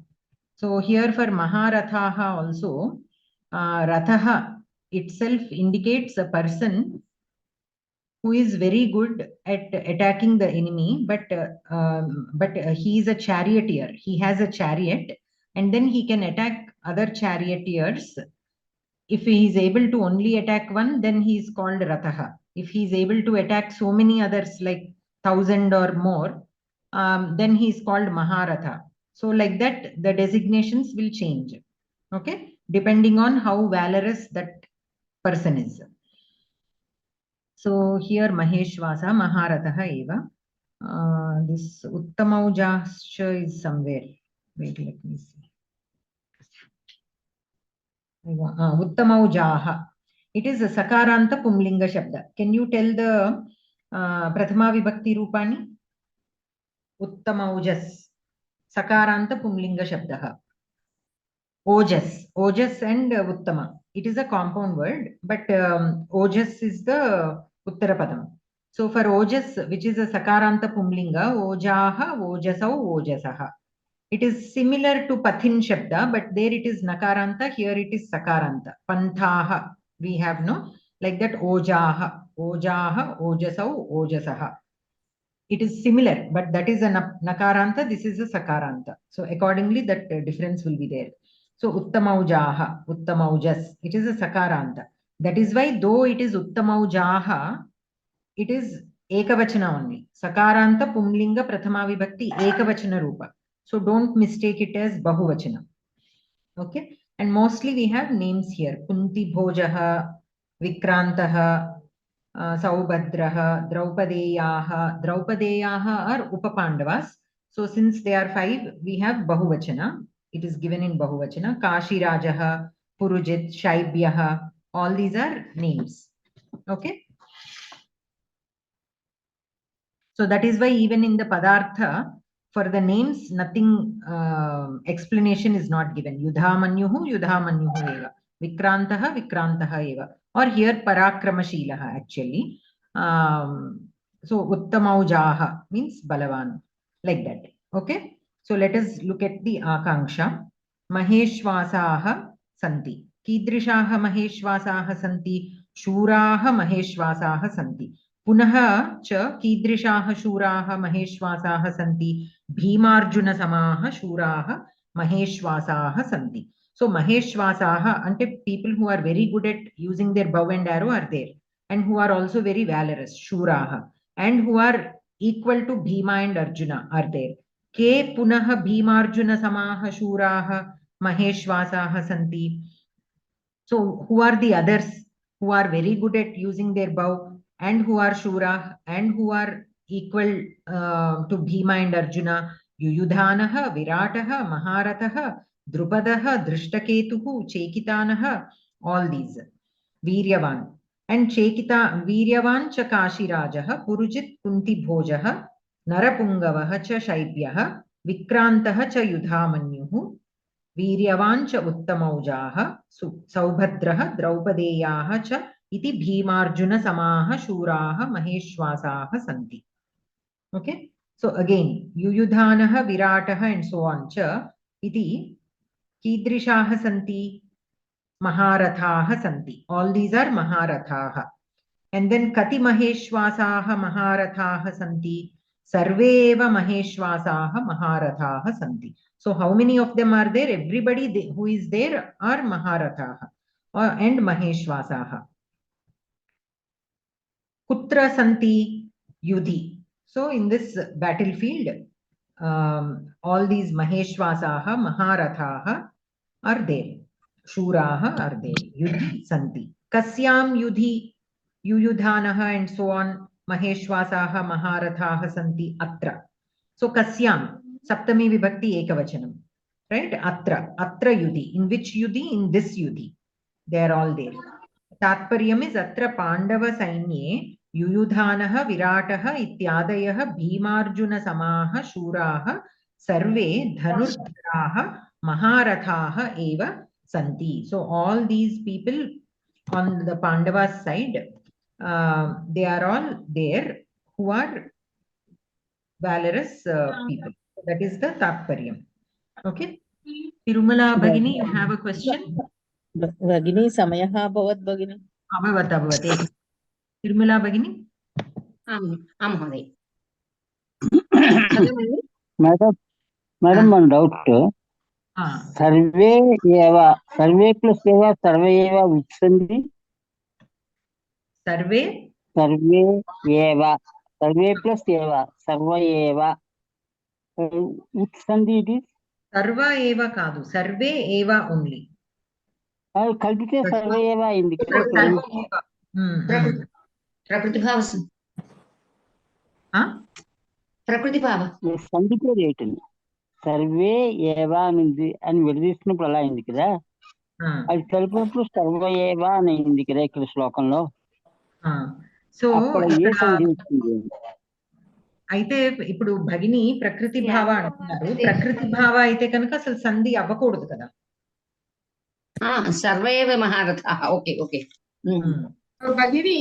So here for Maharathaha also, Rathaha itself indicates a person who is very good at attacking the enemy, but he is a charioteer. He has a chariot, and then he can attack other charioteers. If he is able to only attack one, then he is called Rataha. If he is able to attack so many others, like 1,000 or more, then he is called Maharatha. So like that, the designations will change, okay, depending on how valorous that person is. So here Maheshwasa, Maharataha eva. This Uttamaujascha is somewhere. Wait, let me see. Uttamaujaha. It is a Sakaranta Pumlinga Shabda. Can you tell the Prathama Vibhakti Rupani? Uttamaujas. Sakaranta Pumlinga Shabdaha. Ojas. Ojas and Uttama. It is a compound word, but Ojas is the Uttarapadam. So for Ojas, which is a Sakaranta Pumlinga, Ojaha, Ojasau, Ojasaha. It is similar to Pathin Shabda, but there it is Nakaranta, here it is Sakaranta. Panthaha, we have no, like that Ojaha, Ojaha, Ojasau, Ojasaha. It is similar, but that is a Nakaranta, this is a Sakaranta. So accordingly, that difference will be there. So Uttamaujaha, Uttamaujas, it is a Sakaranta. That is why though it is Uttamaujaha, it is Ekavachana only. Sakaranta Pumlinga Prathama Vibhakti Ekavachana Rupa. So don't mistake it as Bahuvachana. Okay. And mostly we have names here. Kunti Bhojaha, Vikrantaha, Saubhadraha, Draupadeyaha. Draupadeyaha are Upapandavas. So since they are 5, we have Bahuvachana. It is given in Bahuvachana. Kashirajaha, Purujit, Shaibyaha. All these are names. Okay. So that is why even in the Padartha, for the names, nothing explanation is not given. Yudhamanyuhu, Yudhamanyuhu eva. Vikrantaha, Vikrantaha eva. Or here Parakramashīlaha actually. So Uttamaujaha means Balavan. Like that. Okay. So let us look at the Akanksha. Maheshwasaha Santi. Kidrishaha Maheshwasaha Santi. Shuraha Maheshwasaha Santi. Punaha cha Kidrishaha Shuraha Maheshwasaha Santi. Bhimarjuna Samaha Shuraha Maheshwasaha Santi. So Maheshwasaha, ante people who are very good at using their bow and arrow are there, and who are also very valorous, Shuraha, and who are equal to Bhima and Arjuna are there. Ke Punaha Bhimarjuna Samaha Shuraha Maheshwasaha Santi. So who are the others who are very good at using their bow and who are Shura and who are equal to Bhima and Arjuna? Yuyudhanaha, Virataha, Maharataha, Drupadaha, Drishtaketuhu, Chekitanaha, all these. Viryavan. And Chekita, Viryavan cha Kashirajaha, Purujit Kunti Bhojaha, Narapungavaha cha Shaibyaha, Vikrantaha cha Yudhamanyuhu, Viryavan cha Uttamaujaha, Saubhadraha, Draupadeyaha cha iti Bhimarjuna Samaha Shuraha Maheshwasaha Santi. Okay. So again, Yuyudhanaha, Virataha and so on cha iti Kidrishaha Santi, Maharathaha Santi. All these are Maharathaha. And then Kati Maheshwasaha Maharathaha Santi. Sarveva Maheshwasaha Maharathaha Santi. So how many of them are there? Everybody who is there are Maharathaha and Maheshwasaha. Kutra Santi Yudhi. So in this battlefield, all these Maheshwasaha, Maharathaha are there. Shuraha are there. Yudhi Santi. Kasyam Yudhi, Yuyudhanaha and so on. Maheshwasaha, Maharathaha Santi Atra. So Kasyam, Saptami Vibhakti Ekavachanam. Right? Atra. Atra Yudhi. In which Yudhi? In this Yudhi. They are all there. Tatparyam is Atra Pandava Sainye. Yuyudhanaha, Virataha, Ityadayaha, Bhimarjuna Samaha, Shuraha, Sarve, Dhanurdraha, Maharathaha, Eva, Santi. So all these people on the Pandavas side, they are all there who are valorous people. That is the Tatparyam. Okay. Tirumala Bhagini, you have a question? Bhagini, Samayaha Bhavat Bhagini. Abhavat. Tirumala Bhagini. महोदय madam one doubt. सर्वे एव सर्वे plus एव सर्वे एव which sandhi? सर्वे एव सर्वे plus एव सर्व एव which sandhi it is? सर्व एव कादु सर्वे एव only. कल्पिते सर्वे एव अयिंది కదా प्रकृति भाव ప్రకృతి భావ సంధి పేరు ఏంటండి సర్వే ఏవా అనేది అని విడదీసినప్పుడు అలా అయింది కదా అది కలిపినప్పుడు సర్వ ఏవా అని అయింది కదా ఇక్కడ శ్లోకంలో సో ఏ సంధి వచ్చింది అయితే ఇప్పుడు భగిని ప్రకృతి భావ అంటున్నారు ప్రకృతి భావ అయితే కనుక అసలు సంధి అవ్వకూడదు కదా సర్వేవ మహారథః ఓకే ఓకే భగిని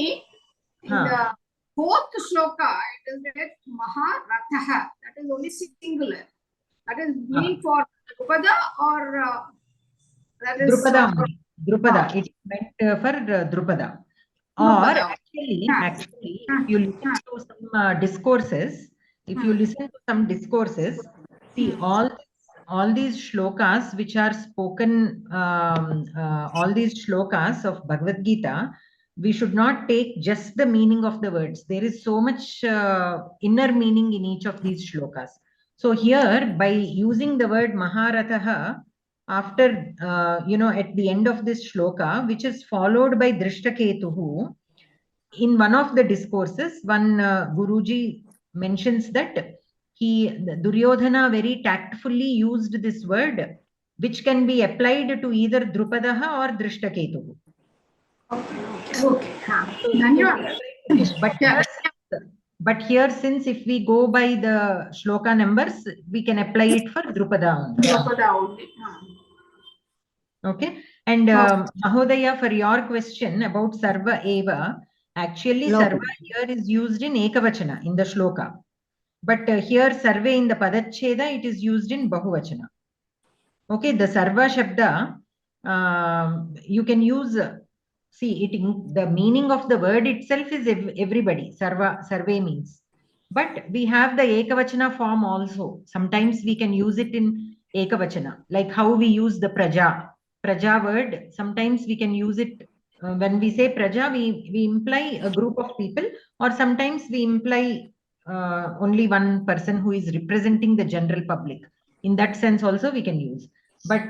in the fourth shloka it is that Maharatha, that is only singular, that is meaning for Drupada or that is Drupada it is meant for Drupada or actually if you listen to some discourses see all these shlokas which are spoken all these shlokas of Bhagavad Gita, we should not take just the meaning of the words. There is so much inner meaning in each of these shlokas. So here, by using the word Maharatha after, at the end of this shloka, which is followed by Drishtaketuhu, in one of the discourses, one Guruji mentions that Duryodhana very tactfully used this word, which can be applied to either Drupadaha or Drishtaketuhu. Okay. But here, since if we go by the shloka numbers, we can apply it for Drupada only. Okay. And Mahodaya, for your question about Sarva Eva, actually Sarva here is used in Ekavachana in the shloka. But here Sarve in the Padacheda, it is used in Bahuvachana. Okay. The Sarva Shabda, you can use... See, the meaning of the word itself is everybody. Sarve means. But we have the Ekavachana form also. Sometimes we can use it in Ekavachana. Like how we use the Praja. Praja word, sometimes we can use it. When we say Praja, we imply a group of people. Or sometimes we imply only one person who is representing the general public. In that sense also we can use. But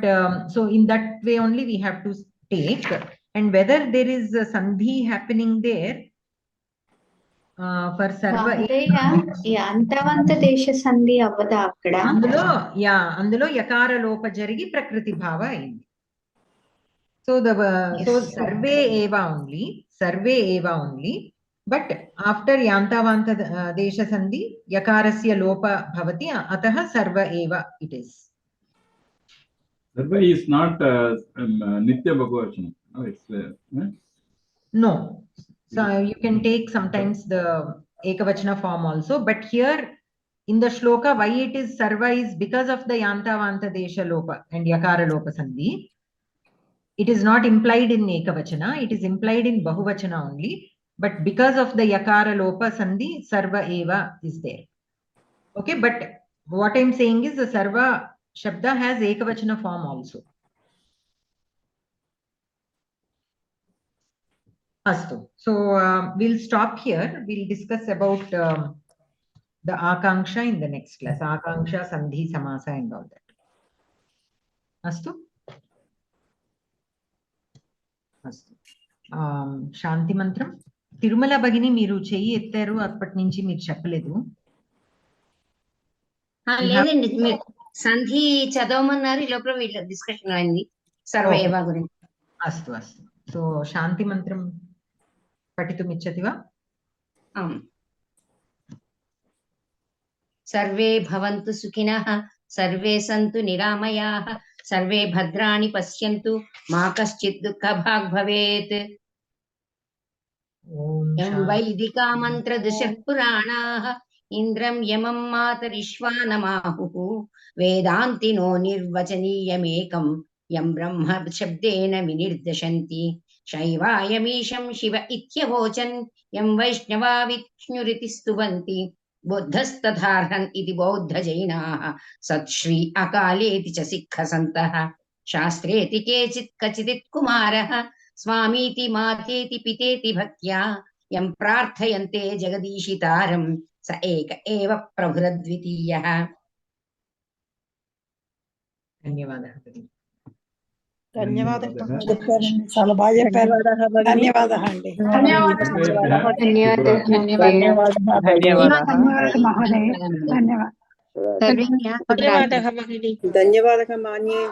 so in that way only we have to take... And whether there is a sandhi happening there for Sarva Yantavanta Desha Sandhi avada akkada. Andulo yakara lopa jarigi prakriti bhava ayindi. So so Sarve eva only. But after Yantavanta Desha Sandhi yakarasya lopa bhavati ataha Sarva eva it is. Sarva is not Nitya Bhagavachana. No. So you can take sometimes the Ekavachana form also. But here in the shloka, why it is Sarva is because of the Yantavanta Desha Lopa and Yakara Lopa Sandhi. It is not implied in Ekavachana. It is implied in Bahuvachana only. But because of the Yakara Lopa Sandhi, Sarva Eva is there. Okay. But what I'm saying is the Sarva Shabda has Ekavachana form also. Astu. So we'll stop here. We'll discuss about the Akanksha in the next class. Akanksha, Sandhi, Samasa and all that. Astu? Astu. Shanti Mantram. Tirumala Bhagini Miru Cheyi Ettaru Appati Nunchi Meer Cheppaledu. లేదండి మీరు సంధి చదవమన్నారు ఈ లోపల వీళ్ళ discussion అయింది సర్వయేవ గురించి. అస్తు అస్తు. సో శాంతి మంత్రం పఠితుమిచ్చతి వా? సర్వే భవంతు సుఖినః సర్వే సంతు నిరామయాః సర్వే భద్రాణి పశ్యంతు మా కశ్చిత్ దుఃఖభాగ్ భవేత్. వైదికా మంత్ర దిశః పురాణాః ఇంద్రం యమం మాతరిష్వానమాహుః వేదాంతినో నిర్వచనీయమేకం యం బ్రహ్మ శబ్దేన వినిర్దశంతి शैवायमीशं शिव इत्यवोचन् यं वैष्णवा विष्णुरिति स्तुवन्ति बुद्धस्तथार्हन् इति बौद्धजैनाः सत्श्री अकालेति च सिक्खसन्तः शास्त्रेति केचित् कचिदित् कुमारः स्वामीति मातेति पितेति भक्त्या यं प्रार्थयन्ते जगदीशितारं स एक एव प्रभुरद्वितीयः। ధన్యవాదాలు. ధన్యవాదాలు చెప్పారండి, చాలా బాగా చెప్పారు. ధన్యవాదాలు అండి. ధన్యవాదాలు మాన్యే.